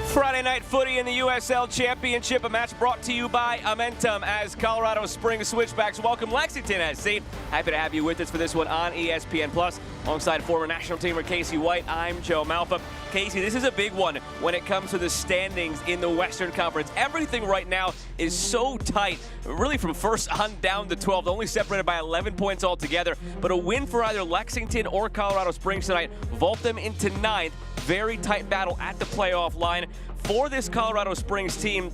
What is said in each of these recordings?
Friday night footy in the USL Championship, a match brought to you by Amentum as Colorado Springs Switchbacks welcome Lexington SC. Happy to have you with us for this one on ESPN+. Alongside former national teamer Casey White, I'm Joe Malfa. Casey, this is a big one when it comes to the standings in the Western Conference. Everything right now is so tight, really from first on down to 12th, only separated by 11 points altogether. But a win for either Lexington or Colorado Springs tonight vault them into 9th. Very tight battle at the playoff line for this Colorado Springs team,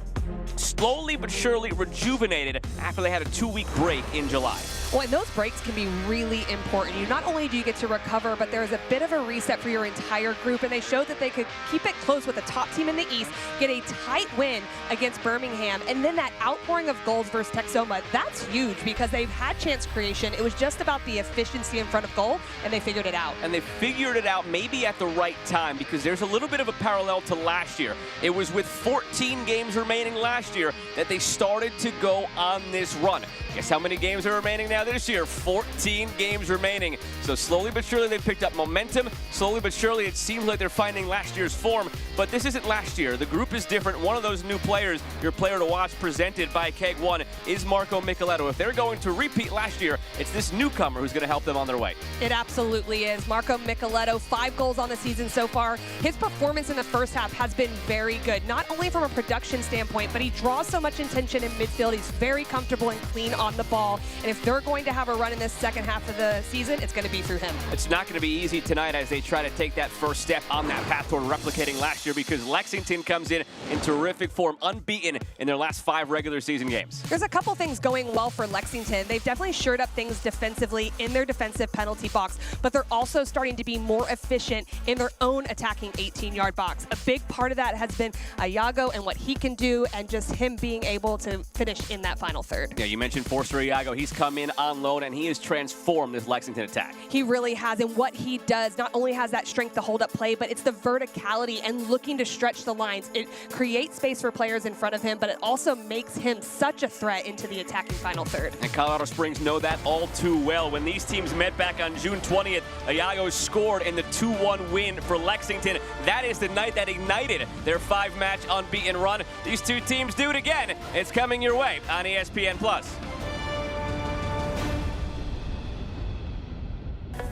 slowly but surely rejuvenated after they had a 2-week break in July. Well, and those breaks can be really important. Not only do you get to recover, but there's a bit of a reset for your entire group, and they showed that they could keep it close with the top team in the East, get a tight win against Birmingham, and then that outpouring of goals versus Texoma, that's huge because they've had chance creation. It was just about the efficiency in front of goal, and they figured it out. And they figured it out maybe at the right time because there's a little bit of a parallel to last year. It was with 14 games remaining last year that they started to go on this run. Guess how many games are remaining now this year? 14 games remaining. So slowly but surely they've picked up momentum. Slowly but surely it seems like they're finding last year's form. But this isn't last year. The group is different. One of those new players, your player to watch, presented by Keg One, is Marco Micheletto. If they're going to repeat last year, it's this newcomer who's going to help them on their way. It absolutely is. Marco Micheletto, 5 goals on the season so far. His performance in the first half has been very good, not only from a production standpoint, but he draws so much attention in midfield. He's very comfortable and clean on the ball. And if they're going to have a run in this second half of the season, it's going to be through him. It's not going to be easy tonight as they try to take that first step on that path toward replicating last year because Lexington comes in terrific form, unbeaten in their last 5 regular season games. There's a couple things going well for Lexington. They've definitely shored up things defensively in their defensive penalty box, but they're also starting to be more efficient in their own attacking 18-yard box. A big part of that has been Iago and what he can do and just him being able to finish in that final third. Yeah, you mentioned Forster Iago. He's come in on loan and he has transformed this Lexington attack. He really has, and what he does not only has that strength to hold up play, but it's the verticality and looking to stretch the lines. It creates space for players in front of him, but it also makes him such a threat into the attacking final third. And Colorado Springs know that all too well. When these teams met back on June 20th, Iago scored in the 2-1 win for Lexington. That is the night that ignited their 5-match unbeaten run. These two teams do it again. It's coming your way on ESPN+.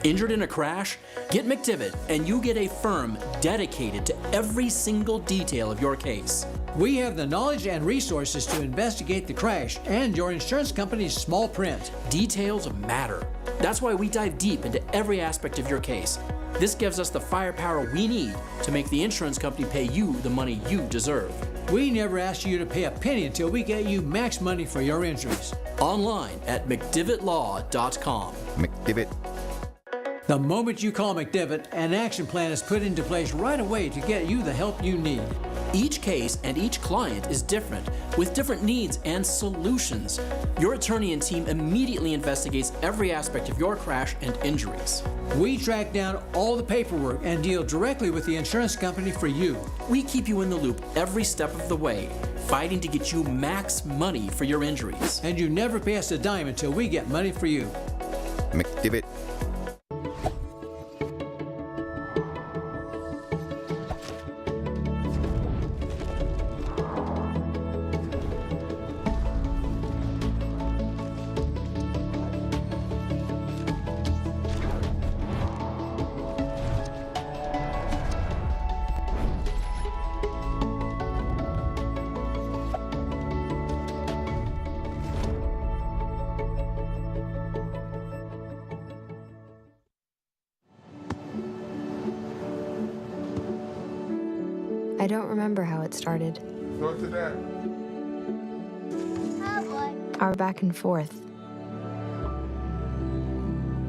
Injured in a crash? Get McDivitt and you get a firm dedicated to every single detail of your case. We have the knowledge and resources to investigate the crash and your insurance company's small print. Details matter. That's why we dive deep into every aspect of your case. This gives us the firepower we need to make the insurance company pay you the money you deserve. We never ask you to pay a penny until we get you max money for your injuries. Online at McDivittLaw.com. McDivitt. The moment you call McDivitt, an action plan is put into place right away to get you the help you need. Each case and each client is different, with different needs and solutions. Your attorney and team immediately investigates every aspect of your crash and injuries. We track down all the paperwork and deal directly with the insurance company for you. We keep you in the loop every step of the way, fighting to get you max money for your injuries. And you never pay us a dime until we get money for you. McDivitt. I don't remember how it started. Go to that. Our back and forth.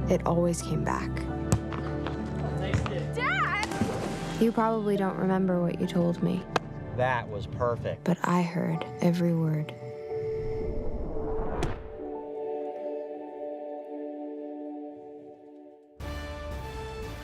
It always came back. Dad! You probably don't remember what you told me. That was perfect. But I heard every word.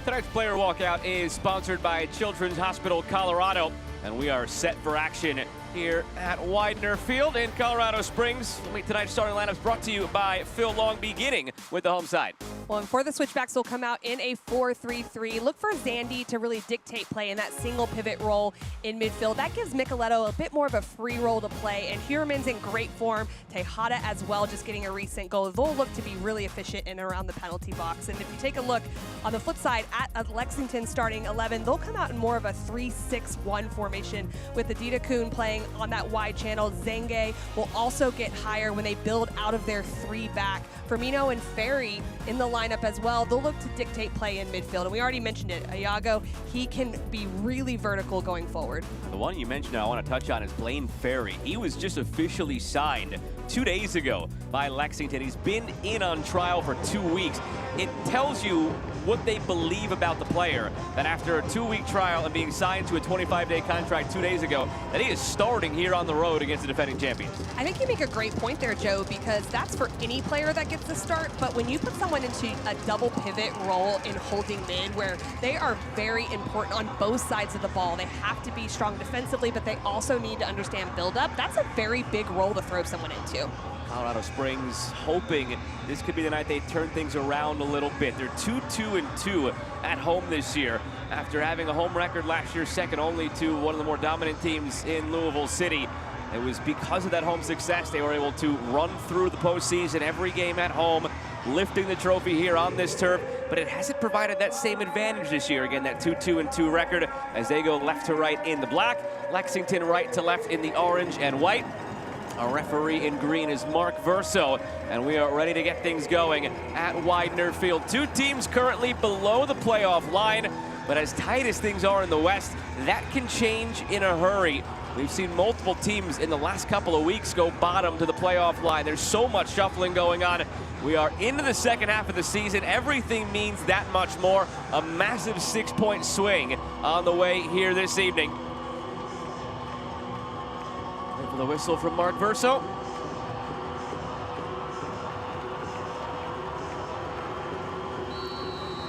Tonight's player walkout is sponsored by Children's Hospital Colorado, and we are set for action here at Widener Field in Colorado Springs. We'll meet tonight's starting lineups brought to you by Phil Long, beginning with the home side. Well, and for the Switchbacks, they'll come out in a 4-3-3. Look for Zandy to really dictate play in that single pivot role in midfield. That gives Micheletto a bit more of a free role to play, and Huerman's in great form. Tejada as well, just getting a recent goal. They'll look to be really efficient in and around the penalty box. And if you take a look on the flip side at Lexington starting 11, they'll come out in more of a 3-6-1 formation with Adida Kuhn playing on that wide channel. Zenge will also get higher when they build out of their 3-back. Firmino and Ferry in the lineup as well. They'll look to dictate play in midfield. And we already mentioned it, Iago, he can be really vertical going forward. The one you mentioned I want to touch on is Blaine Ferry. He was just officially signed 2 days ago by Lexington. He's been in on trial for 2 weeks. It tells you what they believe about the player, that after a 2-week trial and being signed to a 25-day contract 2 days ago, that he is starting here on the road against the defending champions. I think you make a great point there, Joe, because that's for any player that gets the start, but when you put someone into a double pivot role in holding mid, where they are very important on both sides of the ball, they have to be strong defensively, but they also need to understand build-up, that's a very big role to throw someone into. Colorado Springs hoping this could be the night they turn things around a little bit. They're 2-2-2 at home this year after having a home record last year, second only to one of the more dominant teams in Louisville City. It was because of that home success they were able to run through the postseason every game at home, lifting the trophy here on this turf, but it hasn't provided that same advantage this year. Again, that 2-2-2 record as they go left to right in the black, Lexington right to left in the orange and white. Our referee in green is Mark Verso, and we are ready to get things going at Widener Field. Two teams currently below the playoff line, but as tight as things are in the West, that can change in a hurry. We've seen multiple teams in the last couple of weeks go bottom to the playoff line. There's so much shuffling going on. We are into the second half of the season. Everything means that much more. A massive 6-point swing on the way here this evening. For the whistle from Mark Verso.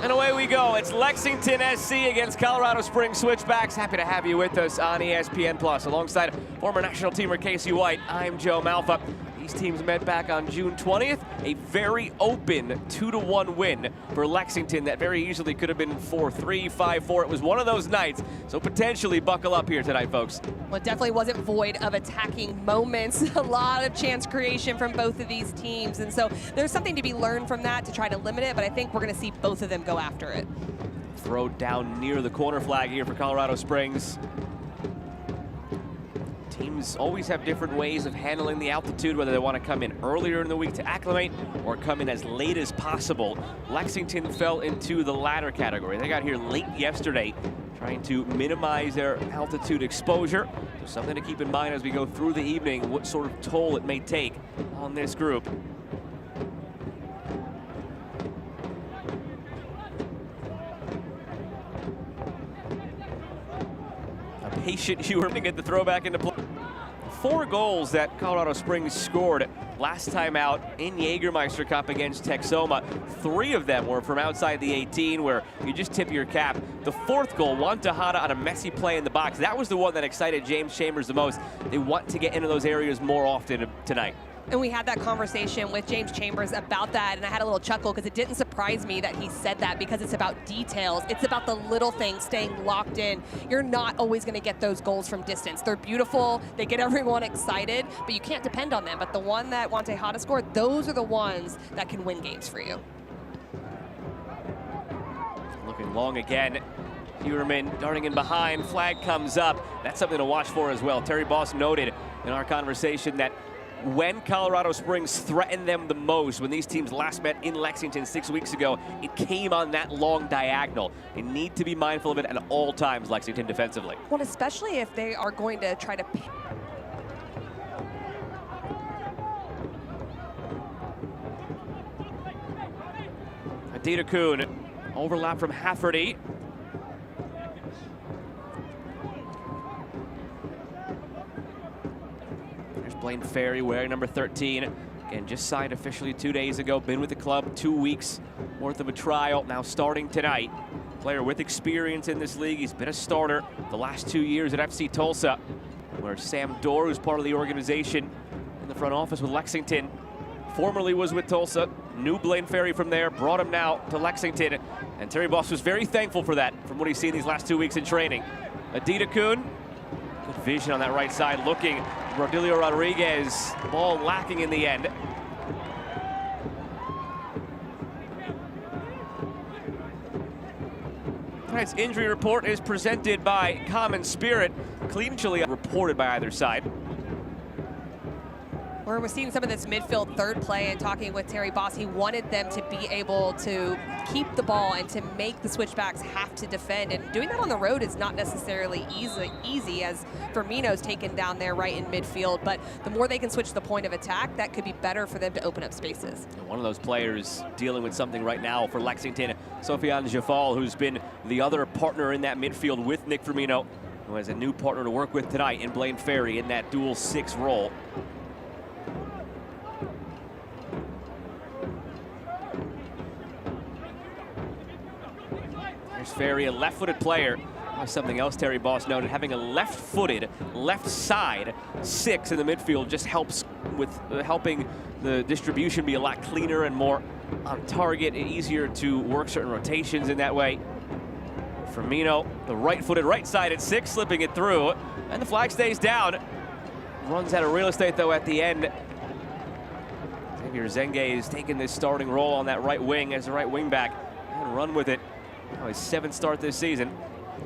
And away we go. It's Lexington SC against Colorado Springs Switchbacks. Happy to have you with us on ESPN+. Alongside former national teamer Casey White, I'm Joe Malfa. These teams met back on June 20th. A very open 2-1 win for Lexington that very easily could have been 4-3, 5-4. It was one of those nights, so potentially buckle up here tonight, folks. Well, it definitely wasn't void of attacking moments. A lot of chance creation from both of these teams, and so there's something to be learned from that to try to limit it, but I think we're going to see both of them go after it. Throw down near the corner flag here for Colorado Springs. Teams always have different ways of handling the altitude, whether they want to come in earlier in the week to acclimate or come in as late as possible. Lexington fell into the latter category. They got here late yesterday, trying to minimize their altitude exposure. So something to keep in mind as we go through the evening, what sort of toll it may take on this group. Patient Huerman to get the throwback into play. 4 goals that Colorado Springs scored last time out in Jägermeister Cup against Texoma. 3 of them were from outside the 18, where you just tip your cap. The 4th goal, Juan Tejada on a messy play in the box. That was the one that excited James Chambers the most. They want to get into those areas more often tonight. And we had that conversation with James Chambers about that, and I had a little chuckle because it didn't surprise me that he said that, because it's about details. It's about the little things, staying locked in. You're not always going to get those goals from distance. They're beautiful. They get everyone excited, but you can't depend on them. But the one that Juan Tejada scored, those are the ones that can win games for you. Looking long again. Huerman darting in behind. Flag comes up. That's something to watch for as well. Terry Boss noted in our conversation that when Colorado Springs threatened them the most, when these teams last met in Lexington 6 weeks ago, it came on that long diagonal. They need to be mindful of it at all times, Lexington defensively. Well, especially if they are going to try to Adida Kuhn, overlap from Hafferty. Blaine Ferry wearing number 13. Again, just signed officially 2 days ago. Been with the club 2 weeks worth of a trial. Now starting tonight. Player with experience in this league. He's been a starter the last 2 years at FC Tulsa, where Sam Dorr, who's part of the organization in the front office with Lexington, formerly was with Tulsa. knew Blaine Ferry from there, brought him now to Lexington, and Terry Boss was very thankful for that from what he's seen these last 2 weeks in training. Adida Kuhn, good vision on that right side, looking. Rodilio Rodriguez, the ball lacking in the end. Tonight's injury report is presented by Common Spirit. Clean chili reported by either side. We're seeing some of this midfield third play, and talking with Terry Boss, he wanted them to be able to keep the ball and to make the Switchbacks have to defend. And doing that on the road is not necessarily easy as Firmino's taken down there right in midfield. But the more they can switch the point of attack, that could be better for them to open up spaces. And one of those players dealing with something right now for Lexington, Sofiane Jafal, who's been the other partner in that midfield with Nick Firmino, who has a new partner to work with tonight in Blaine Ferry in that dual 6 role. There's Ferry, a left-footed player. Something else Terry Boss noted, having a left-footed, left side 6 in the midfield just helps with helping the distribution be a lot cleaner and more on target, easier to work certain rotations in that way. Firmino, the right-footed right side at 6, slipping it through, and the flag stays down. Runs out of real estate though at the end. Xavier Zenge is taking this starting role on that right wing as a right wing back and run with it. Oh, his 7th start this season.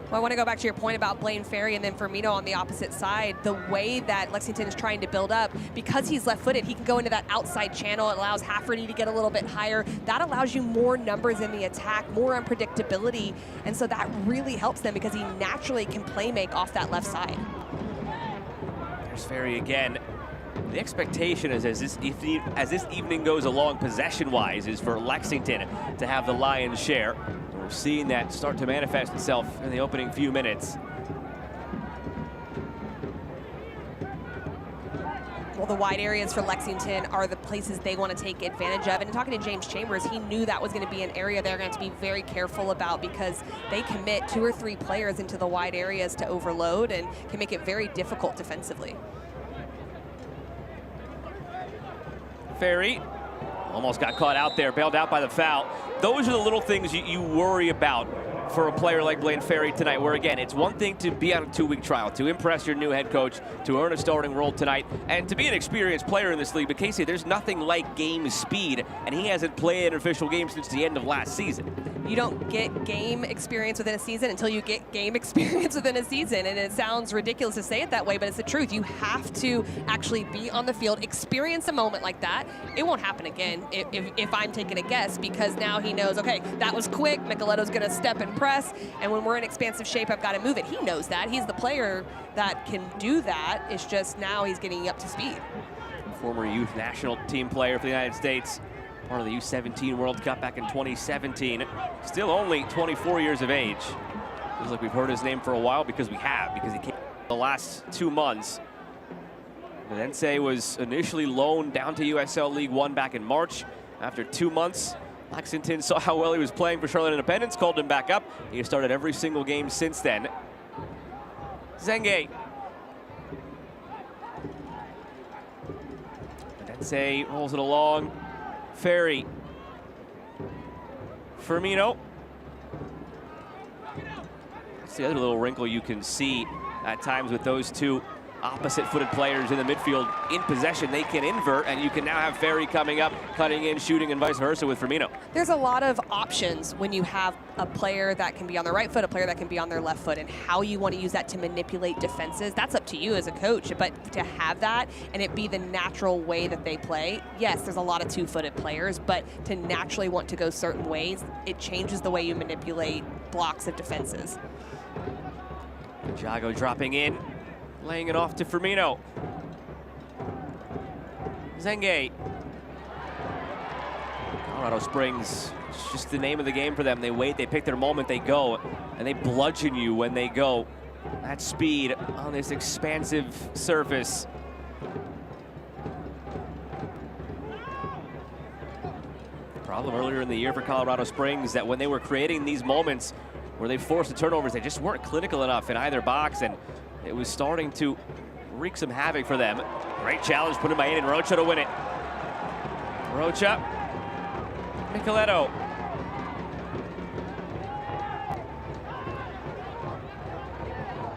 Well, I want to go back to your point about Blaine Ferry and then Firmino on the opposite side. The way that Lexington is trying to build up, because he's left-footed, he can go into that outside channel. It allows Hafferty to get a little bit higher. That allows you more numbers in the attack, more unpredictability, and so that really helps them because he naturally can play make off that left side. There's Ferry again. The expectation is as this evening goes along possession-wise is for Lexington to have the lion's share. We're seeing that start to manifest itself in the opening few minutes. Well, the wide areas for Lexington are the places they want to take advantage of. And talking to James Chambers, he knew that was going to be an area they're going to have to be very careful about because they commit 2 or 3 players into the wide areas to overload and can make it very difficult defensively. Ferry almost got caught out there, bailed out by the foul. Those are the little things you worry about for a player like Blaine Ferry tonight, where again, it's one thing to be on a 2-week trial, to impress your new head coach, to earn a starting role tonight, and to be an experienced player in this league. But Casey, there's nothing like game speed, and he hasn't played an official game since the end of last season. You don't get game experience within a season until you get game experience within a season. And it sounds ridiculous to say it that way, but it's the truth. You have to actually be on the field, experience a moment like that. It won't happen again if I'm taking a guess, because now he knows, okay, that was quick. Micheletto's going to step and press. And when we're in expansive shape, I've got to move it. He knows that. He's the player that can do that. It's just now he's getting up to speed. Former youth national team player for the United States. Part of the U17 World Cup back in 2017. Still only 24 years of age. Feels like we've heard his name for a while because we have, because he came the last 2 months. Medense was initially loaned down to USL League One back in March. After 2 months, Lexington saw how well he was playing for Charlotte Independence, called him back up. He has started every single game since then. Zenge. Medense rolls it along. Ferry. Firmino. That's the other little wrinkle you can see at times with those two opposite-footed players in the midfield in possession. They can invert, and you can now have Ferry coming up, cutting in, shooting, and vice versa with Firmino. There's a lot of options when you have a player that can be on their right foot, a player that can be on their left foot, and how you want to use that to manipulate defenses. That's up to you as a coach, but to have that and it be the natural way that they play, yes, there's a lot of 2-footed players, but to naturally want to go certain ways, it changes the way you manipulate blocks of defenses. Jago dropping in, laying it off to Firmino. Zenge. Colorado Springs, it's just the name of the game for them. They wait, they pick their moment, they go, and they bludgeon you when they go. That speed on this expansive surface. The problem earlier in the year for Colorado Springs that when they were creating these moments where they forced the turnovers, they just weren't clinical enough in either box, and it was starting to wreak some havoc for them. Great challenge put in by Aiden Rocha to win it. Rocha Nicoletto.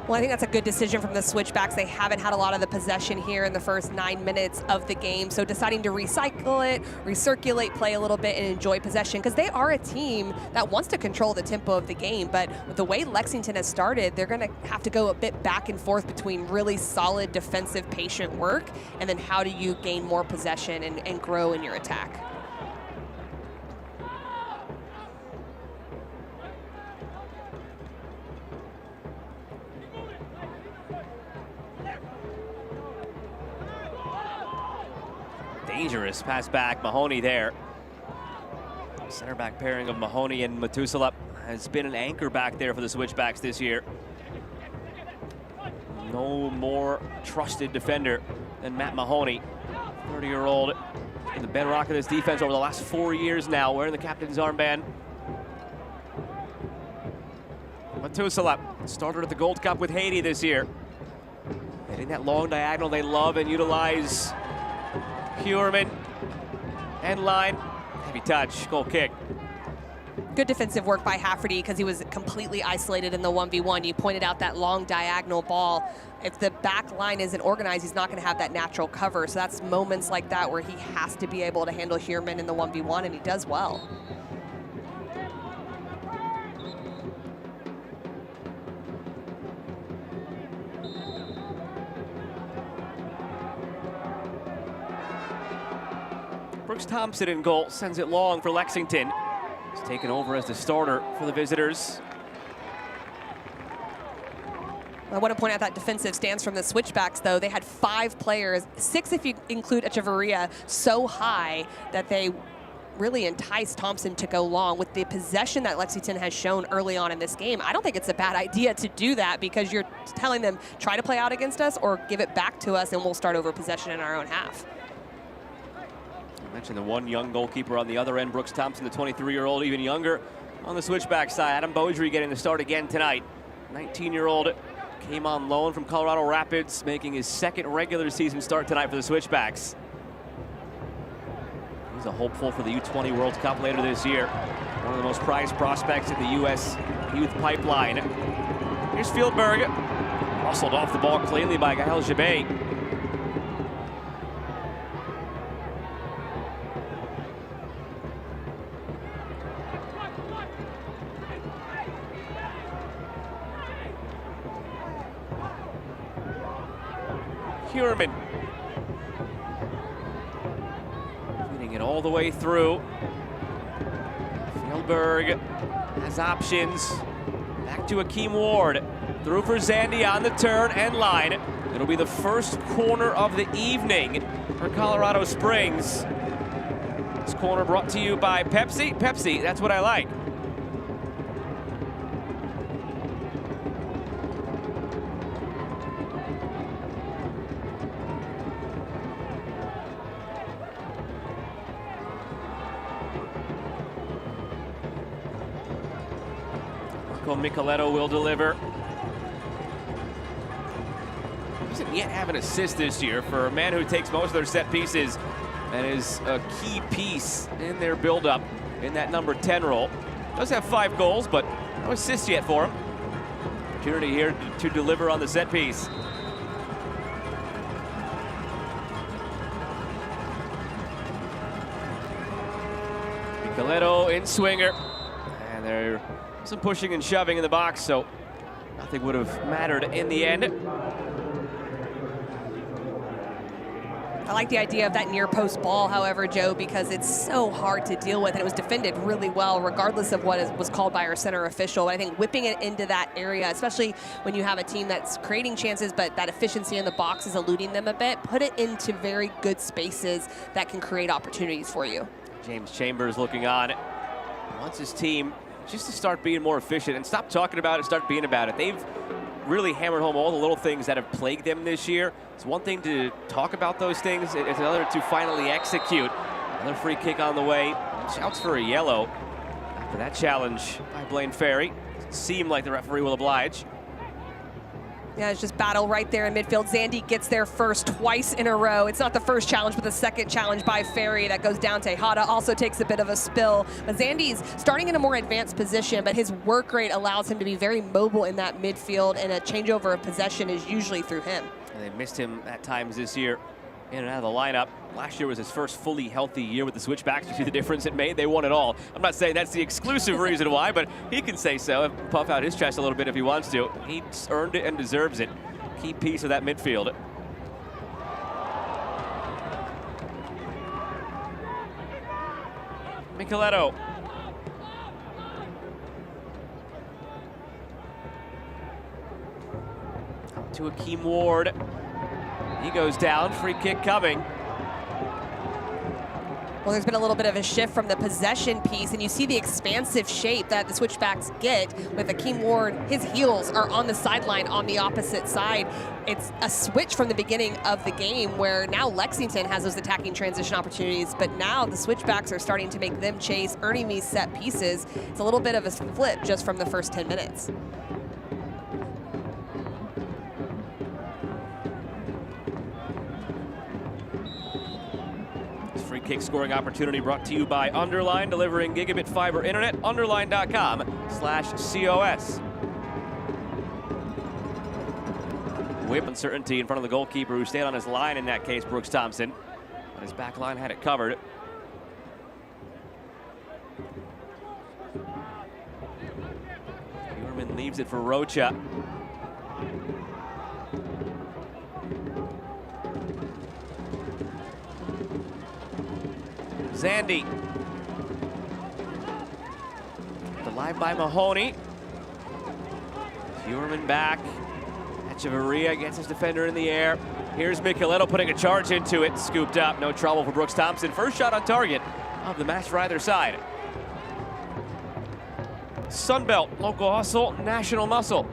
Well, I think that's a good decision from the Switchbacks. They haven't had a lot of the possession here in the first 9 minutes of the game, so deciding to recycle it, recirculate play a little bit, and enjoy possession, because they are a team that wants to control the tempo of the game, but with the way Lexington has started, they're going to have to go a bit back and forth between really solid defensive, patient work, and then how do you gain more possession and grow in your attack. Dangerous pass back, Mahoney there. Center back pairing of Mahoney and Matusala has been an anchor back there for the Switchbacks this year. No more trusted defender than Matt Mahoney, 30-year-old, in the bedrock of this defense over the last 4 years now, wearing the captain's armband. Matusala started at the Gold Cup with Haiti this year. Hitting that long diagonal they love and utilize. Huerman, end line, heavy touch, goal kick. Good defensive work by Hafferty because he was completely isolated in the 1v1. You pointed out that long diagonal ball. If the back line isn't organized, he's not going to have that natural cover. So that's moments like that where he has to be able to handle Huerman in the 1v1, and he does well. Brooks Thompson in goal, sends it long for Lexington. He's taken over as the starter for the visitors. I want to point out that defensive stance from the Switchbacks, though. They had 5 players, 6 if you include Echeverria, so high that they really enticed Thompson to go long. With the possession that Lexington has shown early on in this game, I don't think it's a bad idea to do that, because you're telling them, try to play out against us or give it back to us and we'll start over possession in our own half. I mentioned the one young goalkeeper on the other end, Brooks Thompson, the 23-year-old, even younger on the Switchback side. Adam Beaudry getting the start again tonight. 19-year-old came on loan from Colorado Rapids, making his 2nd regular season start tonight for the Switchbacks. He's a hopeful for the U20 World Cup later this year. One of the most prized prospects in the U.S. Youth pipeline. Here's Fieldberg, muscled off the ball cleanly by Gael Jabet. Huerman feeding it all the way through. Fieldberg has options. Back to Akeem Ward. Through for Zandy on the turn and line. It'll be the first corner of the evening for Colorado Springs. This corner brought to you by Pepsi. Pepsi, that's what I like. Nicoletto will deliver. Doesn't yet have an assist this year for a man who takes most of their set pieces and is a key piece in their build-up in that number 10 role. Does have 5 goals, but no assists yet for him. Opportunity here to deliver on the set piece. Nicoletto in swinger, and they're some pushing and shoving in the box, so nothing would have mattered in the end. I like the idea of that near post ball, however, Joe, because it's so hard to deal with, and it was defended really well, regardless of what was called by our center official. But I think whipping it into that area, especially when you have a team that's creating chances, but that efficiency in the box is eluding them a bit, put it into very good spaces that can create opportunities for you. James Chambers looking on, wants his team just to start being more efficient and stop talking about it, start being about it. They've really hammered home all the little things that have plagued them this year. It's one thing to talk about those things, it's another to finally execute. Another free kick on the way. Shouts for a yellow after that challenge by Blaine Ferry. It seemed like the referee will oblige. Yeah, it's just battle right there in midfield. Zandy gets there first twice in a row. It's not the first challenge, but the second challenge by Ferry that goes down. Tejada also takes a bit of a spill. But Zandy's starting in a more advanced position, but his work rate allows him to be very mobile in that midfield, and a changeover of possession is usually through him. And they missed him at times this year, in and out of the lineup. Last year was his first fully healthy year with the Switchbacks. You see the difference it made? They won it all. I'm not saying that's the exclusive reason why, but he can say so and puff out his chest a little bit if he wants to. He's earned it and deserves it. Key piece of that midfield. Micheletto. To Akeem Ward. He goes down, free kick coming. Well, there's been a little bit of a shift from the possession piece, and you see the expansive shape that the Switchbacks get with Akeem Ward. His heels are on the sideline on the opposite side. It's a switch from the beginning of the game where now Lexington has those attacking transition opportunities, but now the Switchbacks are starting to make them chase, earning these set pieces. It's a little bit of a flip just from the first 10 minutes. Free kick scoring opportunity brought to you by Underline, delivering gigabit fiber internet. Underline.com/COS. Whip uncertainty in front of the goalkeeper, who stayed on his line in that case, Brooks Thompson. But his back line had it covered. Huerman leaves it for Rocha. Zandy. Delivered by Mahoney. Huerman back. Echeverria gets his defender in the air. Here's Micheletto putting a charge into it. Scooped up, no trouble for Brooks Thompson. First shot on target of the match for either side. Sunbelt, local hustle, national muscle.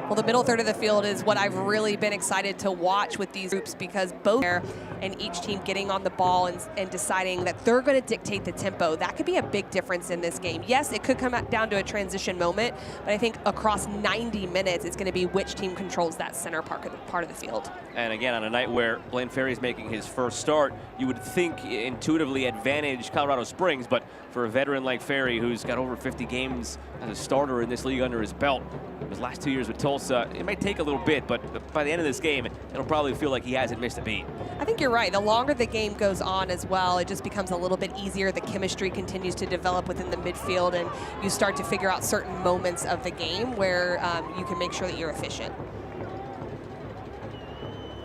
Well, the middle third of the field is what I've really been excited to watch with these groups, because both and each team getting on the ball and deciding that they're going to dictate the tempo. That could be a big difference in this game. Yes, it could come down to a transition moment, but I think across 90 minutes, it's going to be which team controls that center part of the field. And again, on a night where Blaine Ferry's making his first start, you would think intuitively advantage Colorado Springs, but for a veteran like Ferry, who's got over 50 games as a starter in this league under his belt, his last 2 years with Tulsa, it might take a little bit, but by the end of this game, it'll probably feel like he hasn't missed a beat. I think you're right. The longer the game goes on as well, it just becomes a little bit easier. The chemistry continues to develop within the midfield, and you start to figure out certain moments of the game where you can make sure that you're efficient.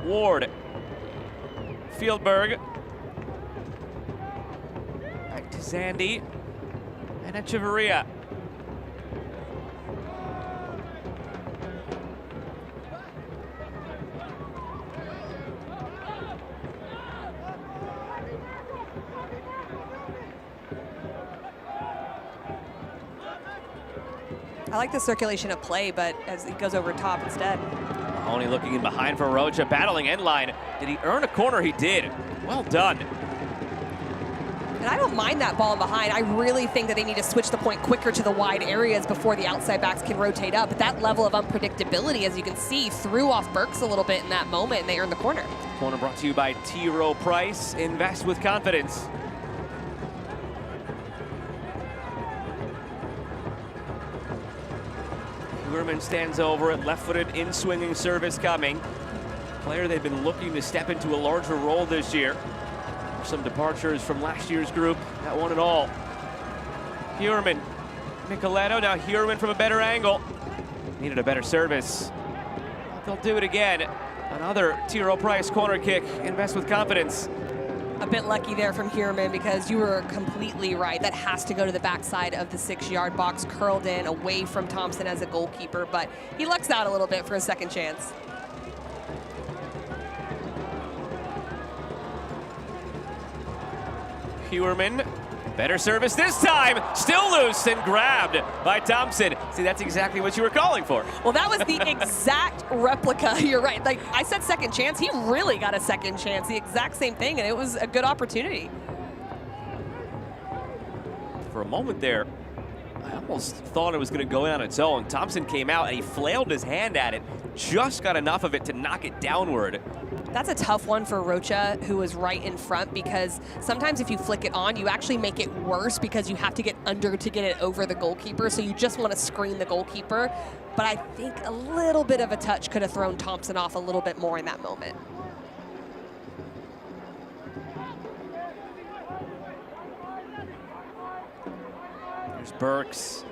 Ward. Fieldberg. Back to Zandy. And Echeverria. I like the circulation of play, but as it goes over top instead. Mahoney looking in behind for Rocha, battling end line. Did he earn a corner? He did. Well done. And I don't mind that ball in behind. I really think that they need to switch the point quicker to the wide areas before the outside backs can rotate up. But that level of unpredictability, as you can see, threw off Burks a little bit in that moment, and they earned the corner. Corner brought to you by T. Rowe Price. Invest with confidence. Huerman stands over it, left-footed in-swinging service coming. Player they've been looking to step into a larger role this year. Some departures from last year's group, that won it all. Huerman, Micheletto, now Huerman from a better angle. Needed a better service. They'll do it again. Another T. Rowe Price corner kick. Invest with confidence. A bit lucky there from Huerman, because you were completely right. That has to go to the backside of the 6-yard box, curled in away from Thompson as a goalkeeper, but he lucks out a little bit for a second chance. Huerman Better service this time, still loose and grabbed by Thompson. See, that's exactly what you were calling for. Well, that was the exact replica. You're right. Like I said, second chance. He really got a second chance. The exact same thing, and it was a good opportunity. For a moment there, I almost thought it was going to go in on its own. Thompson came out and he flailed his hand at it, just got enough of it to knock it downward. That's a tough one for Rocha, who was right in front, because sometimes if you flick it on, you actually make it worse because you have to get under to get it over the goalkeeper, so you just want to screen the goalkeeper. But I think a little bit of a touch could have thrown Thompson off a little bit more in that moment. There's Burks.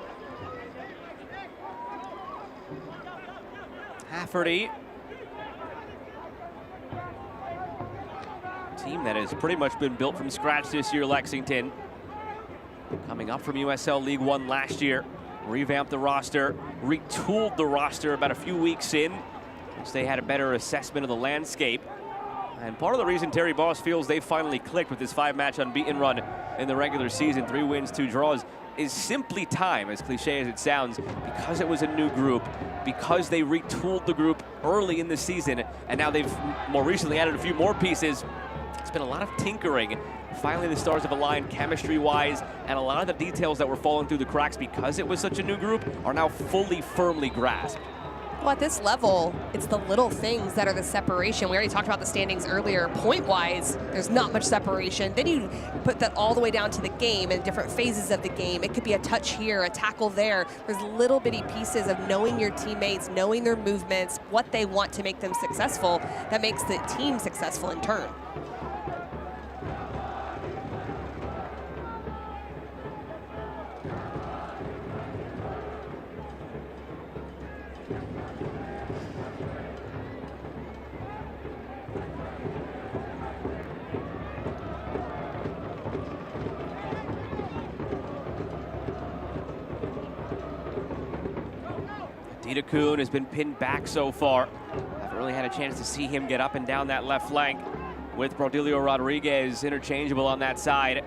Hafferty. Team that has pretty much been built from scratch this year, Lexington. Coming up from USL League One last year. Revamped the roster, retooled the roster about a few weeks in, once they had a better assessment of the landscape. And part of the reason Terry Boss feels they finally clicked with this 5-match unbeaten run in the regular season, 3 wins, 2 draws, is simply time, as cliche as it sounds, because it was a new group, because they retooled the group early in the season, and now they've more recently added a few more pieces. It's been a lot of tinkering. Finally, the stars have aligned chemistry-wise, and a lot of the details that were falling through the cracks because it was such a new group are now fully, firmly grasped. Well, at this level, it's the little things that are the separation. We already talked about the standings earlier. Point-wise, there's not much separation. Then you put that all the way down to the game and different phases of the game. It could be a touch here, a tackle there. There's little bitty pieces of knowing your teammates, knowing their movements, what they want to make them successful, that makes the team successful in turn. Kuhn has been pinned back so far. Haven't really had a chance to see him get up and down that left flank with Brodilio Rodriguez interchangeable on that side.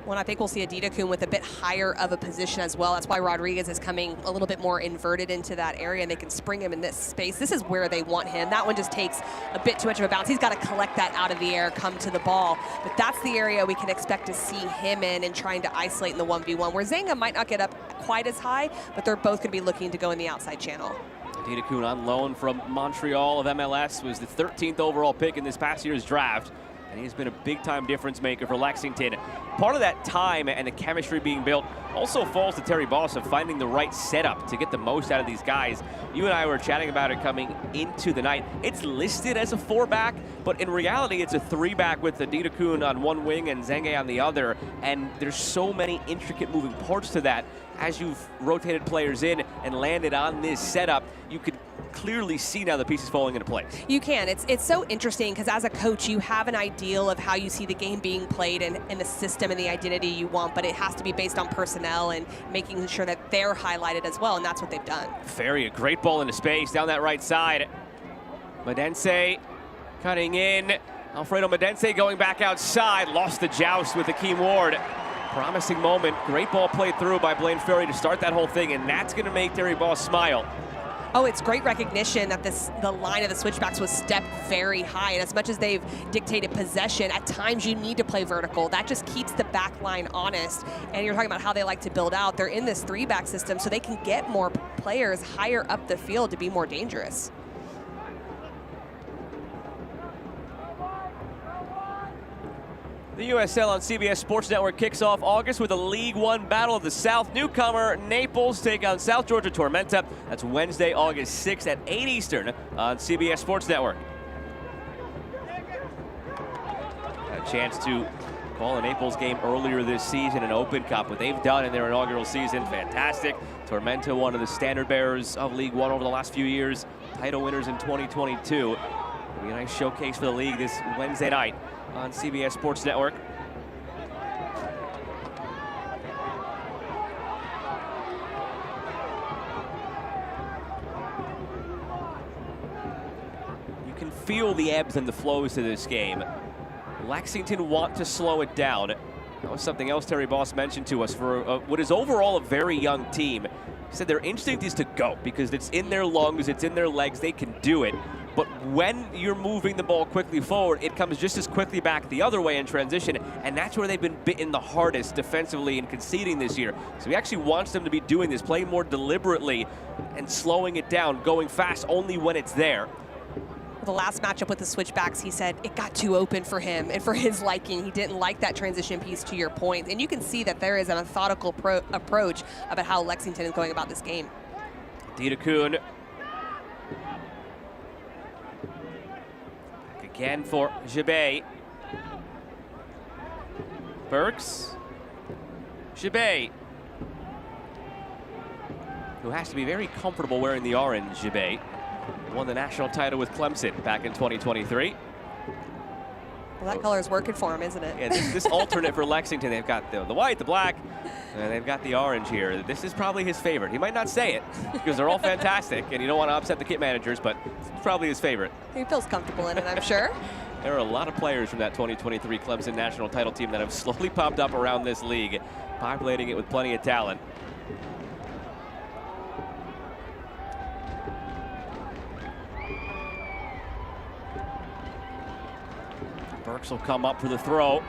Well, I think we'll see Adida Kuhn with a bit higher of a position as well. That's why Rodriguez is coming a little bit more inverted into that area, and they can spring him in this space. This is where they want him. That one just takes a bit too much of a bounce. He's got to collect that out of the air, come to the ball. But that's the area we can expect to see him in and trying to isolate in the 1v1, where Zenga might not get up quite as high, but they're both going to be looking to go in the outside channel. Adida Kuhn on loan from Montreal of MLS, was the 13th overall pick in this past year's draft. And he's been a big-time difference maker for Lexington. Part of that time and the chemistry being built also falls to Terry Boss of finding the right setup to get the most out of these guys. You and I were chatting about it coming into the night. It's listed as a 4-back, but in reality, it's a 3-back with Adida Kuhn on one wing and Zenga on the other. And there's so many intricate moving parts to that. As you've rotated players in and landed on this setup, you could clearly see now the pieces falling into place. You can. It's so interesting because as a coach, you have an ideal of how you see the game being played and the system and the identity you want, but it has to be based on personnel and making sure that they're highlighted as well, and that's what they've done. Ferry, a great ball into space down that right side. Medense cutting in. Alfredo Medense going back outside. Lost the joust with Akeem Ward. Promising moment. Great ball played through by Blaine Ferry to start that whole thing, and that's going to make Terry Boss smile. Oh, it's great recognition that the line of the switchbacks was stepped very high. And as much as they've dictated possession, at times you need to play vertical. That just keeps the back line honest. And you're talking about how they like to build out. They're in this 3-back system, so they can get more players higher up the field to be more dangerous. The USL on CBS Sports Network kicks off August with a League One Battle of the South. Newcomer Naples take on South Georgia Tormenta. That's Wednesday, August 6th at 8 Eastern on CBS Sports Network. Had a chance to call a Naples game earlier this season, an Open Cup. What they've done in their inaugural season, fantastic. Tormenta, one of the standard bearers of League One over the last few years. Title winners in 2022. It'll be a nice showcase for the league this Wednesday night on CBS Sports Network. You can feel the ebbs and the flows to this game. Lexington want to slow it down. That was something else Terry Boss mentioned to us. For what is overall a very young team, he said their instinct is to go because it's in their lungs, it's in their legs, they can do it. But when you're moving the ball quickly forward, it comes just as quickly back the other way in transition, and that's where they've been bitten the hardest defensively and conceding this year. So he actually wants them to be doing this, playing more deliberately and slowing it down, going fast only when it's there. The last matchup with the Switchbacks, he said it got too open for him and for his liking. He didn't like that transition piece, to your point. And you can see that there is a methodical approach about how Lexington is going about this game. Dita Kuhn. Back again for Gibet. Burks. Gibet, who has to be very comfortable wearing the orange. Gibet won the national title with Clemson back in 2023. Well, that color is working for him, isn't it? Yeah, this alternate for Lexington, they've got the white, the black, and they've got the orange here. This is probably his favorite. He might not say it because they're all fantastic, and you don't want to upset the kit managers, but it's probably his favorite. He feels comfortable in it, I'm sure. There are a lot of players from that 2023 Clemson national title team that have slowly popped up around this league, populating it with plenty of talent. Burks will come up for the throw.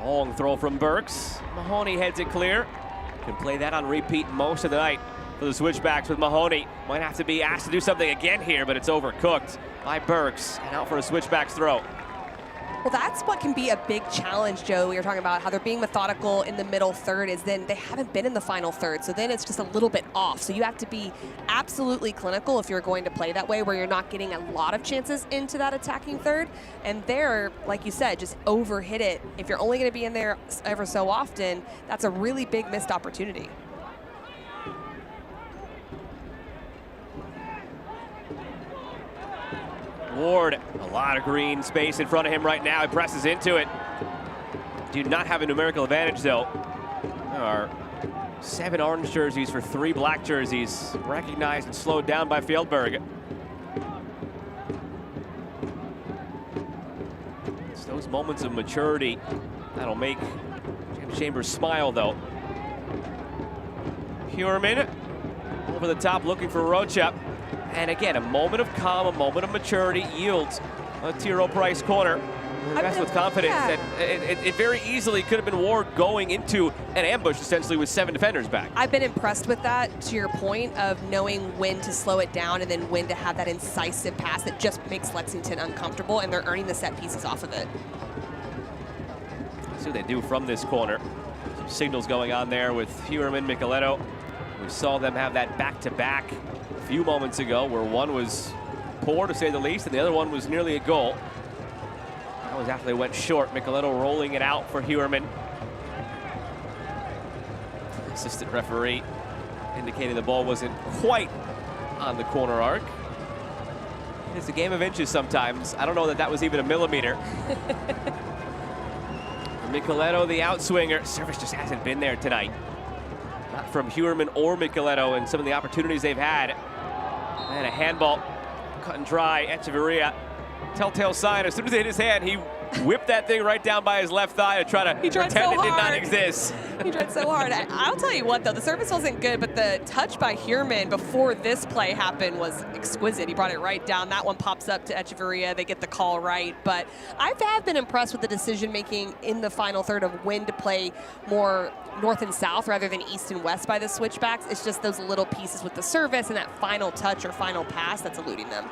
Long throw from Burks. Mahoney heads it clear. Can play that on repeat most of the night for the Switchbacks with Mahoney. Might have to be asked to do something again here, but it's overcooked by Burks. And out for a Switchbacks throw. Well, that's what can be a big challenge, Joe. We were talking about how they're being methodical in the middle third, is then they haven't been in the final third, so then it's just a little bit off. So you have to be absolutely clinical if you're going to play that way, where you're not getting a lot of chances into that attacking third. And there, like you said, just overhit it. If you're only going to be in there ever so often, that's a really big missed opportunity. Ward, a lot of green space in front of him right now. He presses into it. Do not have a numerical advantage, though. There are 7 orange jerseys for 3 black jerseys. Recognized and slowed down by Fieldberg. It's those moments of maturity that'll make James Chambers smile, though. Huerman over the top looking for Rocha. And again, a moment of calm, a moment of maturity yields a Tiro Price corner. That's with confidence that it very easily could have been Ward going into an ambush, essentially, with 7 defenders back. I've been impressed with that, to your point, of knowing when to slow it down and then when to have that incisive pass that just makes Lexington uncomfortable, and they're earning the set pieces off of it. See what they do from this corner. Some signals going on there with Huerman, Micheletto. We saw them have that back-to-back a few moments ago, where one was poor, to say the least, and the other one was nearly a goal. That was after they went short. Micheletto rolling it out for Huerman. Assistant referee indicating the ball wasn't quite on the corner arc. It's a game of inches sometimes. I don't know that that was even a millimeter. Micheletto, the outswinger. Service just hasn't been there tonight. Not from Huerman or Micheletto, and some of the opportunities they've had. And a handball cut and dry. Echeverria, telltale sign. As soon as it hit his hand, he whipped that thing right down by his left thigh to try to pretend it did not exist. He tried so hard. I'll tell you what, though, the service wasn't good, but the touch by Huerman before this play happened was exquisite. He brought it right down. That one pops up to Echeverria. They get the call right. But I have been impressed with the decision-making in the final third of when to play more north and south rather than east and west by the Switchbacks. It's just those little pieces with the service and that final touch or final pass that's eluding them.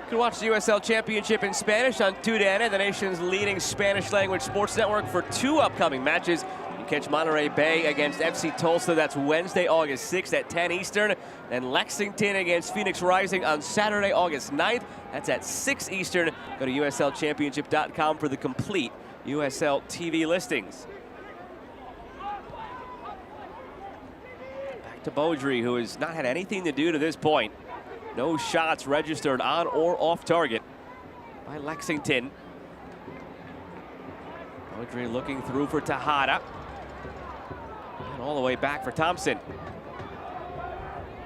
You can watch the USL Championship in Spanish on TUDN, the nation's leading Spanish-language sports network, for 2 upcoming matches. You can catch Monterey Bay against FC Tulsa. That's Wednesday, August 6th at 10 Eastern. And Lexington against Phoenix Rising on Saturday, August 9th. That's at 6 Eastern. Go to uslchampionship.com for the complete USL TV listings. Back to Beaudry, who has not had anything to do to this point. No shots registered on or off target by Lexington. Audrey looking through for Tejada. And all the way back for Thompson.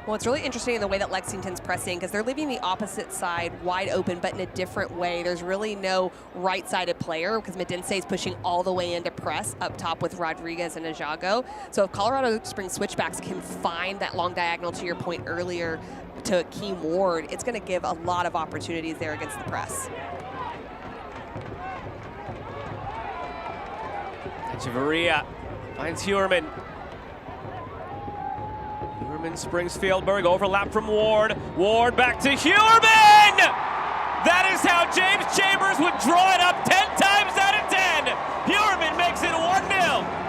Well, it's really interesting in the way that Lexington's pressing because they're leaving the opposite side wide open, but in a different way. There's really no right-sided player because Medense is pushing all the way into press up top with Rodriguez and Ajago. So if Colorado Springs Switchbacks can find that long diagonal, to your point earlier, to Akeem Ward, it's going to give a lot of opportunities there against the press. Echeverria finds Huerman. Springs Fieldberg, overlap from Ward. Ward back to Huerman! That is how James Chambers would draw it up 10 times out of 10. Huerman makes it 1-0.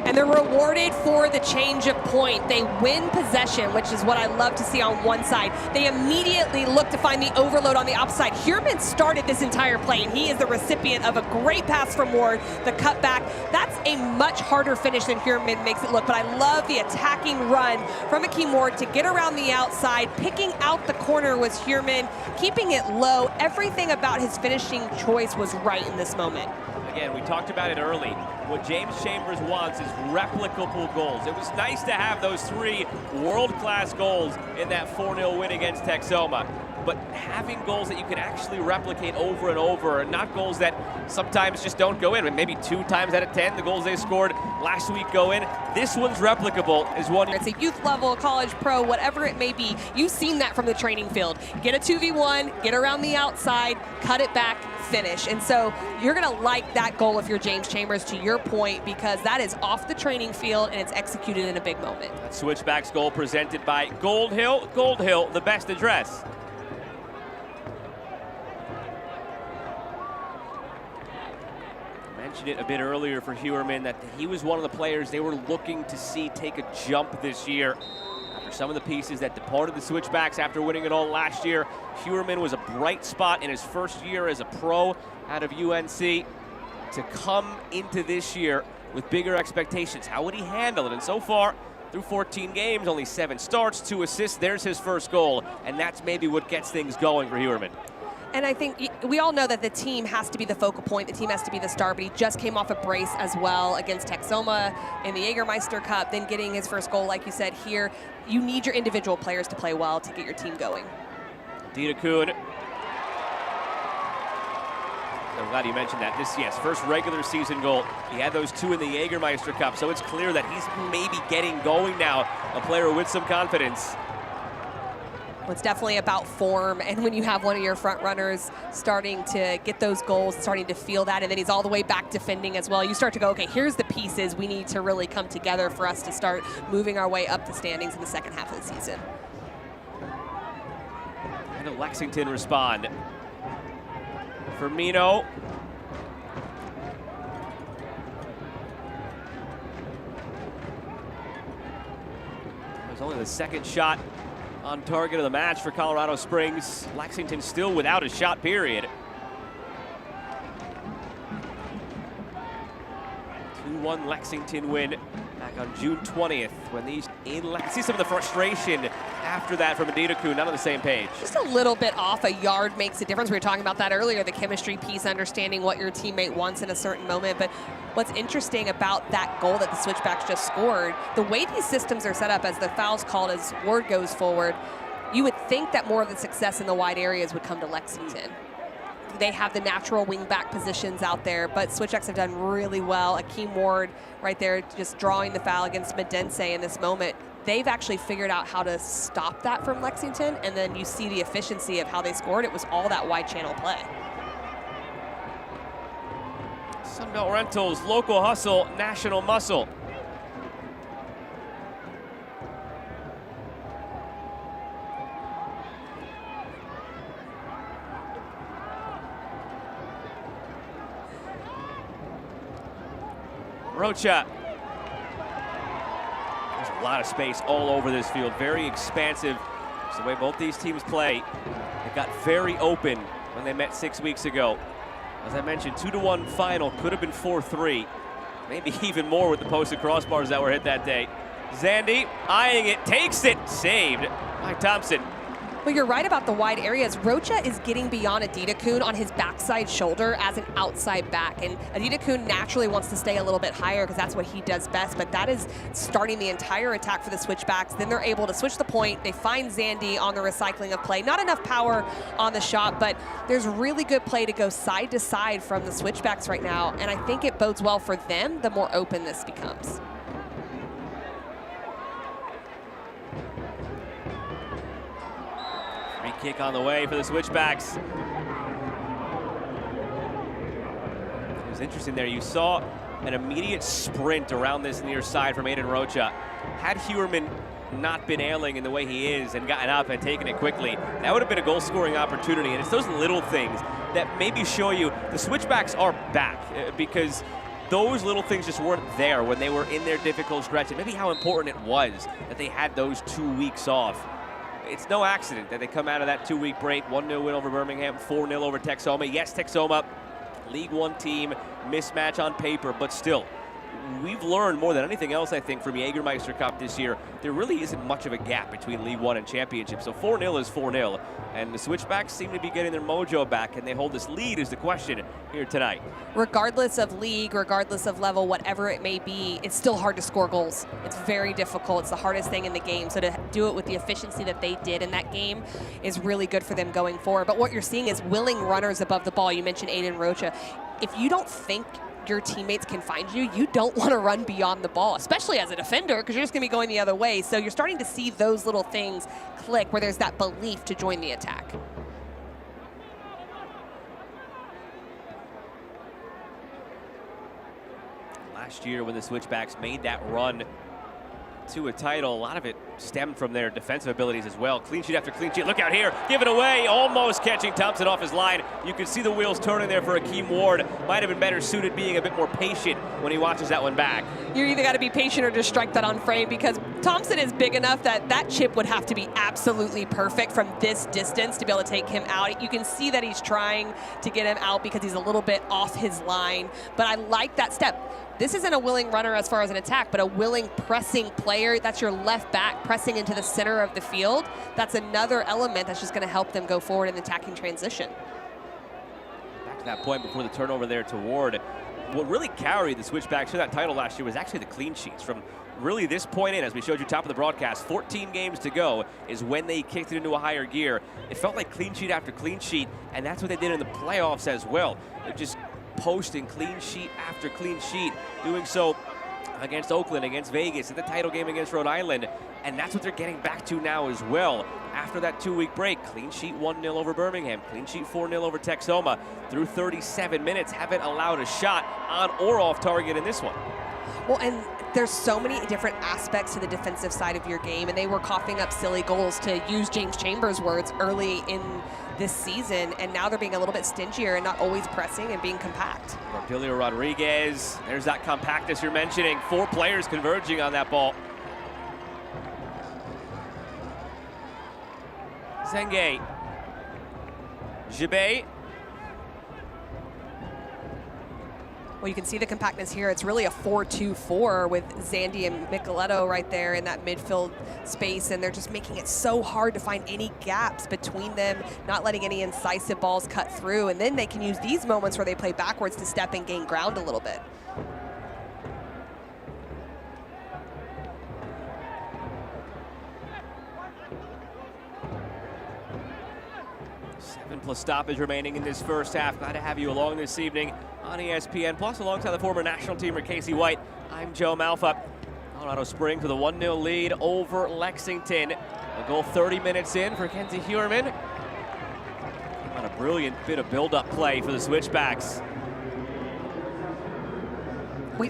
And they're rewarded for the change of point. They win possession, which is what I love to see on one side. They immediately look to find the overload on the outside. Huerman started this entire play, and he is the recipient of a great pass from Ward, the cutback. That's a much harder finish than Huerman makes it look, but I love the attacking run from Akeem Ward to get around the outside. Picking out the corner was Huerman, keeping it low. Everything about his finishing choice was right in this moment. Again, we talked about it early. What James Chambers wants is replicable goals. It was nice to have those 3 world-class goals in that 4-0 win against Texoma. But having goals that you can actually replicate over and over, and not goals that sometimes just don't go in. Maybe 2 times out of 10, the goals they scored last week go in. This one's replicable. Is one. It's a youth level, college, pro, whatever it may be. You've seen that from the training field. Get a 2v1, get around the outside, cut it back, finish. And so you're going to like that goal if you're James Chambers, to your point, because that is off the training field and it's executed in a big moment. Switchbacks goal presented by Gold Hill. Gold Hill, the best address. Mentioned it a bit earlier for Huerman that he was one of the players they were looking to see take a jump this year. After some of the pieces that departed the Switchbacks after winning it all last year, Huerman was a bright spot in his first year as a pro out of UNC. To come into this year with bigger expectations, how would he handle it? And so far, through 14 games, only 7 starts, 2 assists, there's his first goal, and that's maybe what gets things going for Huerman. And I think we all know that the team has to be the focal point. The team has to be the star, but he just came off a brace as well against Texoma in the Jägermeister Cup, then getting his first goal, like you said here. You need your individual players to play well to get your team going. Dita Kuhn. I'm glad you mentioned that. This, yes, first regular season goal. He had those 2 in the Jägermeister Cup, so it's clear that he's maybe getting going now, a player with some confidence. Well, it's definitely about form, and when you have one of your front runners starting to get those goals, starting to feel that, and then he's all the way back defending as well, you start to go, okay, here's the pieces we need to really come together for us to start moving our way up the standings in the second half of the season. And Lexington respond. Firmino. It was only the second shot on target of the match for Colorado Springs. Lexington still without a shot, period. 2-1 Lexington win back on June 20th when these see some of the frustration after that from Dita Kuhn, not on the same page. Just a little bit off a yard makes a difference. We were talking about that earlier, the chemistry piece, understanding what your teammate wants in a certain moment. But what's interesting about that goal that the Switchbacks just scored, the way these systems are set up as the foul's called as Ward goes forward, you would think that more of the success in the wide areas would come to Lexington. They have the natural wing-back positions out there, but Switchbacks have done really well. Akeem Ward right there just drawing the foul against Medense in this moment. They've actually figured out how to stop that from Lexington, and then you see the efficiency of how they scored. It was all that wide channel play. Sunbelt Rentals, local hustle, national muscle. Rocha. There's a lot of space all over this field. Very expansive. It's the way both these teams play. It got very open when they met 6 weeks ago. As I mentioned, 2-1 final. Could have been 4-3. Maybe even more with the posted crossbars that were hit that day. Zandy eyeing it, takes it, saved by Thompson. Well, you're right about the wide areas. Rocha is getting beyond Adidakun on his backside shoulder as an outside back. And Adidakun naturally wants to stay a little bit higher because that's what he does best. But that is starting the entire attack for the Switchbacks. Then they're able to switch the point. They find Zandy on the recycling of play. Not enough power on the shot, but there's really good play to go side to side from the Switchbacks right now. And I think it bodes well for them the more open this becomes. Free kick on the way for the Switchbacks. It was interesting there. You saw an immediate sprint around this near side from Aiden Rocha. Had Hewerman not been ailing in the way he is and gotten up and taken it quickly, that would have been a goal-scoring opportunity. And it's those little things that maybe show you the Switchbacks are back, because those little things just weren't there when they were in their difficult stretch, and maybe how important it was that they had those 2 weeks off. It's no accident that they come out of that 2-week break, 1-0 win over Birmingham, 4-0 over Texoma. Yes, Texoma, League One team, mismatch on paper, but still, we've learned more than anything else, I think, from Jägermeister Cup this year. There really isn't much of a gap between League One and Championship. So 4-0 is 4-0. And the Switchbacks seem to be getting their mojo back. Can they hold this lead is the question here tonight. Regardless of league, regardless of level, whatever it may be, it's still hard to score goals. It's very difficult. It's the hardest thing in the game. So to do it with the efficiency that they did in that game is really good for them going forward. But what you're seeing is willing runners above the ball. You mentioned Aiden Rocha. If you don't think your teammates can find you, you don't want to run beyond the ball, especially as a defender, because you're just going to be going the other way. So you're starting to see those little things click where there's that belief to join the attack. Last year when the Switchbacks made that run to a title, a lot of it stemmed from their defensive abilities as well. Clean sheet after clean sheet. Look out here, give it away, almost catching Thompson off his line. You can see the wheels turning there for Akeem Ward. Might have been better suited being a bit more patient when he watches that one back. You either got to be patient or just strike that on frame, because Thompson is big enough that that chip would have to be absolutely perfect from this distance to be able to take him out. You can see that he's trying to get him out because he's a little bit off his line, but I like that step. This isn't a willing runner as far as an attack, but a willing pressing player. That's your left back pressing into the center of the field. That's another element that's just going to help them go forward in the attacking transition. Back to that point before the turnover there to Ward. What really carried the Switchbacks to that title last year was actually the clean sheets. From really this point in, as we showed you top of the broadcast, 14 games to go is when they kicked it into a higher gear. It felt like clean sheet after clean sheet, and that's what they did in the playoffs as well. They're just posting clean sheet after clean sheet, doing so against Oakland, against Vegas, in the title game against Rhode Island, and that's what they're getting back to now as well. After that 2-week break, clean sheet 1-0 over Birmingham, clean sheet 4-0 over Texoma. Through 37 minutes, haven't allowed a shot on or off target in this one. Well, and there's so many different aspects to the defensive side of your game, and they were coughing up silly goals, to use James Chambers' words, early in this season, and now they're being a little bit stingier and not always pressing and being compact. Cordelio Rodriguez, there's that compactness you're mentioning. 4 players converging on that ball. Zenge. Gibet. Well, you can see the compactness here. It's really a 4-2-4 with Zandy and Micheletto right there in that midfield space, and they're just making it so hard to find any gaps between them, not letting any incisive balls cut through, and then they can use these moments where they play backwards to step and gain ground a little bit. Plus stoppage remaining in this first half. Glad to have you along this evening on ESPN Plus, alongside the former national teamer Casey White. I'm Joe Malfa. Colorado Springs with a 1-0 lead over Lexington. A goal 30 minutes in for Kenzie Hewerman. On a brilliant bit of build-up play for the Switchbacks. We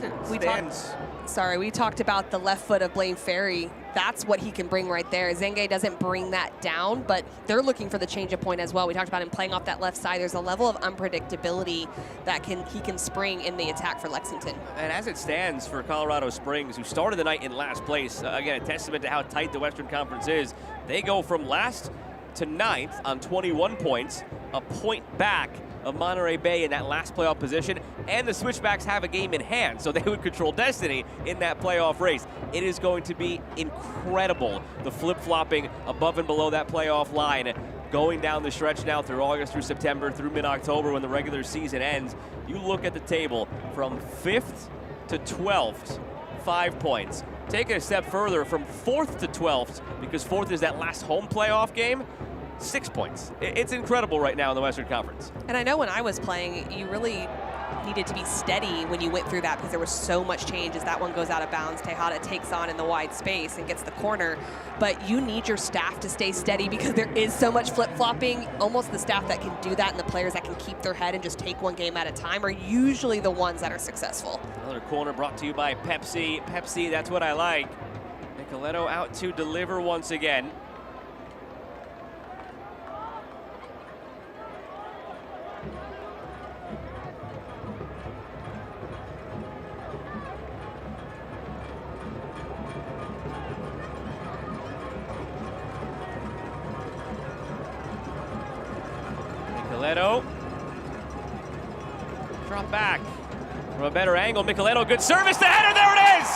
talked about the left foot of Blaine Ferry. That's what he can bring right there. Zenge doesn't bring that down, but they're looking for the change of point as well. We talked about him playing off that left side. There's a level of unpredictability that he can spring in the attack for Lexington. And as it stands for Colorado Springs, who started the night in last place, again, a testament to how tight the Western Conference is. They go from last to 9th on 21 points, a point back of Monterey Bay in that last playoff position, and the Switchbacks have a game in hand, so they would control destiny in that playoff race. It is going to be incredible, the flip-flopping above and below that playoff line, going down the stretch now through August, through September, through mid-October when the regular season ends. You look at the table from 5th to 12th, 5 points. Take it a step further from 4th to 12th, because 4th is that last home playoff game, 6 points. It's incredible right now in the Western Conference. And I know when I was playing, you really needed to be steady when you went through that because there was so much change as that one goes out of bounds. Tejada takes on in the wide space and gets the corner. But you need your staff to stay steady because there is so much flip-flopping. Almost the staff that can do that and the players that can keep their head and just take one game at a time are usually the ones that are successful. Another corner brought to you by Pepsi. Pepsi, that's what I like. Nicoletto out to deliver once again. Nicoletto. Drop back from a better angle. Nicoletto, good service. The header, there it is!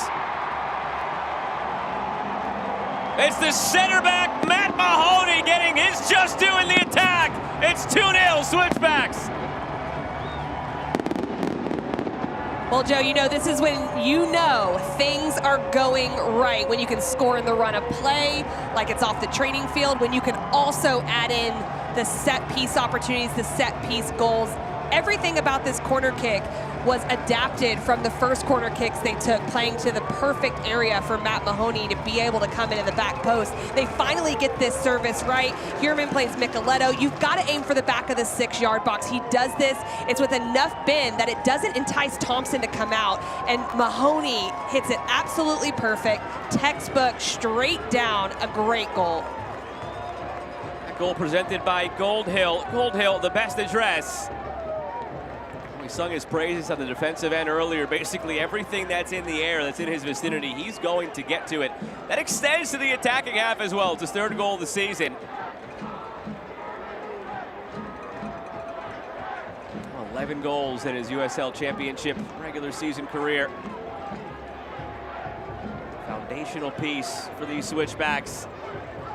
It's the center back, Matt Mahoney, getting his just due in the attack. It's 2-0 Switchbacks. Well, Joe, you know, this is when you know things are going right, when you can score in the run of play, like it's off the training field, when you can also add in the set piece opportunities, the set piece goals. Everything about this corner kick was adapted from the first corner kicks they took, playing to the perfect area for Matt Mahoney to be able to come into the back post. They finally get this service right. Huerman plays Nicoletto. You've got to aim for the back of the 6-yard box. He does this. It's with enough bend that it doesn't entice Thompson to come out, and Mahoney hits it absolutely perfect. Textbook, straight down, a great goal. That goal presented by Goldhill. Goldhill, the best address. We sung his praises on the defensive end earlier. Basically everything that's in the air, that's in his vicinity, he's going to get to it. That extends to the attacking half as well. It's his 3rd goal of the season. 11 goals in his USL Championship regular season career. Foundational piece for these Switchbacks.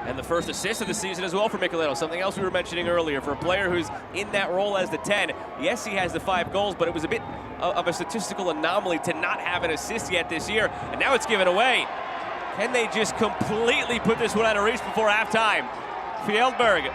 And the first assist of the season as well for Nicoletto. Something else we were mentioning earlier for a player who's in that role as the 10. Yes, he has the 5 goals, but it was a bit of a statistical anomaly to not have an assist yet this year. And now it's given away. Can they just completely put this one out of reach before halftime? Fjellberg.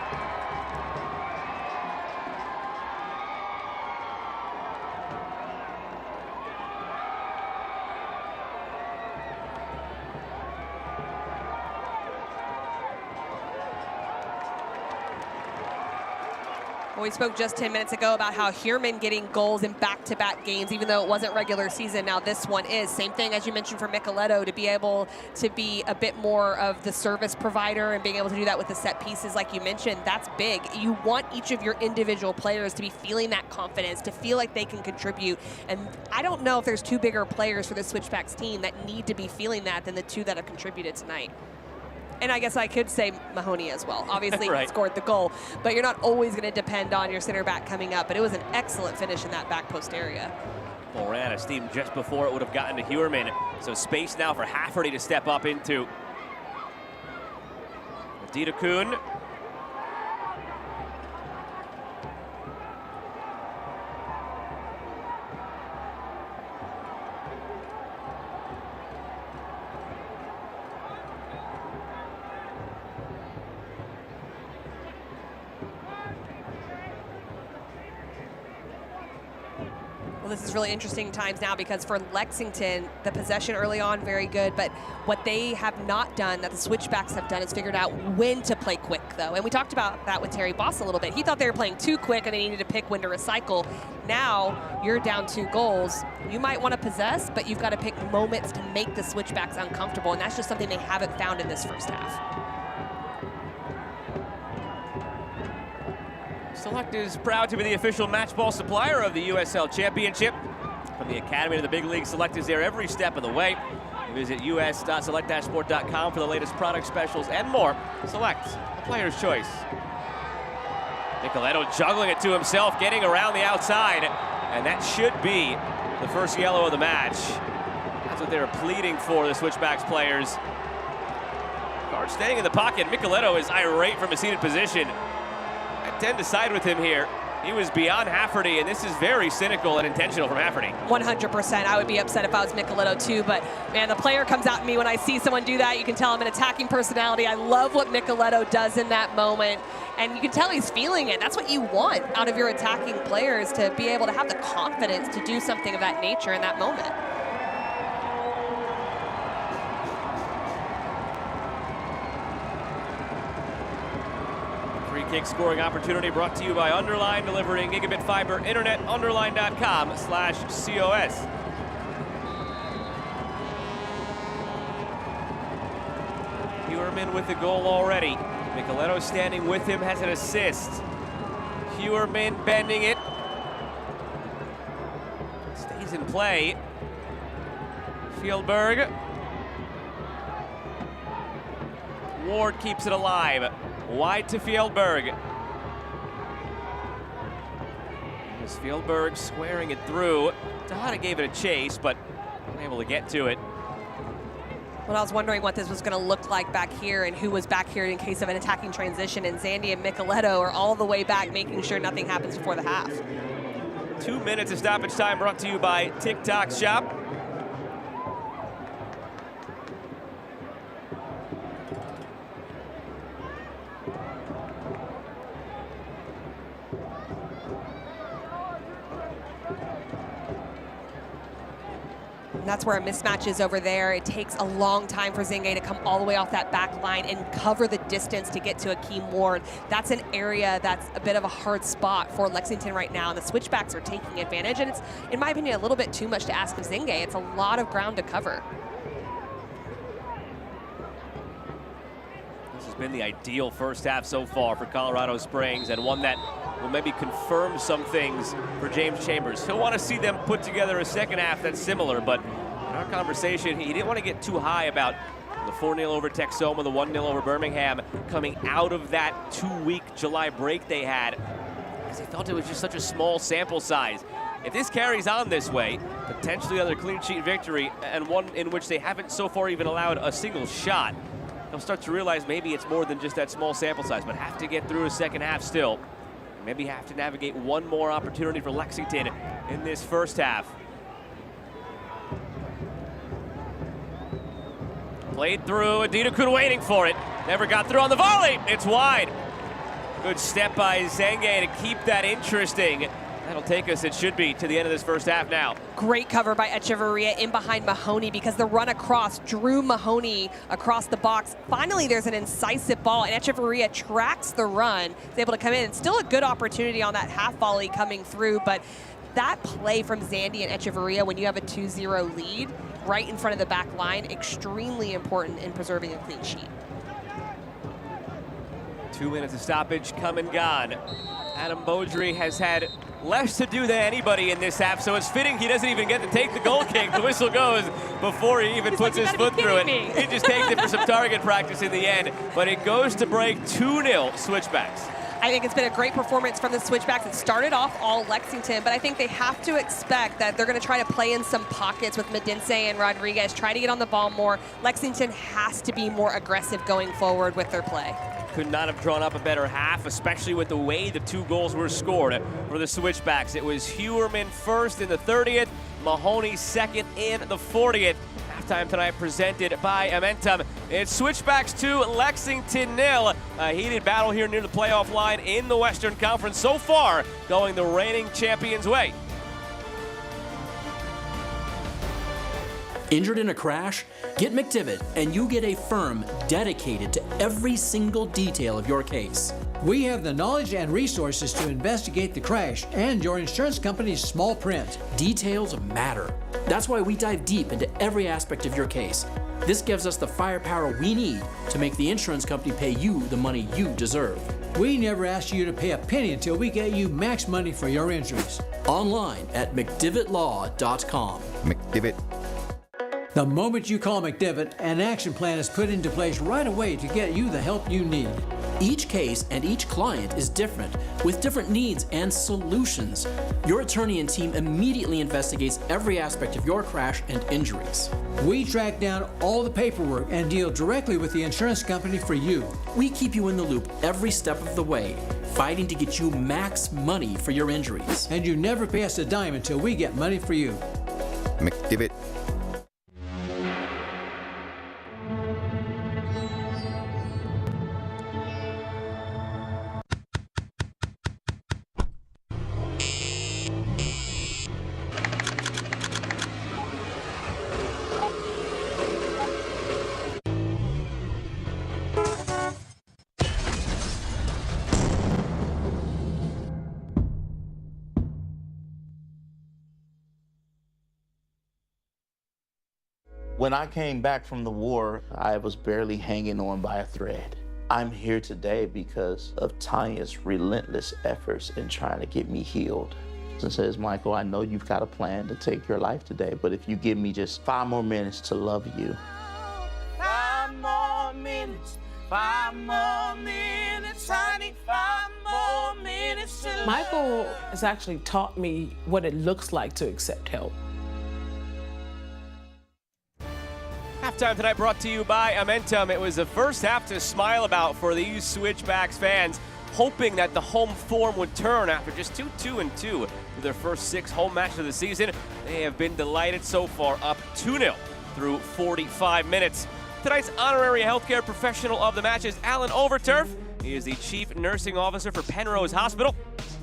We spoke just 10 minutes ago about how Huerman getting goals in back-to-back games, even though it wasn't regular season. Now this one is. Same thing as you mentioned for Nicoletto, to be able to be a bit more of the service provider and being able to do that with the set pieces like you mentioned. That's big. You want each of your individual players to be feeling that confidence, to feel like they can contribute. And I don't know if there's 2 bigger players for the Switchbacks team that need to be feeling that than the 2 that have contributed tonight. And I guess I could say Mahoney as well. Obviously, right. He scored the goal, but you're not always going to depend on your center back coming up. But it was an excellent finish in that back post area. Moran steamed just before it would have gotten to Huerman. So space now for Hafferty to step up into. Adita Kuhn. This is really interesting times now because for Lexington, the possession early on, very good, but what they have not done, that the Switchbacks have done, is figured out when to play quick, though. And we talked about that with Terry Boss a little bit. He thought they were playing too quick and they needed to pick when to recycle. Now, you're down 2 goals. You might want to possess, but you've got to pick moments to make the Switchbacks uncomfortable, and that's just something they haven't found in this first half. Select is proud to be the official match ball supplier of the USL Championship. From the Academy to the big league, Select is there every step of the way. Visit us.select-sport.com for the latest product specials and more. Select, a player's choice. Nicoletto juggling it to himself, getting around the outside, and that should be the first yellow of the match. That's what they were pleading for, the Switchbacks players. Guard staying in the pocket. Nicoletto is irate from a seated position. I tend to side with him here. He was beyond Hafferty, and this is very cynical and intentional from Hafferty. 100%. I would be upset if I was Nicoletto too, but man, the player comes out at me when I see someone do that. You can tell I'm an attacking personality. I love what Nicoletto does in that moment, and you can tell he's feeling it. That's what you want out of your attacking players, to be able to have the confidence to do something of that nature in that moment. Free kick scoring opportunity brought to you by Underline, delivering gigabit fiber internet. Underline.com/COS. Hewerman with the goal already. Nicoletto standing with him, has an assist. Hewerman bending it. Stays in play. Fieldberg. Ward keeps it alive. Wide to Fieldberg. As Fieldberg squaring it through. Tejada gave it a chase, but unable to get to it. Well, I was wondering what this was going to look like back here and who was back here in case of an attacking transition, and Zandy and Nicoletto are all the way back, making sure nothing happens before the half. 2 minutes of stoppage time brought to you by TikTok Shop. And that's where a mismatch is over there. It takes a long time for Zenge to come all the way off that back line and cover the distance to get to Akeem Ward. That's an area that's a bit of a hard spot for Lexington right now, and the Switchbacks are taking advantage, and it's, in my opinion, a little bit too much to ask of Zenge. It's a lot of ground to cover. This has been the ideal first half so far for Colorado Springs, and one that will maybe confirm some things for James Chambers. He'll want to see them put together a second half that's similar, but in our conversation, he didn't want to get too high about the 4-0 over Texoma, the 1-0 over Birmingham, coming out of that 2-week July break they had, because he felt it was just such a small sample size. If this carries on this way, potentially another clean sheet victory, and one in which they haven't so far even allowed a single shot, they'll start to realize maybe it's more than just that small sample size, but have to get through a second half still. Maybe have to navigate one more opportunity for Lexington in this first half. Played through, Adidakun waiting for it. Never got through on the volley, it's wide. Good step by Zenge to keep that interesting. That'll take us, it should be, to the end of this first half now. Great cover by Echeverria in behind Mahoney, because the run across drew Mahoney across the box. Finally, there's an incisive ball, and Echeverria tracks the run. Is able to come in. Still a good opportunity on that half volley coming through, but that play from Zandy and Echeverria when you have a 2-0 lead right in front of the back line, extremely important in preserving a clean sheet. 2 minutes of stoppage come and gone. Adam Beaudry has had less to do than anybody in this half, so it's fitting he doesn't even get to take the goal kick. The whistle goes before he even puts his foot through it. He just takes it for some target practice in the end, but it goes to break 2-0 Switchbacks. I think it's been a great performance from the Switchbacks. It started off all Lexington, but I think they have to expect that they're going to try to play in some pockets with Medense and Rodriguez, try to get on the ball more. Lexington has to be more aggressive going forward with their play. Could not have drawn up a better half, especially with the way the 2 goals were scored for the Switchbacks. It was Hewerman first in the 30th, Mahoney second in the 40th. Halftime tonight presented by Amentum. It's Switchbacks 2, Lexington 0. A heated battle here near the playoff line in the Western Conference. So far, going the reigning champions' way. Injured in a crash? Get McDivitt and you get a firm dedicated to every single detail of your case. We have the knowledge and resources to investigate the crash and your insurance company's small print. Details matter. That's why we dive deep into every aspect of your case. This gives us the firepower we need to make the insurance company pay you the money you deserve. We never ask you to pay a penny until we get you max money for your injuries. Online at McDivittLaw.com. McDivitt. The moment you call McDivitt, an action plan is put into place right away to get you the help you need. Each case and each client is different, with different needs and solutions. Your attorney and team immediately investigates every aspect of your crash and injuries. We track down all the paperwork and deal directly with the insurance company for you. We keep you in the loop every step of the way, fighting to get you max money for your injuries. And you never pay us a dime until we get money for you. McDivitt. When I came back from the war, I was barely hanging on by a thread. I'm here today because of Tanya's relentless efforts in trying to get me healed. And says, Michael, I know you've got a plan to take your life today, but if you give me just 5 more minutes to love you. 5 more minutes, 5 more minutes, honey, 5 more minutes to love. Michael has actually taught me what it looks like to accept help. Halftime tonight brought to you by Amentum. It was the first half to smile about for these Switchbacks fans, hoping that the home form would turn after just 2-2-2 through their first 6 home matches of the season. They have been delighted so far, up 2-0 through 45 minutes. Tonight's honorary healthcare professional of the match is Alan Overturf. He is the Chief Nursing Officer for Penrose Hospital.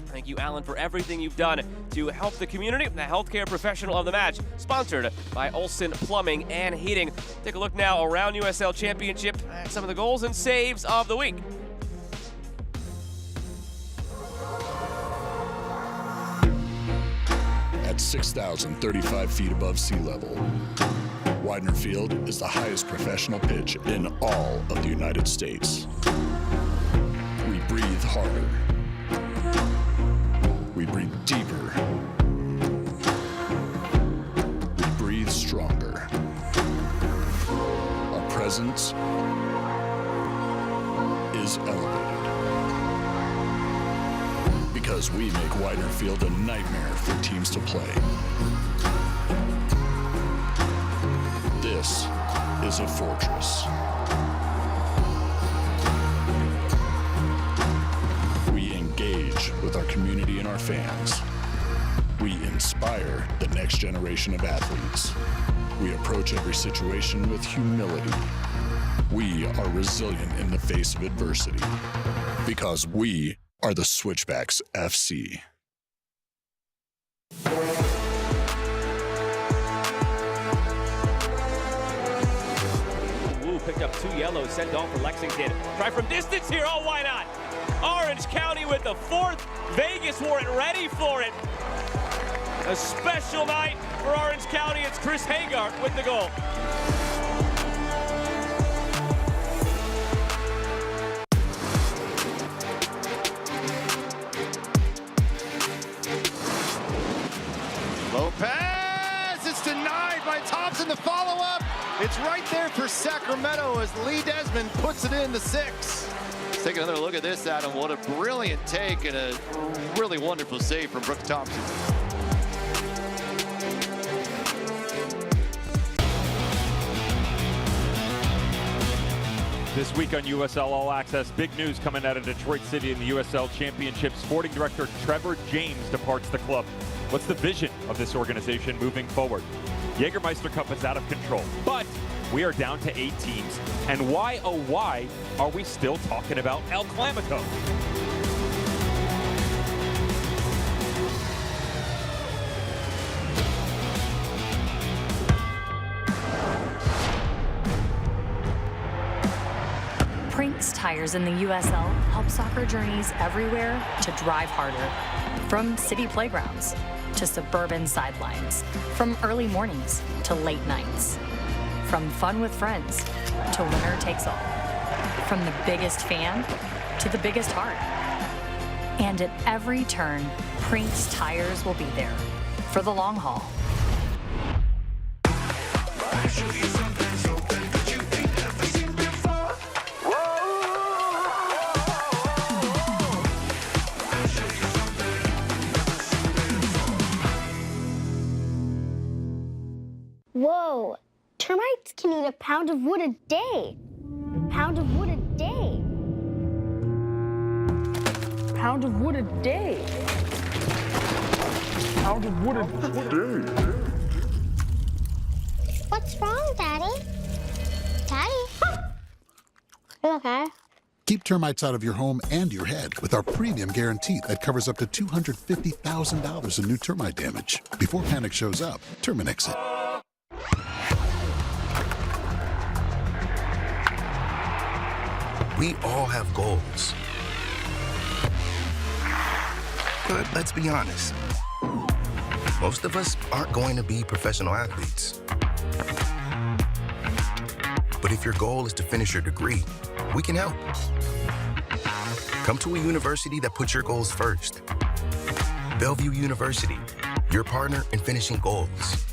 Thank you, Alan, for everything you've done to help the community. The healthcare professional of the match, sponsored by Olson Plumbing and Heating. Take a look now around USL Championship at some of the goals and saves of the week. At 6,035 feet above sea level, Widener Field is the highest professional pitch in all of the United States. We breathe harder. We breathe deeper. We breathe stronger. Our presence is elevated. Because we make Widener Field a nightmare for teams to play. This is a fortress. We engage with our community and our fans. We inspire the next generation of athletes. We approach every situation with humility. We are resilient in the face of adversity because we are the Switchbacks FC. Wu picked up 2 yellows, sent off for Lexington. Try from distance here, oh why not? Orange County with the 4th. Vegas weren't ready for it. A special night for Orange County. It's Chris Hagart with the goal. Lopez, it's denied by Thompson. The follow-up, it's right there for Sacramento as Lee Desmond puts it in the 6. Let's take another look at this, Adam. What a brilliant take and a really wonderful save from Brooke Thompson. This week on USL All Access, big news coming out of Detroit City in the USL Championship. Sporting director Trevor James departs the club. What's the vision of this organization moving forward? Jägermeister Cup is out of control, but we are down to 8 teams. And why, oh why, are we still talking about El Clamico? Prinks tires in the USL help soccer journeys everywhere to drive harder. From city playgrounds to suburban sidelines, from early mornings to late nights, from fun with friends to winner takes all, from the biggest fan to the biggest heart. And at every turn, Prinks tires will be there for the long haul. Whoa, termites can eat a pound of wood a day. Pound of wood a day. Pound of wood a day. Pound of wood a day. What's wrong, Daddy? Daddy? You okay? Keep termites out of your home and your head with our premium guarantee that covers up to $250,000 in new termite damage. Before panic shows up, Terminix it. We all have goals. But let's be honest. Most of us aren't going to be professional athletes. But if your goal is to finish your degree, we can help. Come to a university that puts your goals first. Bellevue University, your partner in finishing goals.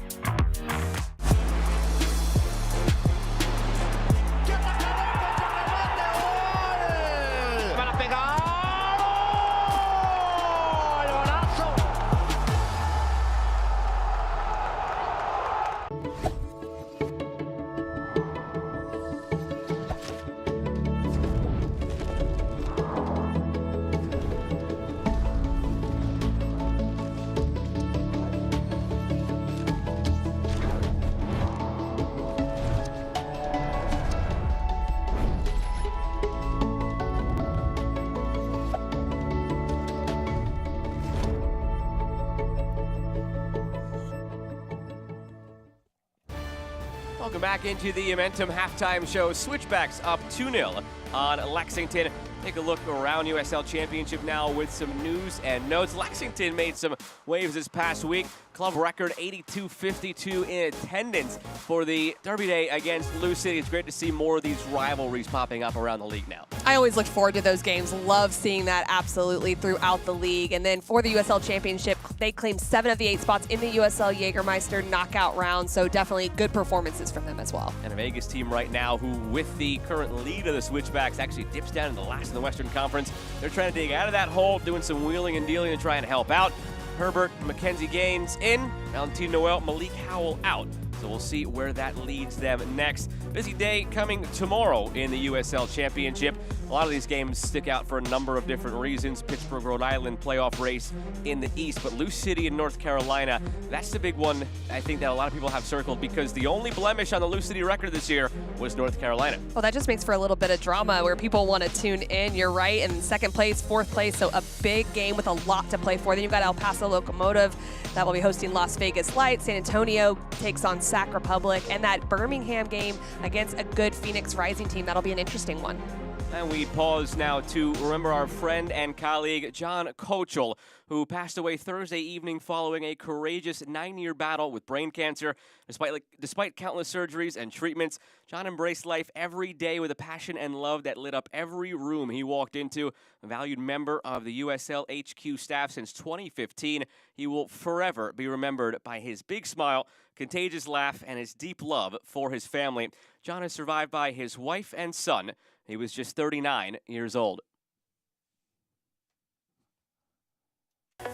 Welcome back into the Momentum halftime show. Switchbacks up 2-0 on Lexington. Take a look around USL Championship now with some news and notes. Lexington made some waves this past week. Club record 82-52 in attendance for the Derby Day against Lou City. It's great to see more of these rivalries popping up around the league now. I always look forward to those games. Love seeing that absolutely throughout the league. And then for the USL Championship, they claimed 7 of the 8 spots in the USL Jägermeister knockout round. So definitely good performances from them as well. And a Vegas team right now who, with the current lead of the Switchbacks, actually dips down in the last in the Western Conference. They're trying to dig out of that hole, doing some wheeling and dealing and trying to help out. Herbert, Mackenzie Gaines in, Valentine Noel, Malik Howell out. So we'll see where that leads them next. Busy day coming tomorrow in the USL Championship. A lot of these games stick out for a number of different reasons. Pittsburgh, Rhode Island playoff race in the East, but Lou City in North Carolina, that's the big one I think that a lot of people have circled because the only blemish on the Lou City record this year was North Carolina. Well, that just makes for a little bit of drama where people want to tune in. You're right, in second place, fourth place, so a big game with a lot to play for. Then you've got El Paso Locomotive that will be hosting Las Vegas Light. San Antonio takes on Sac Republic, and that Birmingham game against a good Phoenix Rising team. That'll be an interesting one. And we pause now to remember our friend and colleague, John Kochel, who passed away Thursday evening following a courageous 9-year battle with brain cancer. Despite countless surgeries and treatments, John embraced life every day with a passion and love that lit up every room he walked into. A valued member of the USL HQ staff since 2015, he will forever be remembered by his big smile, contagious laugh, and his deep love for his family. John is survived by his wife and son. He was just 39 years old.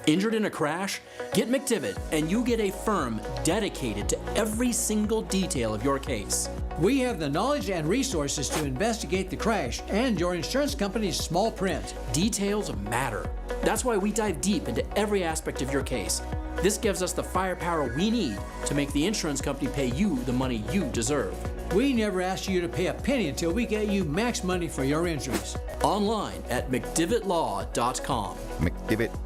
Injured in a crash? Get McDivitt, and you get a firm dedicated to every single detail of your case. We have the knowledge and resources to investigate the crash and your insurance company's small print. Details matter. That's why we dive deep into every aspect of your case. This gives us the firepower we need to make the insurance company pay you the money you deserve. We never ask you to pay a penny until we get you max money for your injuries. Online at McDivittLaw.com. McDivitt.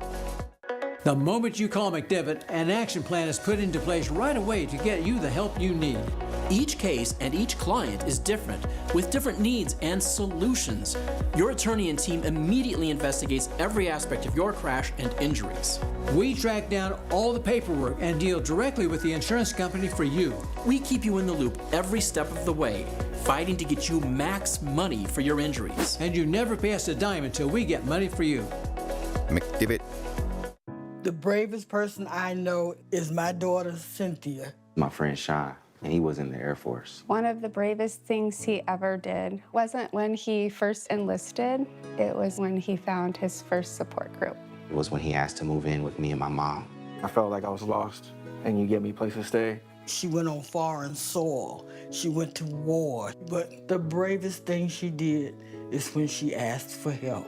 The moment you call McDivitt, an action plan is put into place right away to get you the help you need. Each case and each client is different, with different needs and solutions. Your attorney and team immediately investigates every aspect of your crash and injuries. We track down all the paperwork and deal directly with the insurance company for you. We keep you in the loop every step of the way, fighting to get you max money for your injuries. And you never pay us a dime until we get money for you. McDivitt. The bravest person I know is my daughter, Cynthia. My friend Sean. and he was in the Air Force. One of the bravest things he ever did wasn't when he first enlisted, it was when he found his first support group. It was when he asked to move in with me and my mom. I felt like I was lost, and you gave me a place to stay. She went on foreign soil. She went to war. But the bravest thing she did is when she asked for help.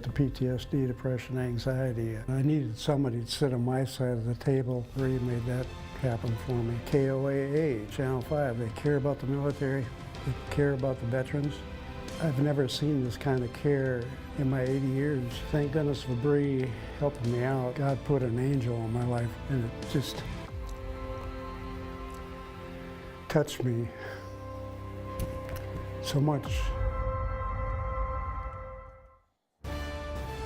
The PTSD, depression, anxiety. I needed somebody to sit on my side of the table. Ray made that happen for me. KOAA, Channel 5, they care about the military. They care about the veterans. I've never seen this kind of care in my 80 years. Thank goodness for Bree helping me out. God put an angel in my life, and it just touched me so much.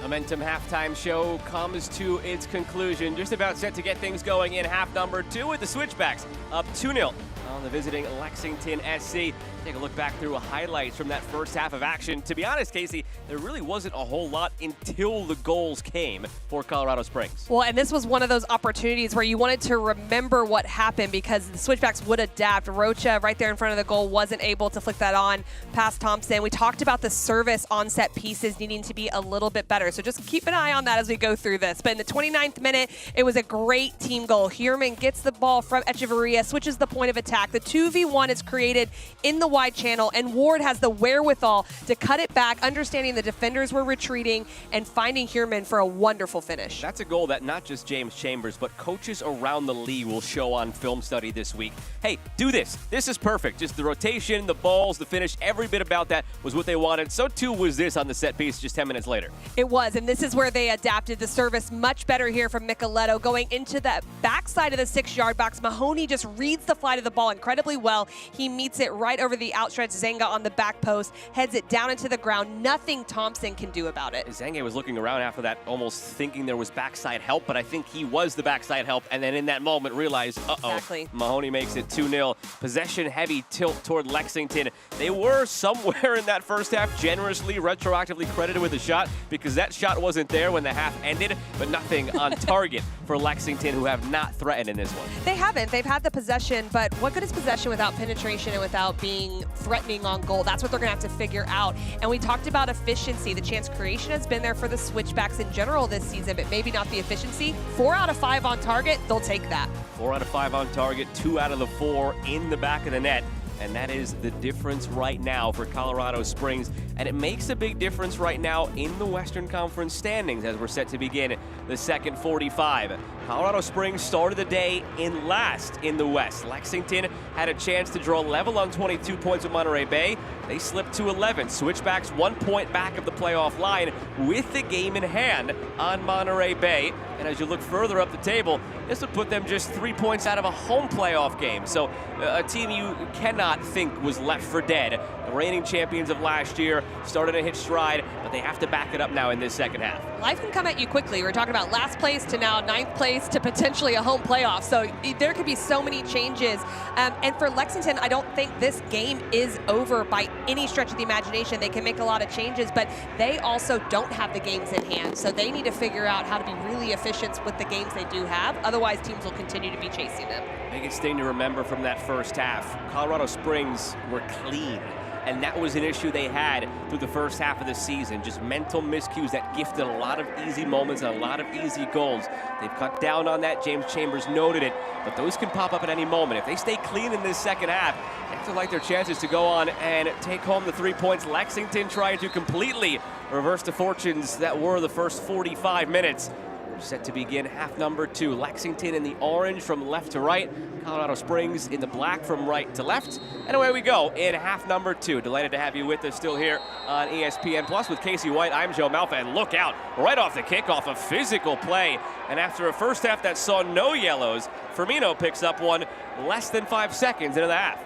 Momentum halftime show comes to its conclusion. Just about set to get things going in half number 2 with the Switchbacks up 2-0 on the visiting Lexington SC. Take a look back through highlights from that first half of action. To be honest, Casey, there really wasn't a whole lot until the goals came for Colorado Springs. Well, and this was one of those opportunities where you wanted to remember what happened because the Switchbacks would adapt. Rocha, right there in front of the goal, wasn't able to flick that on past Thompson. We talked about the service on set pieces needing to be a little bit better, so just keep an eye on that as we go through this. But in the 29th minute, it was a great team goal. Hierman gets the ball from Echeverria, switches the point of attack. The 2v1 is created in the wide channel, and Ward has the wherewithal to cut it back, understanding the defenders were retreating and finding Hierman for a wonderful finish. That's a goal that not just James Chambers, but coaches around the league will show on film study this week. Hey, do this. This is perfect. Just the rotation, the balls, the finish, every bit about that was what they wanted. So too was this on the set piece just 10 minutes later. It was, and this is where they adapted the service much better here from Micheletto. Going into the backside of the 6-yard box, Mahoney just reads the flight of the ball incredibly well. He meets it right over the outstretched Zenga on the back post, heads it down into the ground. Nothing Thompson can do about it. Zenga was looking around after that, almost thinking there was backside help, but I think he was the backside help, and then in that moment realized, Exactly. Mahoney makes it 2-0. Possession-heavy tilt toward Lexington. They were somewhere in that first half generously, retroactively credited with a shot because that shot wasn't there when the half ended, but nothing on target for Lexington, who have not threatened in this one. They haven't. They've had the possession, but what good is possession without penetration and without being threatening on goal? That's what they're going to have to figure out. And we talked about efficiency. The chance creation has been there for the Switchbacks in general this season, but maybe not the efficiency. 4 out of 5 on target, they'll take that. 4 out of 5 on target, 2 out of the 4 in the back of the net. And that is the difference right now for Colorado Springs. And it makes a big difference right now in the Western Conference standings as we're set to begin the second 45. Colorado Springs started the day in last in the West. Lexington had a chance to draw level on 22 points with Monterey Bay. They slipped to 11. Switchbacks 1 point back of the playoff line with the game in hand on Monterey Bay. And as you look further up the table, this would put them just 3 points out of a home playoff game. So a team you cannot think was left for dead. The reigning champions of last year started to hit stride, but they have to back it up now in this second half. Life can come at you quickly. We're talking about last place to now 9th place to potentially a home playoff. So there could be so many changes. And for Lexington, I don't think this game is over by any stretch of the imagination. They can make a lot of changes, but they also don't have the games in hand. So they need to figure out how to be really efficient with the games they do have. Otherwise, teams will continue to be chasing them. Biggest thing to remember from that first half, Colorado Springs were clean. And that was an issue they had through the first half of the season. Just mental miscues that gifted a lot of easy moments and a lot of easy goals. They've cut down on that. James Chambers noted it. But those can pop up at any moment. If they stay clean in this second half, they have to like their chances to go on and take home the 3 points. Lexington trying to completely reverse the fortunes that were the first 45 minutes. We're set to begin half number 2. Lexington in the orange from left to right. Colorado Springs in the black from right to left. And away we go in half number 2. Delighted to have you with us still here on ESPN Plus with Casey White. I'm Joe Malfa, and look out, right off the kickoff, a physical play. And after a first half that saw no yellows, Firmino picks up one less than 5 seconds into the half.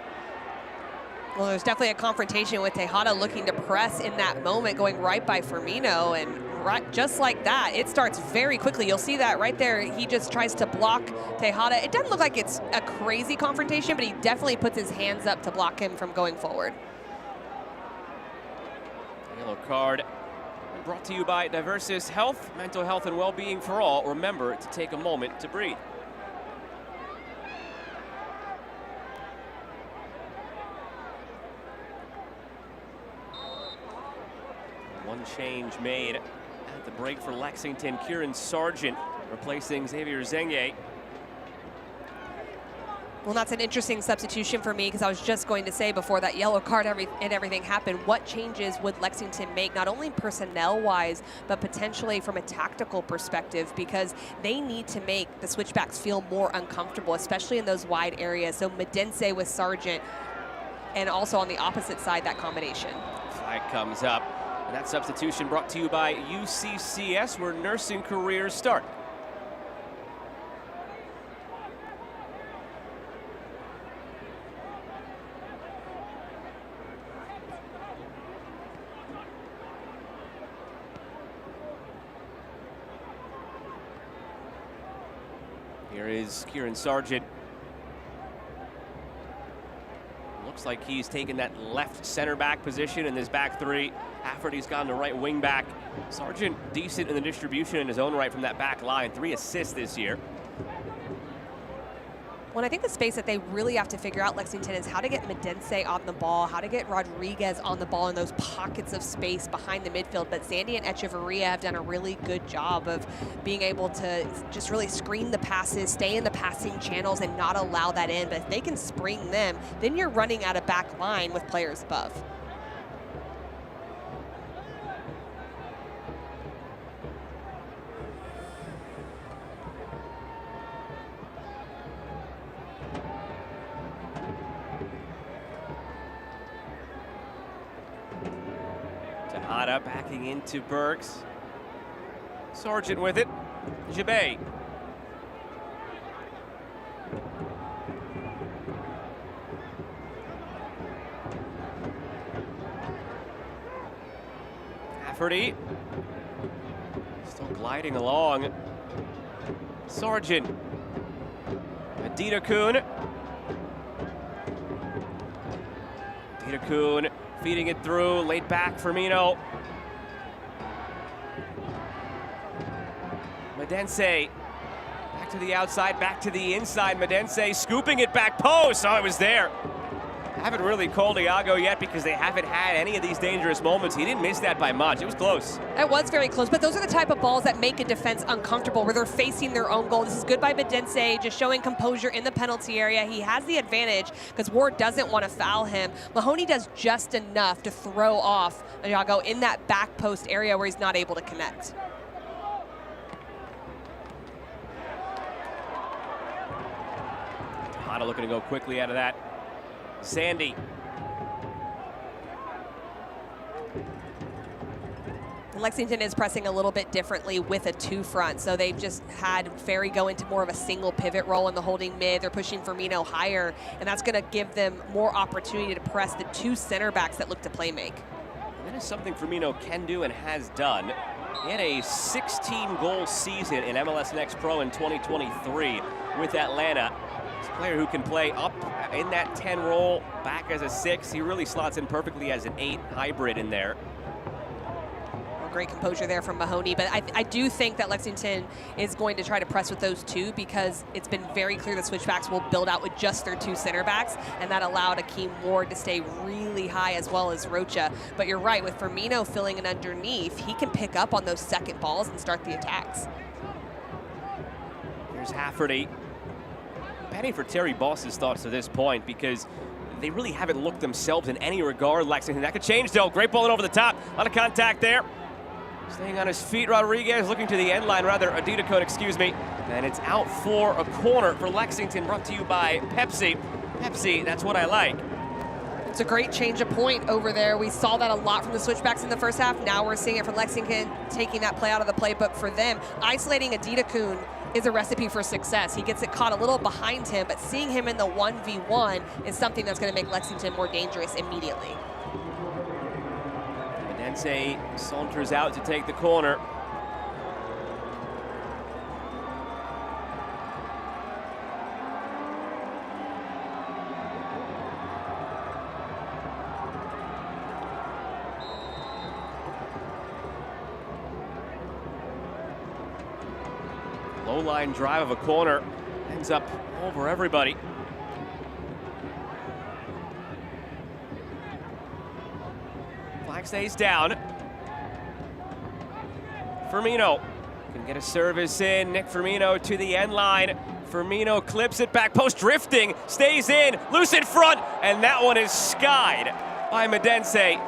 Well, there's definitely a confrontation with Tejada looking to press in that moment, going right by Firmino, and right, just like that, it starts very quickly. You'll see that right there. He just tries to block Tejada. It doesn't look like it's a crazy confrontation, but he definitely puts his hands up to block him from going forward. Yellow card brought to you by Diversis Health, mental health and well-being for all. Remember to take a moment to breathe. One change made at the break for Lexington. Kieran Sargent replacing Xavier Zenye. Well, that's an interesting substitution for me because I was just going to say before that yellow card and everything happened, what changes would Lexington make, not only personnel-wise, but potentially from a tactical perspective, because they need to make the Switchbacks feel more uncomfortable, especially in those wide areas. So Medense with Sargent, and also on the opposite side, that combination. Flag comes up, and that substitution brought to you by UCCS, where nursing careers start. Here is Kieran Sargent. Looks like he's taken that left center back position in this back three. Hafferty's gone to right wing back. Sargent decent in the distribution in his own right from that back line. 3 assists this year. Well, I think the space that they really have to figure out, Lexington, is how to get Medense on the ball, how to get Rodriguez on the ball in those pockets of space behind the midfield. But Zandy and Echeverria have done a really good job of being able to just really screen the passes, stay in the passing channels, and not allow that in. But if they can spring them, then you're running out of back line with players above. Tejada backing into Burks. Sargent with it. Jabay. Hafferty. Still gliding along. Sargent. Adita Kuhn. Adita Kuhn feeding it through, laid back Firmino. Medense back to the outside, back to the inside. Medense scooping it back post. Oh, it was there. Haven't really called Iago yet because they haven't had any of these dangerous moments. He didn't miss that by much. It was close. It was very close, but those are the type of balls that make a defense uncomfortable, where they're facing their own goal. This is good by Medense, just showing composure in the penalty area. He has the advantage because Ward doesn't want to foul him. Mahoney does just enough to throw off Iago in that back post area where he's not able to connect. Tejada looking to go quickly out of that. Sandy. Lexington is pressing a little bit differently with a 2 front. So they've just had Ferry go into more of a single pivot role in the holding mid. They're pushing Firmino higher, and that's going to give them more opportunity to press the 2 center backs that look to play make. That is something Firmino can do and has done. He had a 16-goal season in MLS Next Pro in 2023 with Atlanta. He's a player who can play up in that 10 role, back as a 6. He really slots in perfectly as an 8 hybrid in there. Great composure there from Mahoney, but I do think that Lexington is going to try to press with those 2 because it's been very clear the Switchbacks will build out with just their 2 center backs, and that allowed Akeem Ward to stay really high as well as Rocha. But you're right, with Firmino filling in underneath, he can pick up on those second balls and start the attacks. Here's Hafferty. Penny for Terry Boss's thoughts to this point, because they really haven't looked themselves in any regard, Lexington. That could change, though. Great ball in over the top. A lot of contact there. Staying on his feet, Rodriguez looking to the end line, rather, Adita Kuhn, excuse me. And it's out for a corner for Lexington, brought to you by Pepsi. Pepsi, that's what I like. It's a great change of point over there. We saw that a lot from the Switchbacks in the first half. Now we're seeing it from Lexington, taking that play out of the playbook for them. Isolating Adita Kuhn is a recipe for success. He gets it caught a little behind him, but seeing him in the 1v1 is something that's going to make Lexington more dangerous immediately. Medense saunters out to take the corner. Low line drive of a corner ends up over everybody. Flag stays down. Firmino can get a service in. Nick Firmino to the end line. Firmino clips it back post, drifting, stays in, loose in front, and that one is skied by Medense.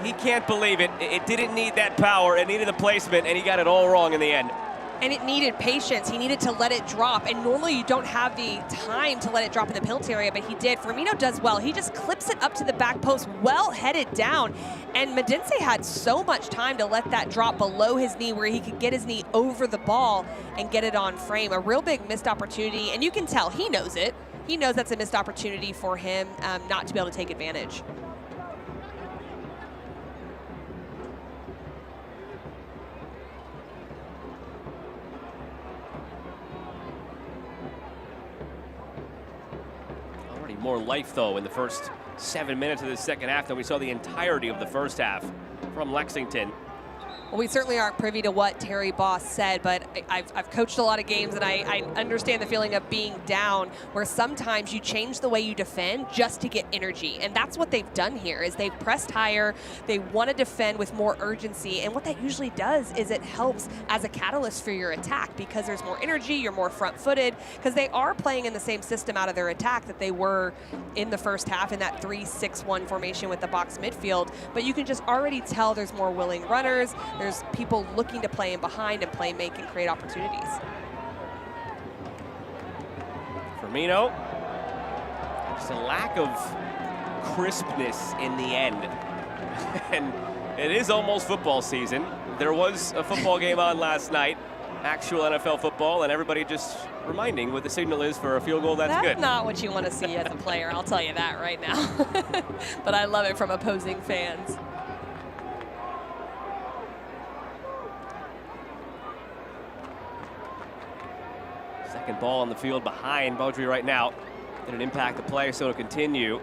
He can't believe it. It didn't need that power. It needed the placement, and he got it all wrong in the end. And it needed patience. He needed to let it drop. And normally you don't have the time to let it drop in the penalty area, but he did. Firmino does well. He just clips it up to the back post, well headed down. And Medense had so much time to let that drop below his knee where he could get his knee over the ball and get it on frame. A real big missed opportunity. And you can tell he knows it. He knows that's a missed opportunity for him not to be able to take advantage. More life, though, in the first 7 minutes of the second half than we saw the entirety of the first half from Lexington. Well, we certainly aren't privy to what Terry Boss said, but I've coached a lot of games, and I understand the feeling of being down, where sometimes you change the way you defend just to get energy. And that's what they've done here, is they've pressed higher, they want to defend with more urgency, and what that usually does is it helps as a catalyst for your attack, because there's more energy, you're more front-footed, because they are playing in the same system out of their attack that they were in the first half in that 3-6-1 formation with the box midfield. But you can just already tell there's more willing runners. There's people looking to play in behind and play, make, and create opportunities. Firmino, just a lack of crispness in the end. And it is almost football season. There was a football game on last night, actual NFL football, and everybody just reminding what the signal is for a field goal. That's good. That's not what you want to see as a player, I'll tell you that right now. But I love it from opposing fans. Second ball on the field behind Beaudry right now. Didn't impact the play, so it'll continue.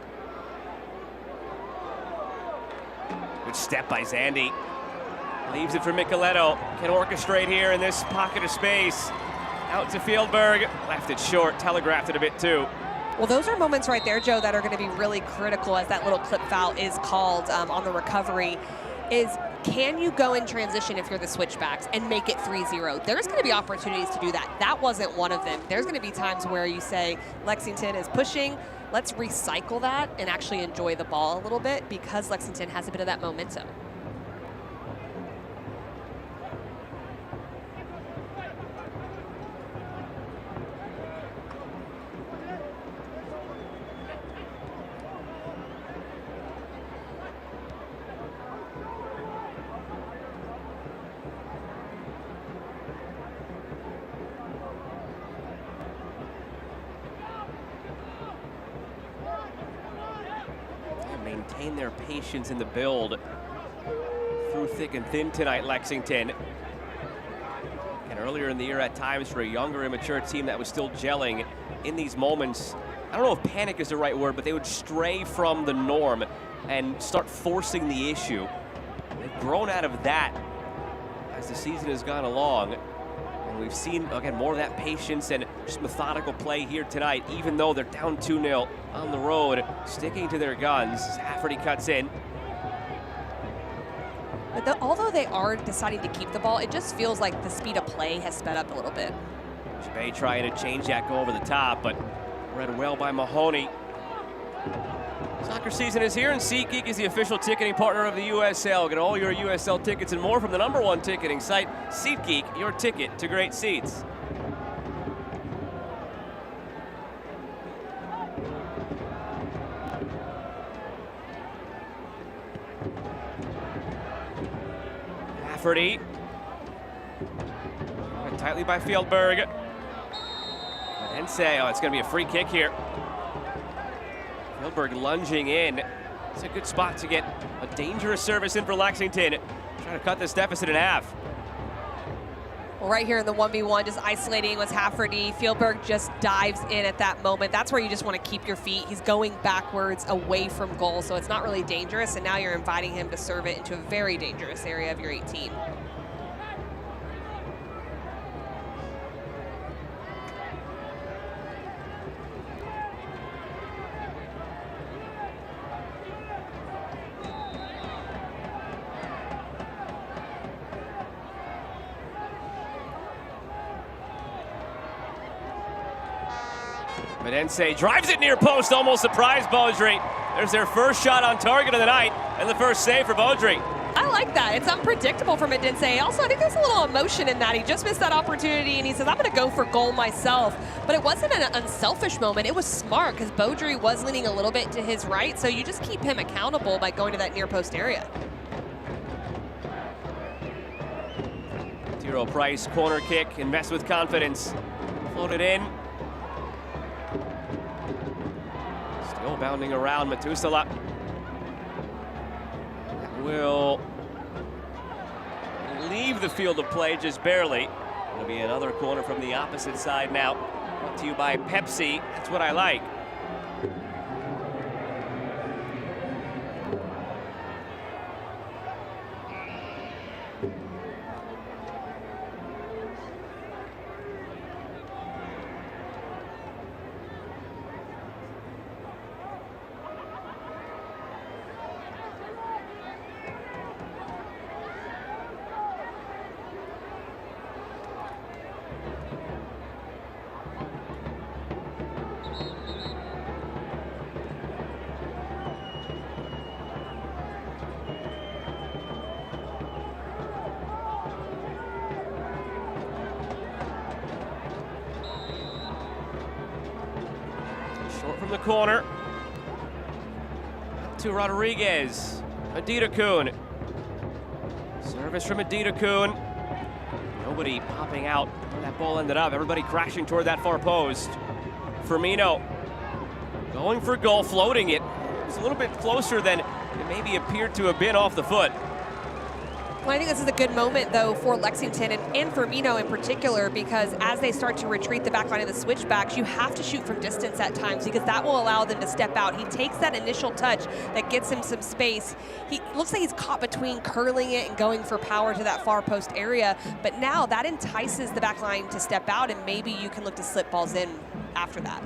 Good step by Zandi. Leaves it for Micheletto. Can orchestrate here in this pocket of space. Out to Fieldberg. Left it short, telegraphed it a bit too. Well, those are moments right there, Joe, that are going to be really critical as that little clip foul is called on the recovery. Can you go in transition if you're the Switchbacks and make it 3-0? There's going to be opportunities to do that. That wasn't one of them. There's going to be times where you say, Lexington is pushing, let's recycle that and actually enjoy the ball a little bit, because Lexington has a bit of that momentum. Maintain their patience in the build through thick and thin tonight, Lexington. And earlier in the year, at times, for a younger, immature team that was still gelling in these moments, I don't know if panic is the right word, but they would stray from the norm and start forcing the issue. They've grown out of that as the season has gone along. And we've seen, again, more of that patience and just methodical play here tonight, even though they're down 2-0 on the road, sticking to their guns. Hafferty cuts in. But although they are deciding to keep the ball, it just feels like the speed of play has sped up a little bit. Bay trying to change that, go over the top, but read well by Mahoney. Soccer season is here, and SeatGeek is the official ticketing partner of the USL. Get all your USL tickets and more from the #1 ticketing site, SeatGeek, your ticket to great seats. Rafferty. Tightly by Fieldberg. Medense, it's going to be a free kick here. Fieldberg lunging in. It's a good spot to get a dangerous service in for Lexington. Trying to cut this deficit in half. Well, right here in the 1v1, just isolating was Hafferty. Fieldberg just dives in at that moment. That's where you just want to keep your feet. He's going backwards away from goal, so it's not really dangerous, and now you're inviting him to serve it into a very dangerous area of your 18. Medense drives it near post, almost surprised Beaudry. There's their first shot on target of the night, and the first save for Beaudry. I like that. It's unpredictable for Medense. Also, I think there's a little emotion in that. He just missed that opportunity, and he says, I'm going to go for goal myself. But it wasn't an unselfish moment. It was smart, because Beaudry was leaning a little bit to his right, so you just keep him accountable by going to that near post area. Tiro Price, corner kick, invest with confidence. Floated in. Still bounding around Metusala. Will leave the field of play just barely. It'll be another corner from the opposite side now. Brought to you by Pepsi. That's what I like. From the corner to Rodriguez. Adida-kun. Service from Adida-kun. Nobody popping out where that ball ended up. Everybody crashing toward that far post. Firmino going for goal, floating it. It's a little bit closer than it maybe appeared to have been off the foot. Well, I think this is a good moment, though, for Lexington and Firmino in particular, because as they start to retreat the back line of the switchbacks, you have to shoot from distance at times, because that will allow them to step out. He takes that initial touch that gets him some space. He looks like he's caught between curling it and going for power to that far post area, but now that entices the back line to step out, and maybe you can look to slip balls in after that.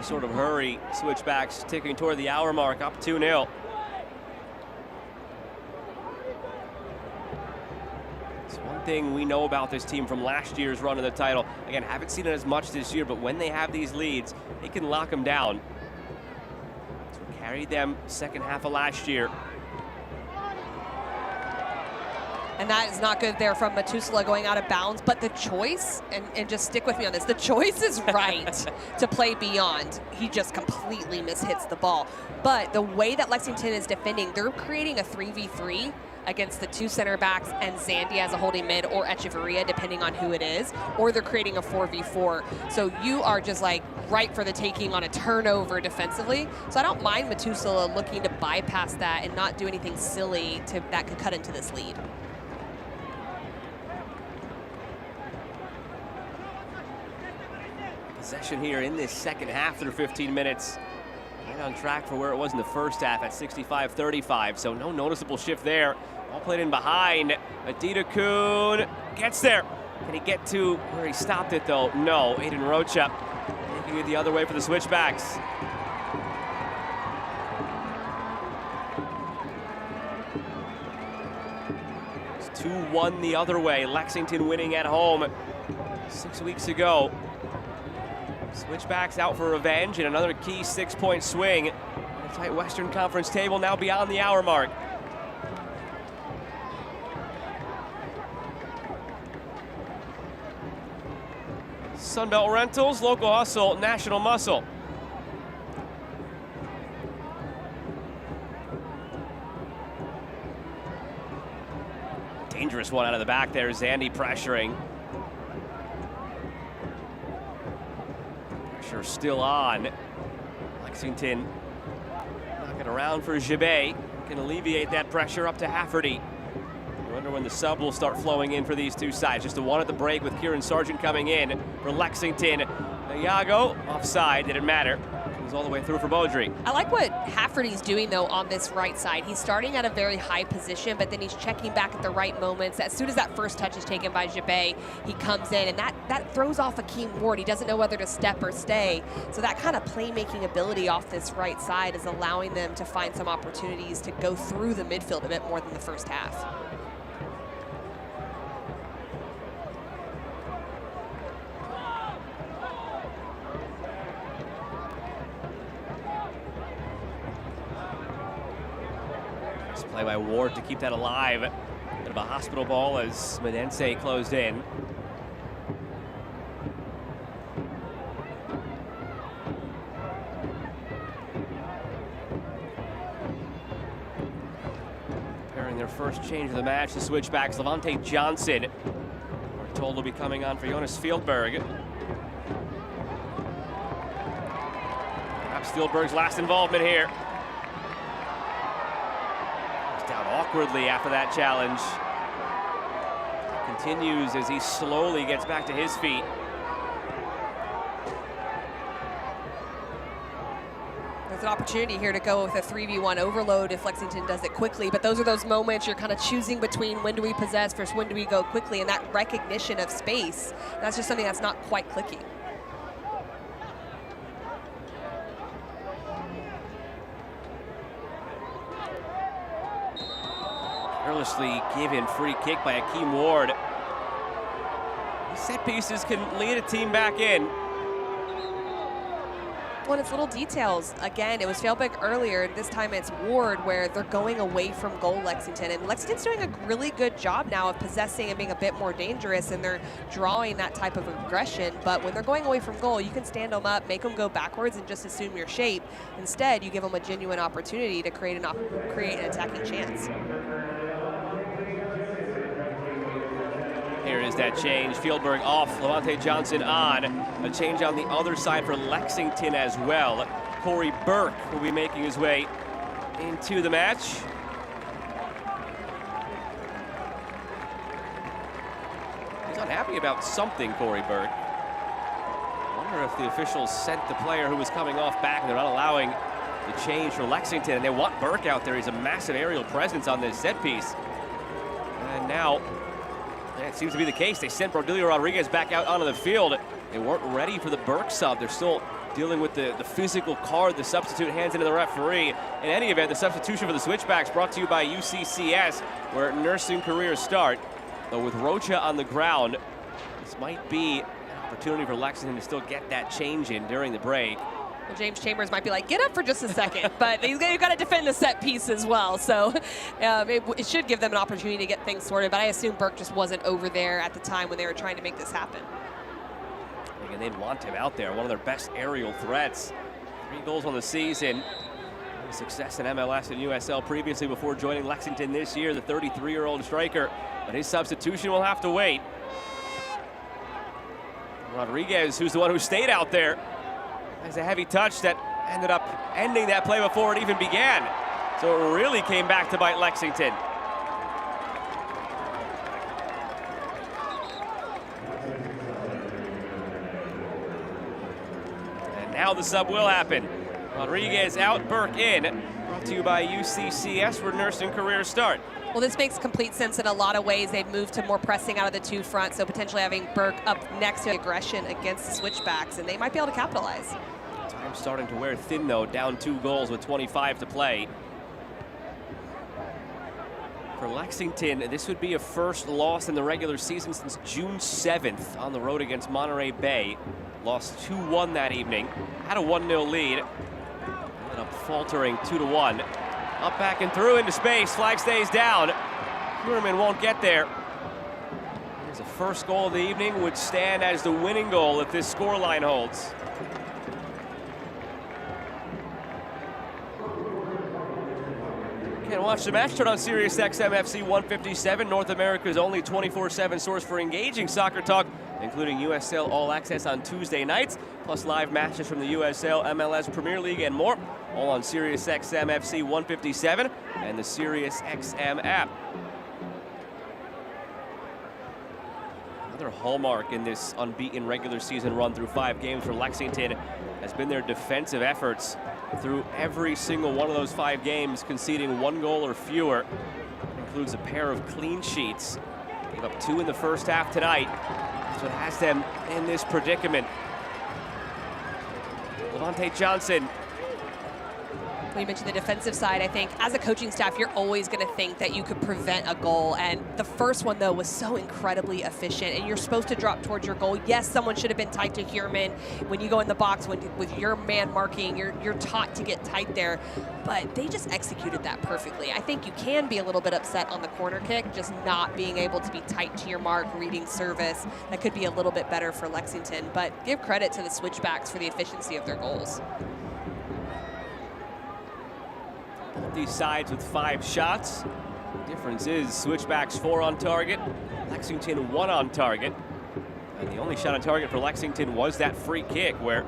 Sort of hurry. Switchbacks ticking toward the hour mark, up 2-0. It's one thing we know about this team from last year's run of the title. Again, haven't seen it as much this year, but when they have these leads, they can lock them down. So carried them second half of last year. And that is not good there from Metusala going out of bounds, but the choice, and just stick with me on this, the choice is right to play beyond. He just completely mishits the ball. But the way that Lexington is defending, they're creating a 3v3 against the two center backs and Zandy as a holding mid, or Echeverria, depending on who it is, or they're creating a 4v4. So you are just like right for the taking on a turnover defensively. So I don't mind Metusala looking to bypass that and not do anything silly that could cut into this lead. Possession here in this second half through 15 minutes. Right on track for where it was in the first half at 65-35, so no noticeable shift there. All played in behind. Adida-kun gets there. Can he get to where he stopped it, though? No. Aiden Rocha taking it the other way for the switchbacks. It's 2-1 the other way. Lexington winning at home 6 weeks ago. Switchbacks out for revenge and another key 6-point swing. The tight Western Conference table now beyond the hour mark. Sunbelt Rentals, local hustle, national muscle. Dangerous one out of the back there, Zandy pressuring. Pressure still on. Lexington knocking around for Gibet. Can alleviate that pressure up to Hafferty. I wonder when the sub will start flowing in for these two sides. Just a one at the break with Kieran Sargent coming in for Lexington. Iago offside, didn't matter. Comes Goes all the way through for Beaudry. I like what Hafferty's doing, though, on this right side. He's starting at a very high position, but then he's checking back at the right moments. As soon as that first touch is taken by Jabay, he comes in, and that throws off Akeem Ward. He doesn't know whether to step or stay. So that kind of playmaking ability off this right side is allowing them to find some opportunities to go through the midfield a bit more than the first half. Play by Ward to keep that alive. Bit of a hospital ball as Medense closed in. Preparing their first change of the match, the Switchbacks. Levante Johnson, we're told, will be coming on for Jonas Fieldberg. Perhaps Fieldberg's last involvement here. Down awkwardly after that challenge. Continues as he slowly gets back to his feet. There's an opportunity here to go with a 3v1 overload if Lexington does it quickly, but those are those moments you're kind of choosing between when do we possess versus when do we go quickly, and that recognition of space, that's just something that's not quite clicking. Carelessly given free kick by Akeem Ward. These set pieces can lead a team back in. Well, it's little details. Again, it was Fieldberg earlier. This time it's Ward where they're going away from goal, Lexington. And Lexington's doing a really good job now of possessing and being a bit more dangerous, and they're drawing that type of aggression. But when they're going away from goal, you can stand them up, make them go backwards, and just assume your shape. Instead, you give them a genuine opportunity to create an attacking chance. Here is that change. Fieldberg off, Levante Johnson on. A change on the other side for Lexington as well. Corey Burke will be making his way into the match. He's unhappy about something, Corey Burke. I wonder if the officials sent the player who was coming off back, and they're not allowing the change for Lexington, and they want Burke out there. He's a massive aerial presence on this set piece. And now, it seems to be the case. They sent Rodilio Rodriguez back out onto the field. They weren't ready for the Burke sub. They're still dealing with the physical card the substitute hands into the referee. In any event, the substitution for the Switchbacks brought to you by UCCS, where nursing careers start. Though with Rocha on the ground, this might be an opportunity for Lexington to still get that change in during the break. Well, James Chambers might be like, get up for just a second, but you've got to defend the set piece as well. So it should give them an opportunity to get things sorted, but I assume Burke just wasn't over there at the time when they were trying to make this happen. And they'd want him out there, one of their best aerial threats. 3 goals on the season. Success in MLS and USL previously before joining Lexington this year, the 33-year-old striker. But his substitution will have to wait. Rodriguez, who's the one who stayed out there, has a heavy touch that ended up ending that play before it even began. So it really came back to bite Lexington. And now the sub will happen. Rodriguez out, Burke in. Brought to you by UCCS, where nursing careers start. Well, this makes complete sense in a lot of ways. They've moved to more pressing out of the 2 front, so potentially having Burke up next to aggression against the Switchbacks, and they might be able to capitalize. Time starting to wear thin, though, down 2 goals with 25 to play. For Lexington, this would be a first loss in the regular season since June 7th on the road against Monterey Bay. Lost 2-1 that evening. Had a 1-0 lead. Ended up faltering 2-1. Up, back, and through into space. Flag stays down. Kuerman won't get there. Here's the first goal of the evening, would stand as the winning goal if this scoreline holds. And watch the match. Turn on Sirius XM FC 157, North America's only 24/7 source for engaging soccer talk, including USL All Access on Tuesday nights, plus live matches from the USL, MLS Premier League, and more, all on Sirius XM FC 157 and the Sirius XM app. Another hallmark in this unbeaten regular season run through 5 games for Lexington has been their defensive efforts through every single one of those 5 games, conceding 1 goal or fewer. It includes a pair of clean sheets. Gave up 2 in the first half tonight. So it has them in this predicament. Levante Johnson. When you mentioned the defensive side, I think as a coaching staff, you're always going to think that you could prevent a goal. And the first one, though, was so incredibly efficient. And you're supposed to drop towards your goal. Yes, someone should have been tight to Heuerman. When you go in the box with your man marking, you're taught to get tight there. But they just executed that perfectly. I think you can be a little bit upset on the corner kick, just not being able to be tight to your mark, reading service. That could be a little bit better for Lexington. But give credit to the Switchbacks for the efficiency of their goals. Both these sides with 5 shots. The difference is Switchbacks 4 on target, Lexington 1 on target. And the only shot on target for Lexington was that free kick where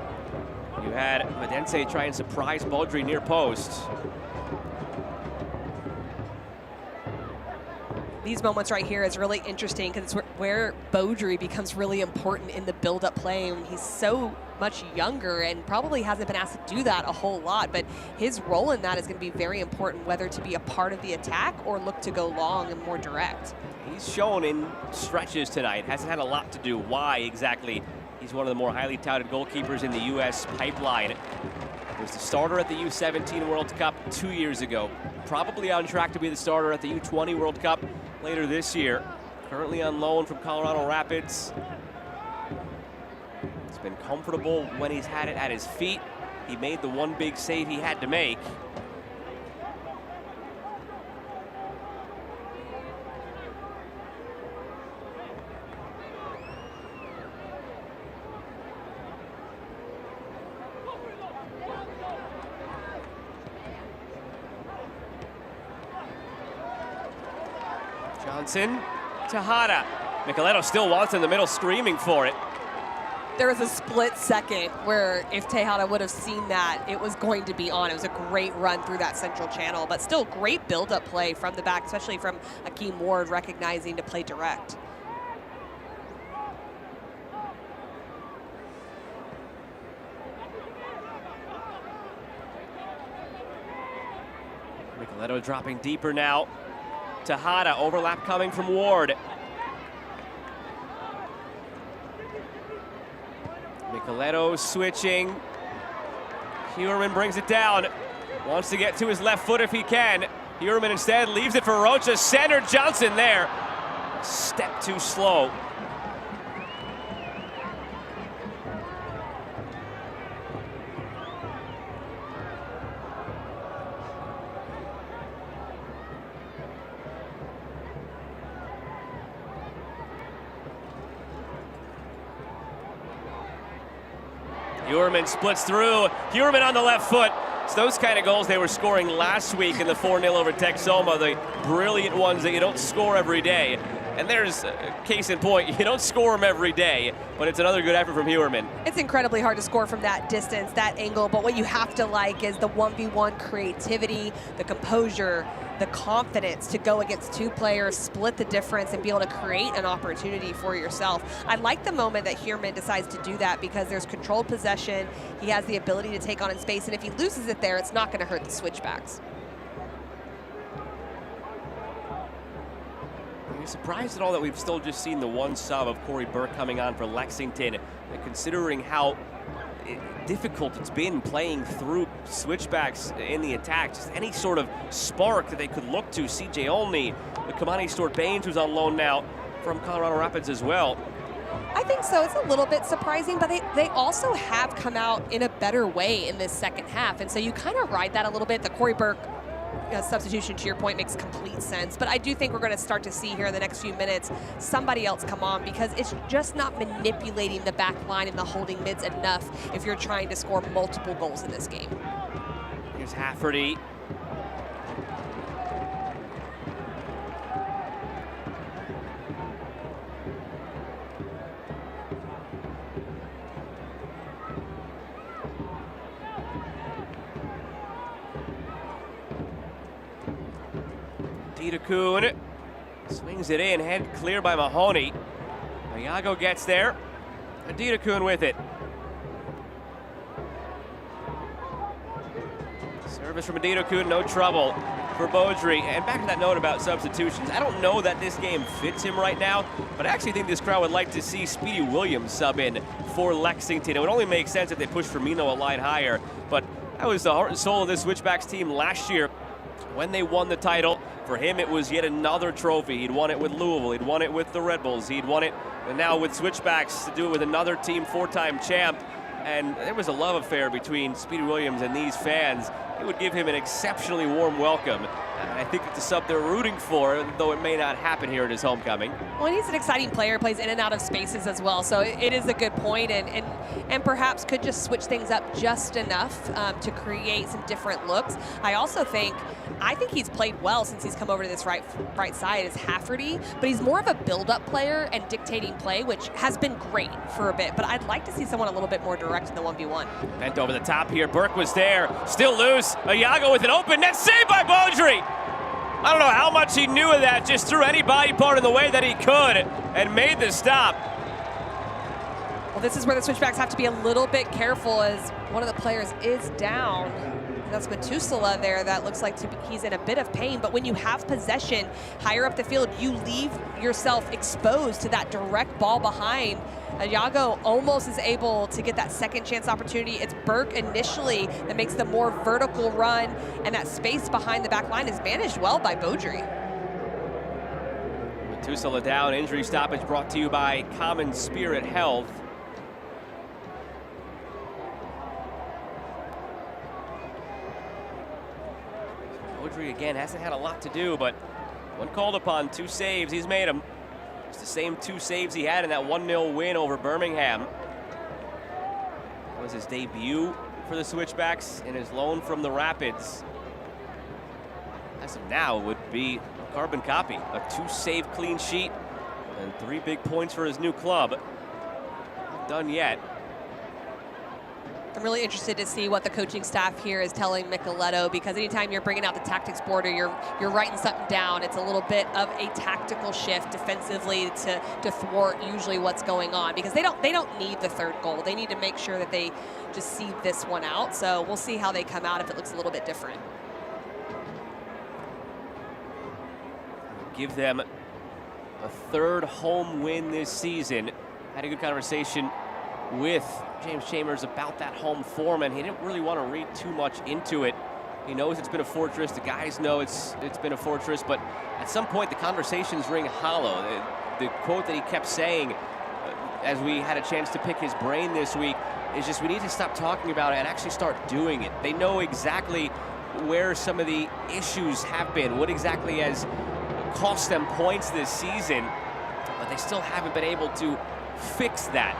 you had Medense try and surprise Baudry near post. These moments right here is really interesting because it's where Baudry becomes really important in the build-up play. And he's so much younger and probably hasn't been asked to do that a whole lot, but his role in that is going to be very important, whether to be a part of the attack or look to go long and more direct. He's shown in stretches tonight, hasn't had a lot to do. Why exactly? He's one of the more highly touted goalkeepers in the U.S. pipeline. He was the starter at the U17 World Cup 2 years ago. Probably on track to be the starter at the U20 World Cup later this year. Currently on loan from Colorado Rapids. He's been comfortable when he's had it at his feet. He made the one big save he had to make. Johnson, Tejada. Micheletto still wants in the middle, screaming for it. There was a split second where if Tejada would have seen that, it was going to be on. It was a great run through that central channel, but still great build-up play from the back, especially from Akeem Ward recognizing to play direct. Micheletto dropping deeper now. Tejada, overlap coming from Ward. Micheletto switching. Heuerman brings it down. Wants to get to his left foot if he can. Heuerman instead leaves it for Rocha. Center, Johnson there. A step too slow. Heuerman splits through. Heuerman on the left foot. It's those kind of goals they were scoring last week in the 4-0 over Texoma, the brilliant ones that you don't score every day. And there's a case in point, you don't score them every day, but it's another good effort from Heuerman. It's incredibly hard to score from that distance, that angle, but what you have to like is the 1v1 creativity, the composure, the confidence to go against 2 players, split the difference, and be able to create an opportunity for yourself. I like the moment that Heuerman decides to do that because there's controlled possession, he has the ability to take on in space, and if he loses it there, it's not going to hurt the Switchbacks. Are you surprised at all that we've still just seen the one sub of Corey Burke coming on for Lexington, and considering how difficult it's been playing through Switchbacks in the attack? Just any sort of spark that they could look to. CJ Olney, the Kamani Stewart-Baines, who's on loan now from Colorado Rapids as well. I think so. It's a little bit surprising, but they also have come out in a better way in this second half, and so you kind of ride that a little bit. The Corey Burke substitution, to your point, makes complete sense, but I do think we're going to start to see here in the next few minutes somebody else come on, because it's just not manipulating the back line and the holding mids enough if you're trying to score multiple goals in this game. Here's Hafferty. Kuhn swings it in, head clear by Mahoney. Iago gets there. Adidakun with it. Service from Adidakun, no trouble for Beaudry. And back to that note about substitutions, I don't know that this game fits him right now, but I actually think this crowd would like to see Speedy Williams sub in for Lexington. It would only make sense if they pushed Firmino a line higher, but that was the heart and soul of this Switchbacks team last year when they won the title. For him, it was yet another trophy. He'd won it with Louisville, he'd won it with the Red Bulls, he'd won it now with Switchbacks to do it with another team, 4-time champ. And there was a love affair between Speedy Williams and these fans. It would give him an exceptionally warm welcome. And I think it's a sub they're rooting for, though it may not happen here at his homecoming. Well, he's an exciting player, plays in and out of spaces as well, so it is a good point, and perhaps could just switch things up just enough to create some different looks. I think he's played well since he's come over to this right side as Hafferty, but he's more of a build-up player and dictating play, which has been great for a bit, but I'd like to see someone a little bit more direct in the 1v1. Bent over the top here, Burke was there, still loose. Iago with an open net, saved by Beaudry. I don't know how much he knew of that, just threw any body part in the way that he could and made the stop. Well, this is where the Switchbacks have to be a little bit careful as one of the players is down. That's Metusala there. That looks like he's in a bit of pain, but when you have possession higher up the field, you leave yourself exposed to that direct ball behind. Iago almost is able to get that second chance opportunity. It's Burke initially that makes the more vertical run, and that space behind the back line is managed well by Beaudry. Metusala down, injury stoppage brought to you by Common Spirit Health. Beaudry again hasn't had a lot to do, but when called upon, 2 saves, he's made them. It's the same 2 saves he had in that 1-0 win over Birmingham. It was his debut for the Switchbacks in his loan from the Rapids. As of now, would be a carbon copy. A 2-save clean sheet and 3 big points for his new club. Not done yet. I'm really interested to see what the coaching staff here is telling Micheletto, because anytime you're bringing out the tactics board or you're writing something down, it's a little bit of a tactical shift defensively to thwart usually what's going on, because they don't need the 3rd goal. They need to make sure that they just see this one out. So we'll see how they come out if it looks a little bit different. Give them a 3rd home win this season. Had a good conversation with James Chambers about that home form, and he didn't really want to read too much into it. He knows it's been a fortress. The guys know it's been a fortress, but at some point the conversations ring hollow. The quote that he kept saying as we had a chance to pick his brain this week is just, we need to stop talking about it and actually start doing it. They know exactly where some of the issues have been, what exactly has cost them points this season, but they still haven't been able to fix that.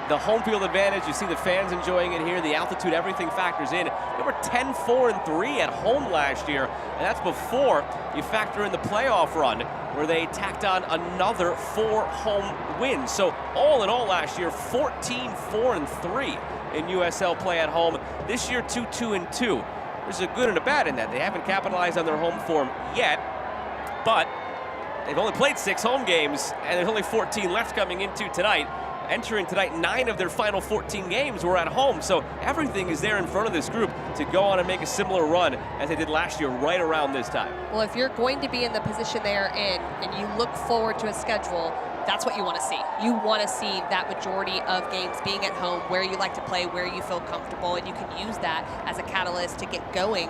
The home field advantage, you see the fans enjoying it here, the altitude, everything factors in. They were 10-4-3 at home last year, and that's before you factor in the playoff run where they tacked on another 4 home wins. So all in all last year, 14-4-3 in USL play at home. This year, 2-2-2. There's a good and a bad in that. They haven't capitalized on their home form yet, but they've only played 6 home games, and there's only 14 left coming into tonight. Entering tonight, 9 of their final 14 games were at home, so everything is there in front of this group to go on and make a similar run as they did last year right around this time. Well, if you're going to be in the position they're in and you look forward to a schedule, that's what you want to see. You want to see that majority of games being at home, where you like to play, where you feel comfortable, and you can use that as a catalyst to get going.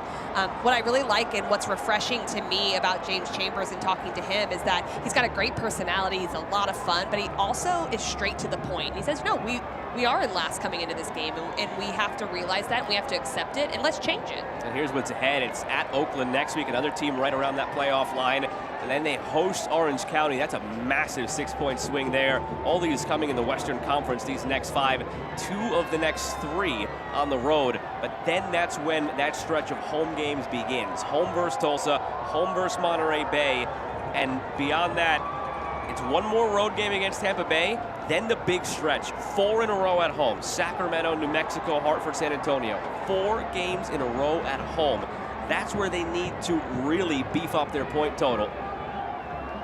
What I really like and what's refreshing to me about James Chambers and talking to him is that he's got a great personality, he's a lot of fun, but he also is straight to the point. He says, no, we are in last coming into this game, and we have to realize that, and we have to accept it, and let's change it. And here's what's ahead. It's at Oakland next week, another team right around that playoff line, and then they host Orange County. That's a massive 6-point swing there. All these coming in the Western Conference, these next 5, 2 of the next 3 on the road. But then that's when that stretch of home games begins. Home versus Tulsa, home versus Monterey Bay, and beyond that, it's 1 more road game against Tampa Bay, then the big stretch, 4 in a row at home. Sacramento, New Mexico, Hartford, San Antonio. 4 games in a row at home. That's where they need to really beef up their point total.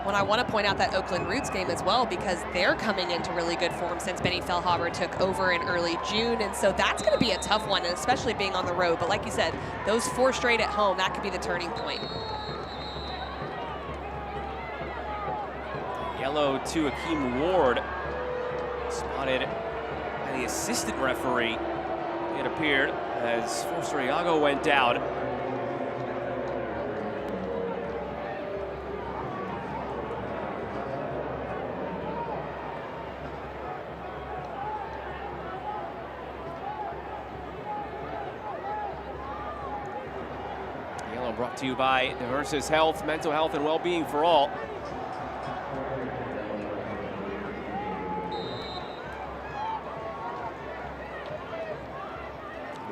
Well, I want to point out that Oakland Roots game as well, because they're coming into really good form since Benny Feilhaber took over in early June. And so that's going to be a tough one, and especially being on the road. But like you said, those 4 straight at home, that could be the turning point. Yellow to Akeem Ward, spotted by the assistant referee. It appeared as Forster Iago went down. Yellow brought to you by Diversis Health, mental health and well-being for all.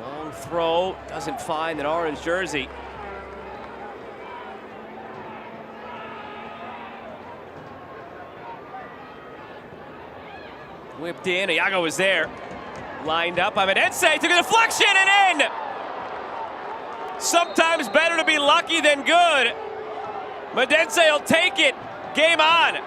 Long throw, doesn't find an orange jersey. Whipped in, Iago was there. Lined up, Amense took a deflection and in! Sometimes better to be lucky than good. Medense will take it. Game on.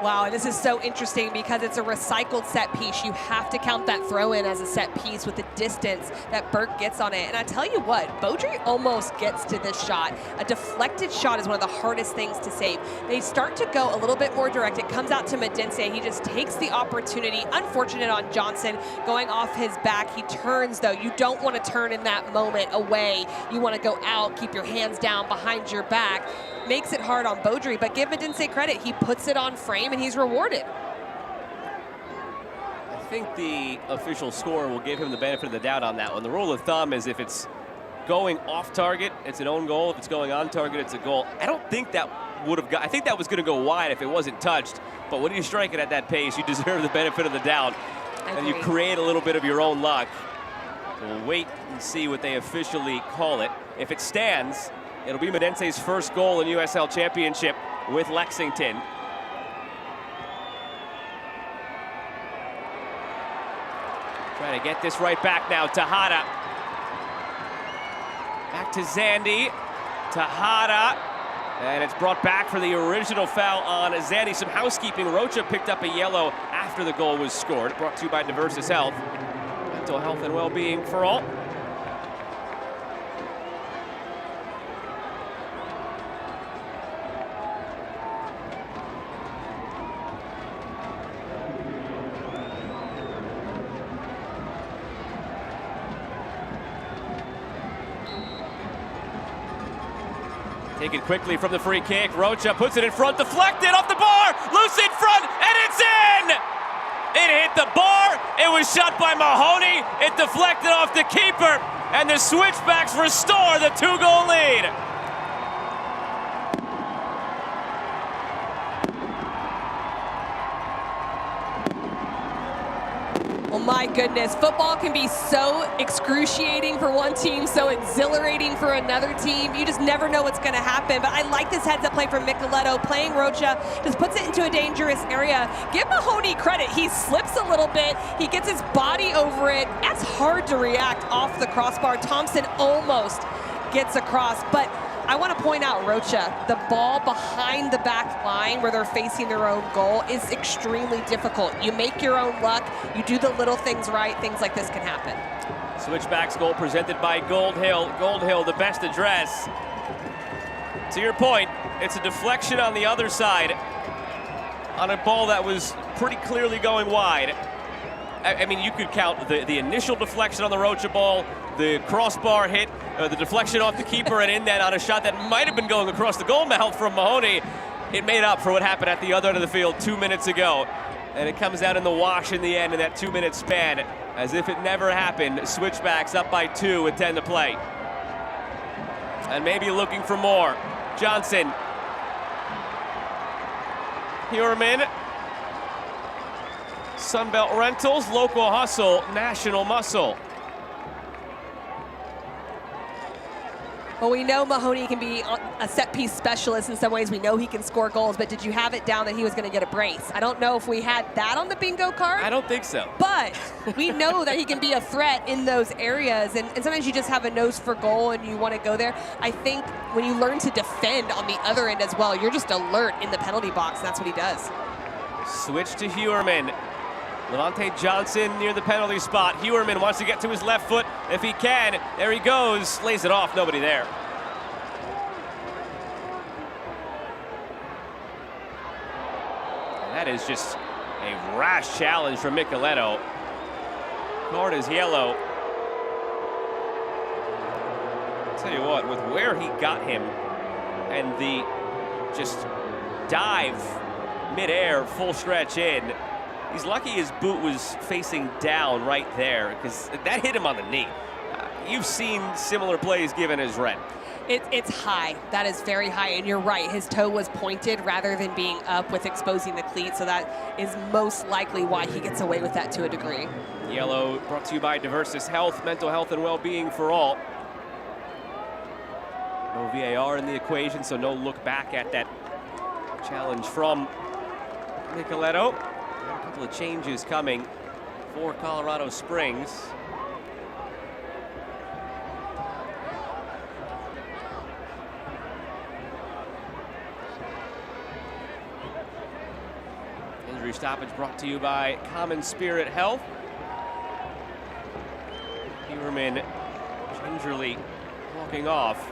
Wow, and this is so interesting because it's a recycled set piece. You have to count that throw in as a set piece with the distance that Burke gets on it. And I tell you what, Beaudry almost gets to this shot. A deflected shot is one of the hardest things to save. They start to go a little bit more direct. It comes out to Medense. He just takes the opportunity. Unfortunate on Johnson going off his back. He turns though. You don't want to turn in that moment away. You want to go out, keep your hands down behind your back. Makes it hard on Beaudry, but give Medense credit. He puts it on frame and he's rewarded. I think the official score will give him the benefit of the doubt on that one. The rule of thumb is if it's going off target, it's an own goal. If it's going on target, it's a goal. I don't think that would have got, I think that was going to go wide if it wasn't touched. But when you strike it at that pace, you deserve the benefit of the doubt. And you create a little bit of your own luck. So we'll wait and see what they officially call it. If it stands, it'll be Medense's first goal in USL Championship with Lexington. Trying to get this right back now. Tejada. Back to Zandy. Tejada. And it's brought back for the original foul on Zandy. Some housekeeping. Rocha picked up a yellow after the goal was scored. Brought to you by Diversis Health. Mental health and well-being for all. Taken quickly from the free kick. Rocha puts it in front, deflected off the bar, loose in front, and it's in! It hit the bar, it was shot by Mahoney, it deflected off the keeper, and the Switchbacks restore the 2-goal lead. Oh my goodness, football can be so excruciating for one team, so exhilarating for another team. You just never know what's gonna happen, but I like this heads-up play from Micheletto. Playing Rocha, just puts it into a dangerous area. Give Mahoney credit, he slips a little bit, he gets his body over it. That's hard to react off the crossbar. Thompson almost gets across, but I want to point out Rocha, the ball behind the back line where they're facing their own goal is extremely difficult. You make your own luck, you do the little things right, things like this can happen. Switchbacks goal presented by Gold Hill. Gold Hill, the best address. To your point, it's a deflection on the other side on a ball that was pretty clearly going wide. I mean, you could count the initial deflection on the Rocha ball, the crossbar hit, the deflection off the keeper, and in that on a shot that might have been going across the goal mouth from Mahoney. It made up for what happened at the other end of the field 2 minutes ago. And it comes out in the wash in the end in that 2-minute span. As if it never happened, Switchbacks up by 2 with 10 to play. And maybe looking for more. Johnson. Heuerman. Sunbelt Rentals, local hustle, national muscle. Well, we know Mahoney can be a set-piece specialist in some ways. We know he can score goals, but did you have it down that he was going to get a brace? I don't know if we had that on the bingo card. I don't think so. But we know that he can be a threat in those areas, and sometimes you just have a nose for goal and you want to go there. I think when you learn to defend on the other end as well, you're just alert in the penalty box, and that's what he does. Switch to Hewerman. Levante Johnson near the penalty spot. Hewerman wants to get to his left foot if he can. There he goes, lays it off, nobody there. And that is just a rash challenge from Micheletto. Card is yellow. I'll tell you what, with where he got him and the just dive midair, full stretch in, he's lucky his boot was facing down right there because that hit him on the knee. You've seen similar plays given as red. It's high. That is very high, and you're right. His toe was pointed rather than being up with exposing the cleat, so that is most likely why he gets away with that to a degree. Yellow brought to you by Diversis Health, mental health and well-being for all. No VAR in the equation, so no look back at that challenge from Micheletto. A couple of changes coming for Colorado Springs. Injury stoppage brought to you by Common Spirit Health. Hewerman gingerly walking off.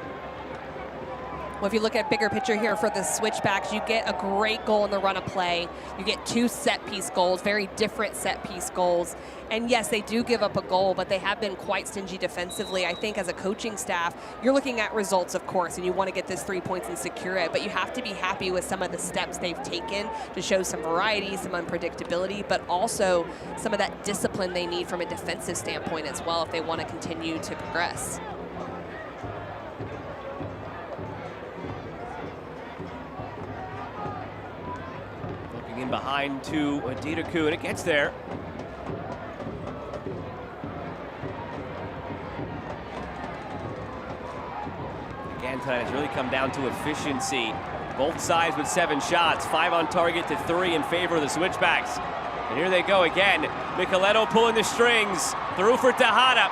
Well, if you look at bigger picture here for the Switchbacks, you get a great goal in the run of play. You get 2 set-piece goals, very different set-piece goals. And yes, they do give up a goal, but they have been quite stingy defensively. I think as a coaching staff, you're looking at results, of course, and you want to get this 3 points and secure it, but you have to be happy with some of the steps they've taken to show some variety, some unpredictability, but also some of that discipline they need from a defensive standpoint as well if they want to continue to progress. In behind to Aditaku, and it gets there. Again tonight has really come down to efficiency. Both sides with 7 shots, 5 on target to 3 in favor of the Switchbacks. And here they go again. Micheletto pulling the strings, through for Tejada.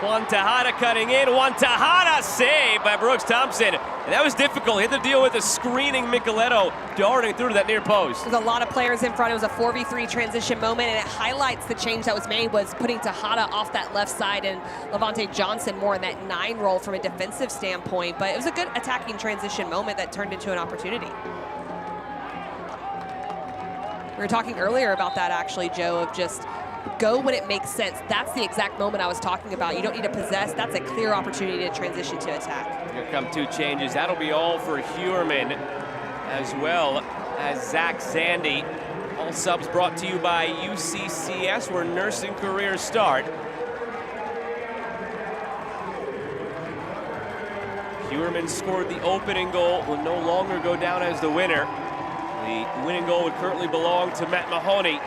Juan Tejada cutting in. Juan Tejada saved by Brooks Thompson. And that was difficult. He had to deal with a screening Micheletto darting through to that near post. There's a lot of players in front. It was a 4v3 transition moment, and it highlights the change that was made was putting Tejada off that left side and Levante Johnson more in that 9 role from a defensive standpoint. But it was a good attacking transition moment that turned into an opportunity. We were talking earlier about that actually, Joe, of just go when it makes sense. That's the exact moment I was talking about. You don't need to possess. That's a clear opportunity to transition to attack. Here come 2 changes. That'll be all for Hewerman as well as Zach Zandy. All subs brought to you by UCCS, where nursing careers start. Hewerman scored the opening goal, will no longer go down as the winner. The winning goal would currently belong to Matt Mahoney.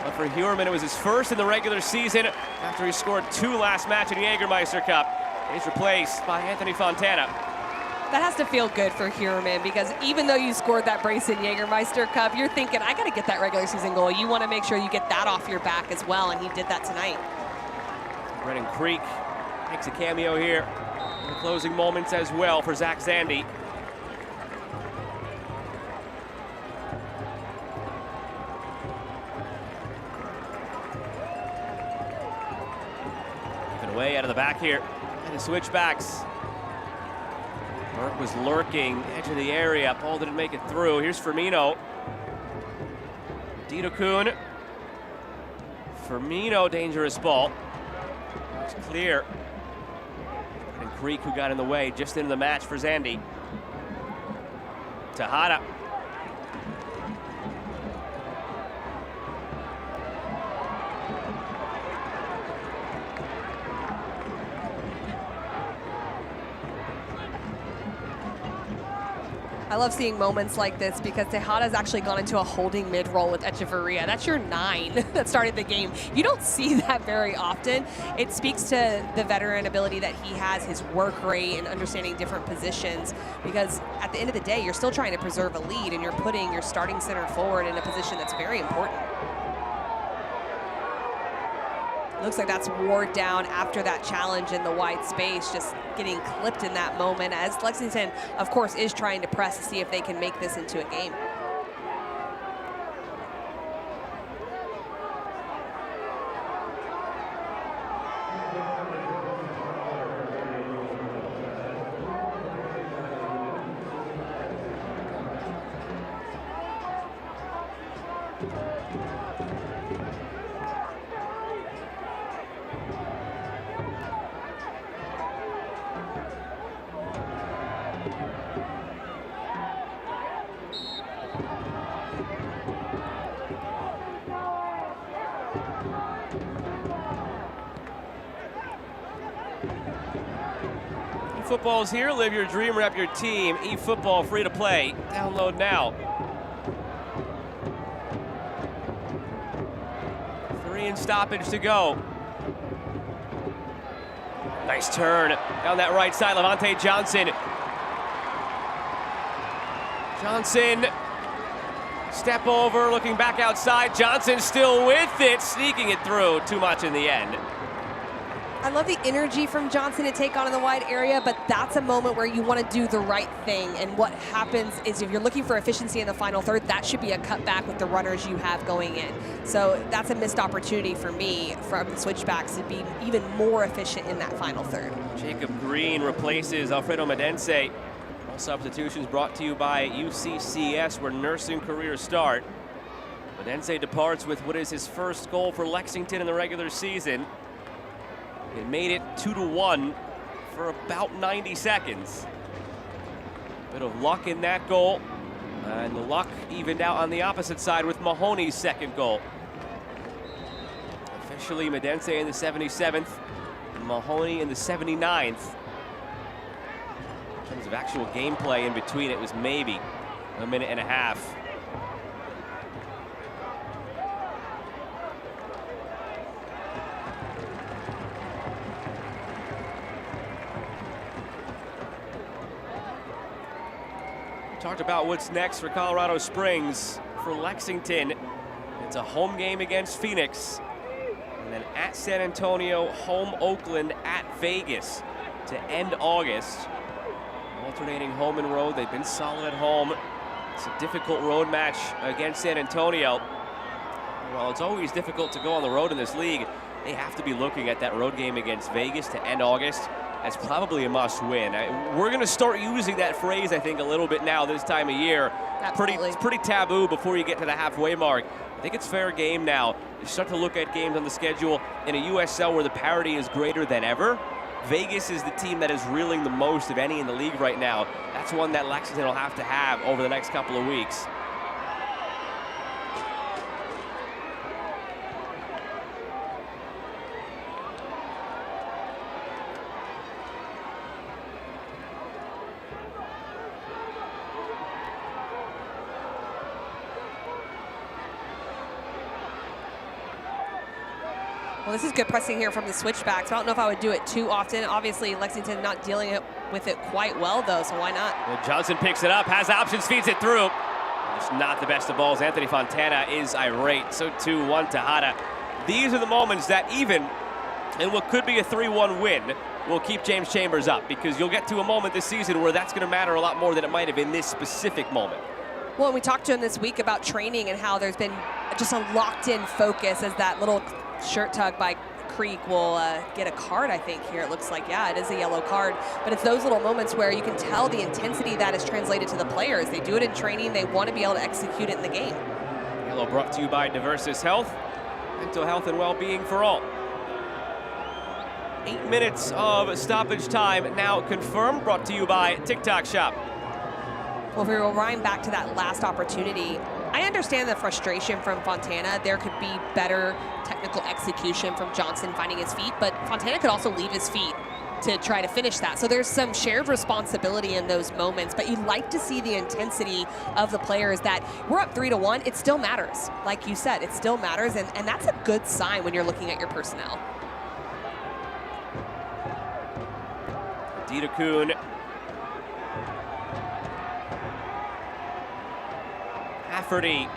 But for Hewerman, it was his first in the regular season after he scored 2 last match in the Jägermeister Cup. He's replaced by Anthony Fontana. That has to feel good for Hewerman, because even though you scored that brace in Jägermeister Cup, you're thinking, I got to get that regular season goal. You want to make sure you get that off your back as well, and he did that tonight. Brennan Creek makes a cameo here in the closing moments as well for Zach Zandy. Away out of the back here, and the Switchbacks. Burke was lurking, edge of the area. Paul didn't make it through. Here's Firmino. Dito-kun. Firmino, dangerous ball. It's clear. And Creek, who got in the way, just into the match for Zandy. Tejada. I love seeing moments like this because Tejada's actually gone into a holding mid-roll with Echeverria. That's your 9 that started the game. You don't see that very often. It speaks to the veteran ability that he has, his work rate, and understanding different positions, because at the end of the day, you're still trying to preserve a lead, and you're putting your starting center forward in a position that's very important. Looks like that's wore down after that challenge in the wide space, just getting clipped in that moment, as Lexington, of course, is trying to press to see if they can make this into a game. eFootball's here. Live your dream, rep your team. eFootball, free to play. Download now. 3 in stoppage to go. Nice turn down that right side. Levante Johnson. Johnson, step over, looking back outside. Johnson still with it, sneaking it through. Too much in the end. I love the energy from Johnson to take on in the wide area, but that's a moment where you want to do the right thing. And what happens is if you're looking for efficiency in the final third, that should be a cutback with the runners you have going in. So that's a missed opportunity for me from the Switchbacks to be even more efficient in that final third. Jacob Green replaces Alfredo Medense. All substitutions brought to you by UCCS, where nursing careers start. Medense departs with what is his first goal for Lexington in the regular season. It made it 2-1 for about 90 seconds. Bit of luck in that goal, and the luck evened out on the opposite side with Mahoney's second goal. Officially, Medense in the 77th, and Mahoney in the 79th. In terms of actual gameplay in between, it was maybe a minute and a half. Talked about what's next for Colorado Springs. For Lexington, it's a home game against Phoenix, and then at San Antonio, home Oakland, at Vegas to end August. Alternating home and road. They've been solid at home. It's a difficult road match against San Antonio. Well, it's always difficult to go on the road in this league. They have to be looking at that road game against Vegas to end August as probably a must-win. We're going to start using that phrase, I think, a little bit now this time of year. It's pretty taboo before you get to the halfway mark. I think it's fair game now. You start to look at games on the schedule in a USL where the parity is greater than ever. Vegas is the team that is reeling the most of any in the league right now. That's one that Lexington will have to have over the next couple of weeks. Well, this is good pressing here from the Switchbacks. I don't know if I would do it too often. Obviously, Lexington not dealing with it quite well, though, so why not? Well, Johnson picks it up, has options, feeds it through. Just not the best of balls. Anthony Fontana is irate. So too, 1 Tejada. These are the moments that even in what could be a 3-1 win will keep James Chambers up, because you'll get to a moment this season where that's going to matter a lot more than it might have in this specific moment. Well, we talked to him this week about training and how there's been just a locked-in focus as that little shirt tug by Creek will get a card, I think, here. It looks like, yeah, it is a yellow card. But it's those little moments where you can tell the intensity that is translated to the players. They do it in training. They want to be able to execute it in the game. Yellow brought to you by Diversis Health. Mental health and well-being for all. 8 minutes of stoppage time now confirmed, brought to you by TikTok Shop. Well, if we rewind back to that last opportunity, I understand the frustration from Fontana. There could be better technical execution from Johnson finding his feet, but Fontana could also leave his feet to try to finish that. So there's some shared responsibility in those moments, but you'd like to see the intensity of the players that we're up 3-1, it still matters. Like you said, it still matters, and that's a good sign when you're looking at your personnel. Dita Kuhn. Hafferty.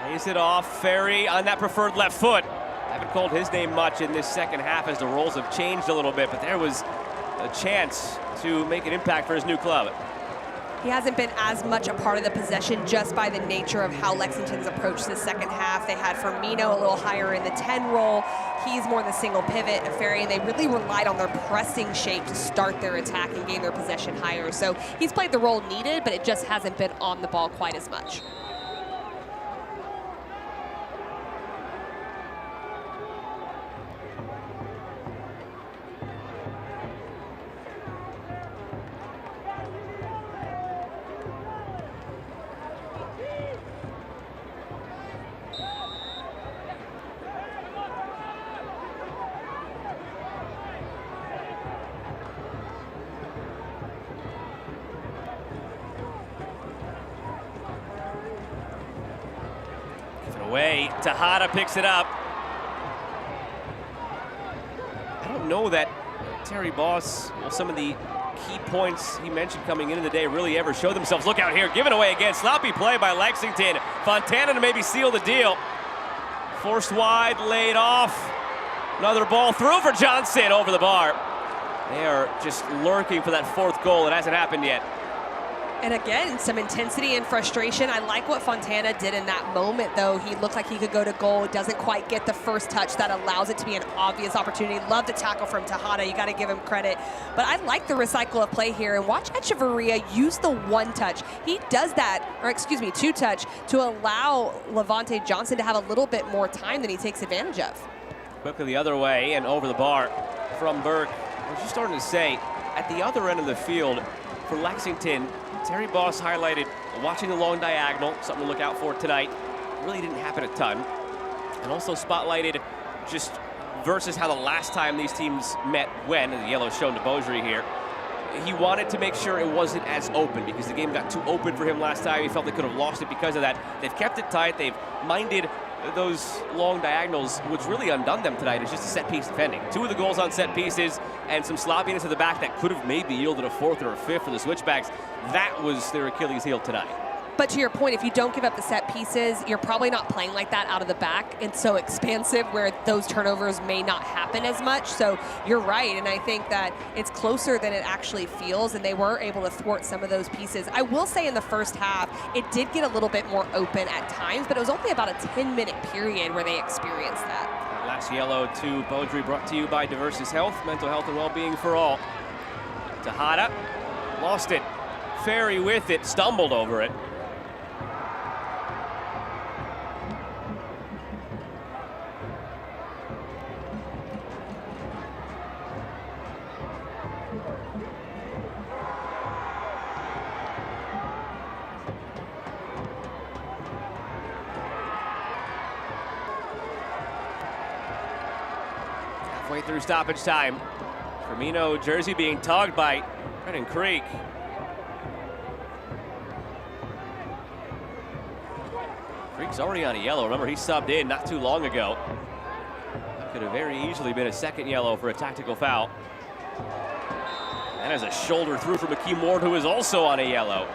Lays it off. Ferry on that preferred left foot. Haven't called his name much in this second half as the roles have changed a little bit, but there was a chance to make an impact for his new club. He hasn't been as much a part of the possession just by the nature of how Lexington's approached the second half. They had Firmino a little higher in the 10 role. He's more in the single pivot, Ferry, and they really relied on their pressing shape to start their attack and gain their possession higher. So he's played the role needed, but it just hasn't been on the ball quite as much. Away, Tejada picks it up. I don't know that Terry Boss, well, some of the key points he mentioned coming into the day really ever showed themselves. Look out here, given away again. Sloppy play by Lexington. Fontana to maybe seal the deal. Forced wide, laid off. Another ball through for Johnson over the bar. They are just lurking for that fourth goal. It hasn't happened yet. And again, some intensity and frustration. I like what Fontana did in that moment, though. He looked like he could go to goal. Doesn't quite get the first touch. That allows it to be an obvious opportunity. Love the tackle from Tejada. You got to give him credit. But I like the recycle of play here. And watch Echeverria use the one touch. He does that, or excuse me, two touch, to allow Levante Johnson to have a little bit more time than he takes advantage of. Quickly the other way and over the bar from Burke. I was just starting to say, at the other end of the field for Lexington, Terry Boss highlighted watching the long diagonal, something to look out for tonight. Really didn't happen a ton. And also spotlighted just versus how the last time these teams met when, and the yellow shown to Beaudry here, he wanted to make sure it wasn't as open because the game got too open for him last time. He felt they could have lost it because of that. They've kept it tight. They've minded those long diagonals, which really undone them tonight. It's just a set-piece defending. 2 of the goals on set pieces and some sloppiness at the back that could have maybe yielded a 4th or a 5th for the Switchbacks. That was their Achilles heel tonight. But to your point, if you don't give up the set pieces, you're probably not playing like that out of the back. It's so expansive where those turnovers may not happen as much. So you're right, and I think that it's closer than it actually feels, and they were able to thwart some of those pieces. I will say in the first half, it did get a little bit more open at times, but it was only about a 10-minute period where they experienced that. Last yellow to Beaudry, brought to you by Diversis Health, mental health and well-being for all. Tejada lost it. Ferry with it, stumbled over it. Halfway through stoppage time. Firmino jersey being tugged by Brennan Creek. Creek's already on a yellow. Remember, he subbed in not too long ago. That could have very easily been a second yellow for a tactical foul. And as a shoulder through for McKee Ward, who is also on a yellow.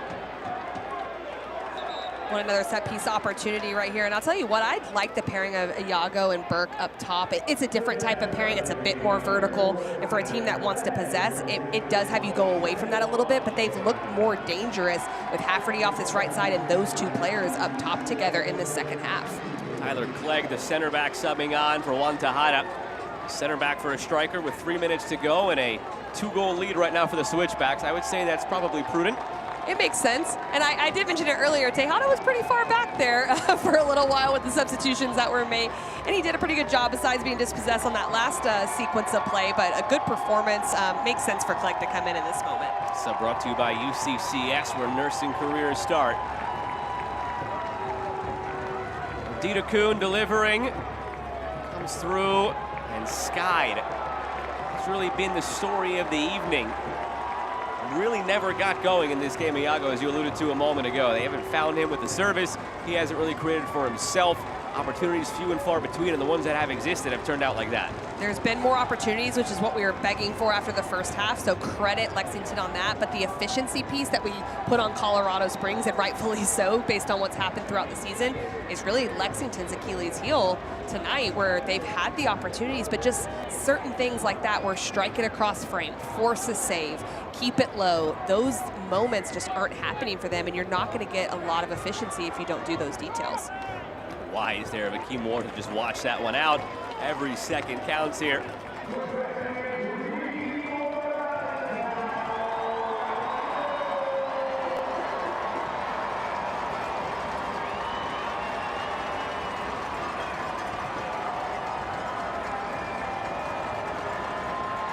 Want another set-piece opportunity right here. And I'll tell you what, I like the pairing of Iago and Burke up top. It's a different type of pairing. It's a bit more vertical. And for a team that wants to possess, it does have you go away from that a little bit, but they've looked more dangerous with Hafferty off this right side and those two players up top together in the second half. Tyler Clegg, the center back, subbing on for Juan Tejada. Center back for a striker with 3 minutes to go and a 2-goal lead right now for the Switchbacks. I would say that's probably prudent. It makes sense. And I did mention it earlier, Tejada was pretty far back there for a little while with the substitutions that were made. And he did a pretty good job besides being dispossessed on that last sequence of play, but a good performance. Makes sense for Clegg to come in this moment. So brought to you by UCCS, where nursing careers start. Dita Kuhn delivering, comes through and skied. That's really been the story of the evening. Really never got going in this game, Iago, as you alluded to a moment ago. They haven't found him with the service. He hasn't really created for himself. Opportunities few and far between, and the ones that have existed have turned out like that. There's been more opportunities, which is what we were begging for after the first half, so credit Lexington on that. But the efficiency piece that we put on Colorado Springs, and rightfully so, based on what's happened throughout the season, is really Lexington's Achilles heel tonight, where they've had the opportunities, but just certain things like that, where strike it across frame, force a save, keep it low, those moments just aren't happening for them, and you're not going to get a lot of efficiency if you don't do those details. Wise there of Akeem Ward to just watch that one out. Every second counts here.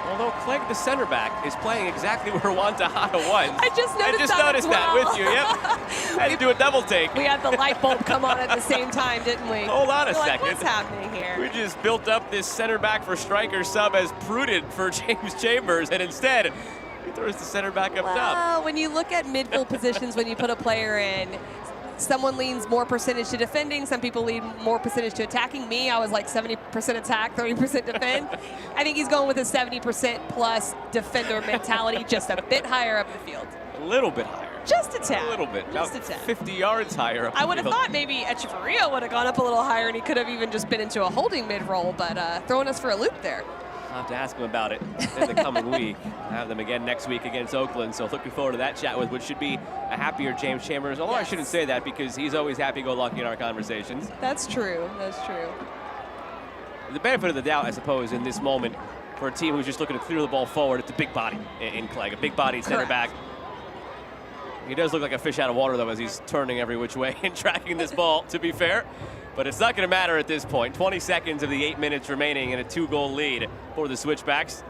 Although Clegg, the center back, is playing exactly where Juan Tejada was. I just noticed that with you, yep. I had to do a double take. We had the light bulb come on at the same time, didn't we? Hold on a second. Like, what's happening here? We just built up this center back for striker sub as prudent for James Chambers, and instead, he throws the center back up top. When you look at midfield positions, when you put a player in, someone leans more percentage to defending, some people lean more percentage to attacking. Me, I was like 70% attack, 30% defend. I think he's going with a 70% plus defender mentality, just a bit higher up the field. A little bit higher. Just a tad. A little bit. Just about a tad. 50 yards higher up I would the have field. thought maybe Echeverria would have gone up a little higher and he could have even just been into a holding mid-roll, but throwing us for a loop there. I'll have to ask him about it in the coming week. I have them again next week against Oakland, so looking forward to that chat with what should be a happier James Chambers. Although I shouldn't say that because he's always happy-go-lucky in our conversations. That's true. That's true. The benefit of the doubt, I suppose, in this moment for a team who's just looking to clear the ball forward, it's a big body in Clegg, a big body center back. He does look like a fish out of water, though, as he's turning every which way and tracking this ball, to be fair. But it's not going to matter at this point. 20 seconds of the 8 minutes remaining and a 2-goal lead for the Switchbacks.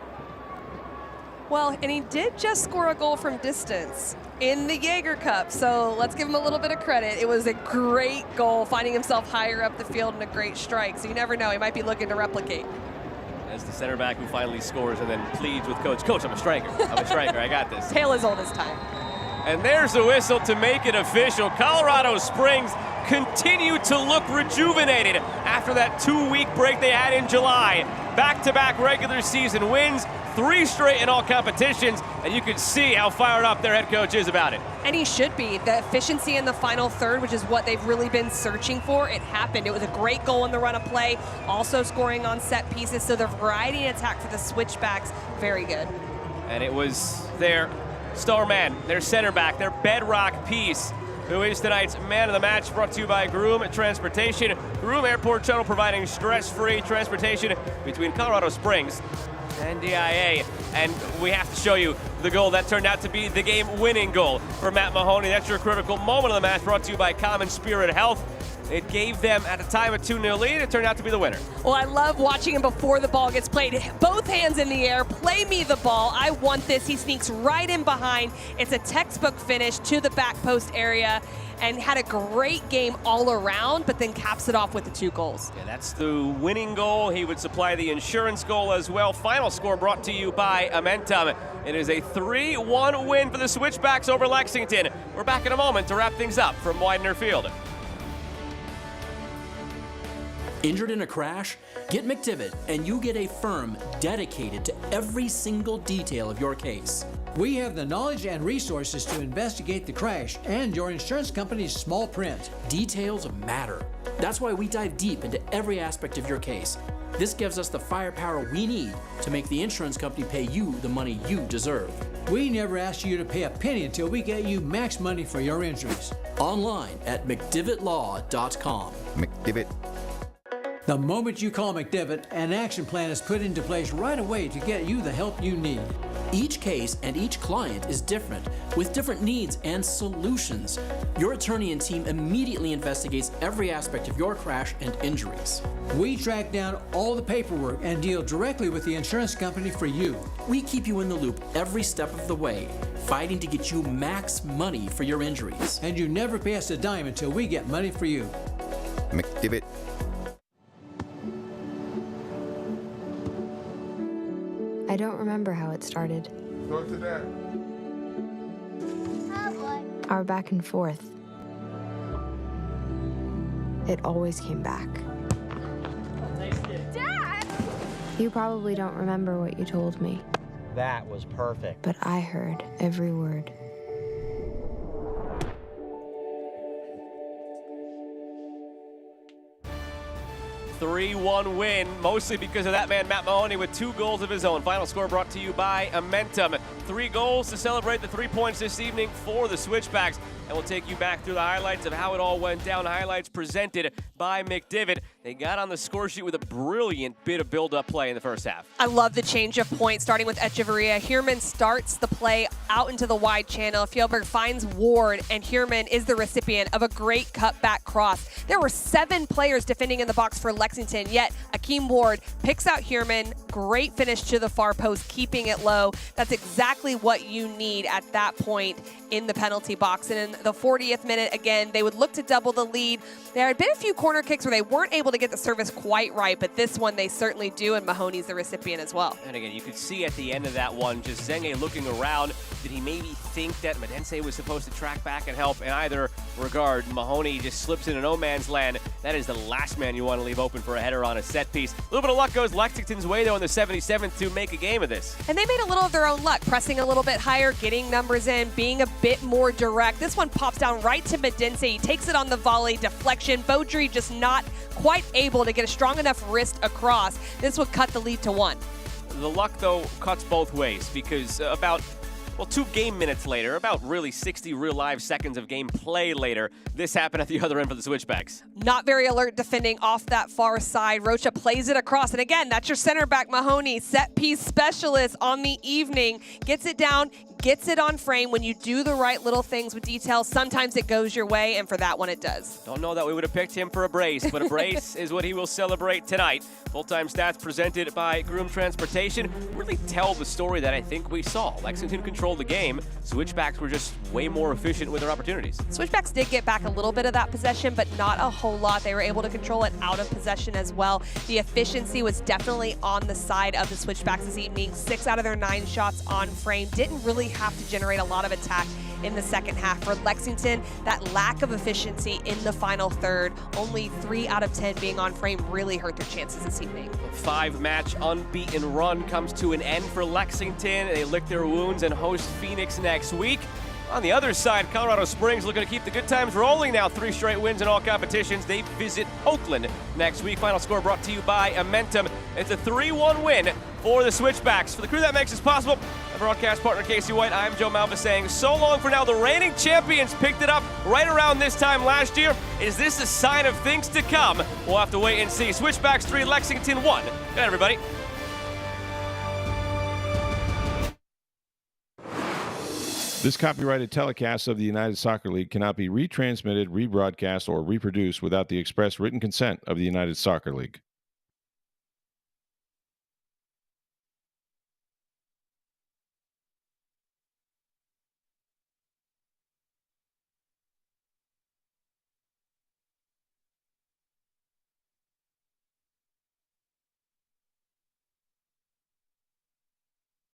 Well, and he did just score a goal from distance in the Jaeger Cup, so let's give him a little bit of credit. It was a great goal, finding himself higher up the field and a great strike, so you never know. He might be looking to replicate. As the center back who finally scores and then pleads with coach. Coach, I'm a striker. I'm a striker. I got this. Tale as old as time. And there's the whistle to make it official. Colorado Springs continue to look rejuvenated after that 2-week break they had in July. Back-to-back regular season wins, 3 straight in all competitions, and you can see how fired up their head coach is about it. And he should be. The efficiency in the final third, which is what they've really been searching for, it happened. It was a great goal in the run of play, also scoring on set pieces, so the variety in attack for the Switchbacks, very good. And it was their star man, their center back, their bedrock piece, who is tonight's man of the match, brought to you by Groom Transportation. Groom Airport Shuttle providing stress-free transportation between Colorado Springs and DIA. And we have to show you the goal that turned out to be the game-winning goal for Matt Mahoney. That's your critical moment of the match, brought to you by Common Spirit Health. It gave them, at the time, a 2-0 lead. It turned out to be the winner. Well, I love watching him before the ball gets played. Both hands in the air. Play me the ball. I want this. He sneaks right in behind. It's a textbook finish to the back post area and had a great game all around, but then caps it off with the 2 goals. Yeah, that's the winning goal. He would supply the insurance goal as well. Final score brought to you by Amentum. It is a 3-1 win for the Switchbacks over Lexington. We're back in a moment to wrap things up from Widener Field. Injured in a crash? Get McDivitt and you get a firm dedicated to every single detail of your case. We have the knowledge and resources to investigate the crash and your insurance company's small print. Details matter. That's why we dive deep into every aspect of your case. This gives us the firepower we need to make the insurance company pay you the money you deserve. We never ask you to pay a penny until we get you max money for your injuries. Online at McDivittLaw.com. McDivitt. The moment you call McDivitt, an action plan is put into place right away to get you the help you need. Each case and each client is different, with different needs and solutions. Your attorney and team immediately investigates every aspect of your crash and injuries. We track down all the paperwork and deal directly with the insurance company for you. We keep you in the loop every step of the way, fighting to get you max money for your injuries. And you never pay us a dime until we get money for you. McDivitt. I don't remember how it started. Go to that. Our back and forth. It always came back. Dad! You probably don't remember what you told me, That was perfect. but I heard every word. Three-1 win, mostly because of that man, Matt Mahoney, with 2 goals of his own. Final score brought to you by Amentum. 3 goals to celebrate the 3 points this evening for the Switchbacks. And we'll take you back through the highlights of how it all went down. Highlights presented by McDivitt. They got on the score sheet with a brilliant bit of build-up play in the first half. I love the change of points, starting with Echeverria. Hierman starts the play out into the wide channel. Fjellberg finds Ward, and Hierman is the recipient of a great cutback cross. There were 7 players defending in the box for Lexington, yet Akeem Ward picks out Hierman. Great finish to the far post, keeping it low. That's exactly what you need at that point in the penalty box. And in the 40th minute, again, they would look to double the lead. There had been a few corner kicks where they weren't able to get the service quite right, but this one they certainly do, and Mahoney's the recipient as well. And again, you could see at the end of that one, just Zenge looking around. Did he maybe think that Medense was supposed to track back and help? In either regard, Mahoney just slips into no man's land. That is the last man you want to leave open for a header on a set piece. A little bit of luck goes Lexington's way, though, in the 77th to make a game of this. And they made a little of their own luck, pressing a little bit higher, getting numbers in, being a bit more direct. This one pops down right to Medense. He takes it on the volley, deflection. Beaudry just not quite able to get a strong enough wrist across. This would cut the lead to 1. The luck, though, cuts both ways because about 2 game minutes later, about really 60 real live seconds of game play later, this happened at the other end for the Switchbacks. Not very alert defending off that far side. Rocha plays it across, and again, that's your center back, Mahoney, set piece specialist on the evening. Gets it down, gets it on frame. When you do the right little things with details, sometimes it goes your way, and for that one it does. Don't know that we would have picked him for a brace, but a brace is what he will celebrate tonight. Full-time stats presented by Groom Transportation really tell the story that I think we saw. Lexington controlled the game. Switchbacks were just way more efficient with their opportunities. Switchbacks did get back a little bit of that possession, but not a whole lot. They were able to control it out of possession as well. The efficiency was definitely on the side of the Switchbacks this evening. 6 out of their 9 shots on frame. Didn't really have to generate a lot of attack in the second half. For Lexington, that lack of efficiency in the final third, only 3 out of 10 being on frame, really hurt their chances this evening. 5-match unbeaten run comes to an end for Lexington. They lick their wounds and host Phoenix next week. On the other side, Colorado Springs looking to keep the good times rolling now. 3 straight wins in all competitions. They visit Oakland next week. Final score brought to you by Amentum. It's a 3-1 win for the Switchbacks. For the crew that makes this possible, my broadcast partner Casey White, I'm Joe Malva saying so long for now. The reigning champions picked it up right around this time last year. Is this a sign of things to come? We'll have to wait and see. Switchbacks 3, Lexington 1. Good night, everybody. This copyrighted telecast of the United Soccer League cannot be retransmitted, rebroadcast, or reproduced without the express written consent of the United Soccer League.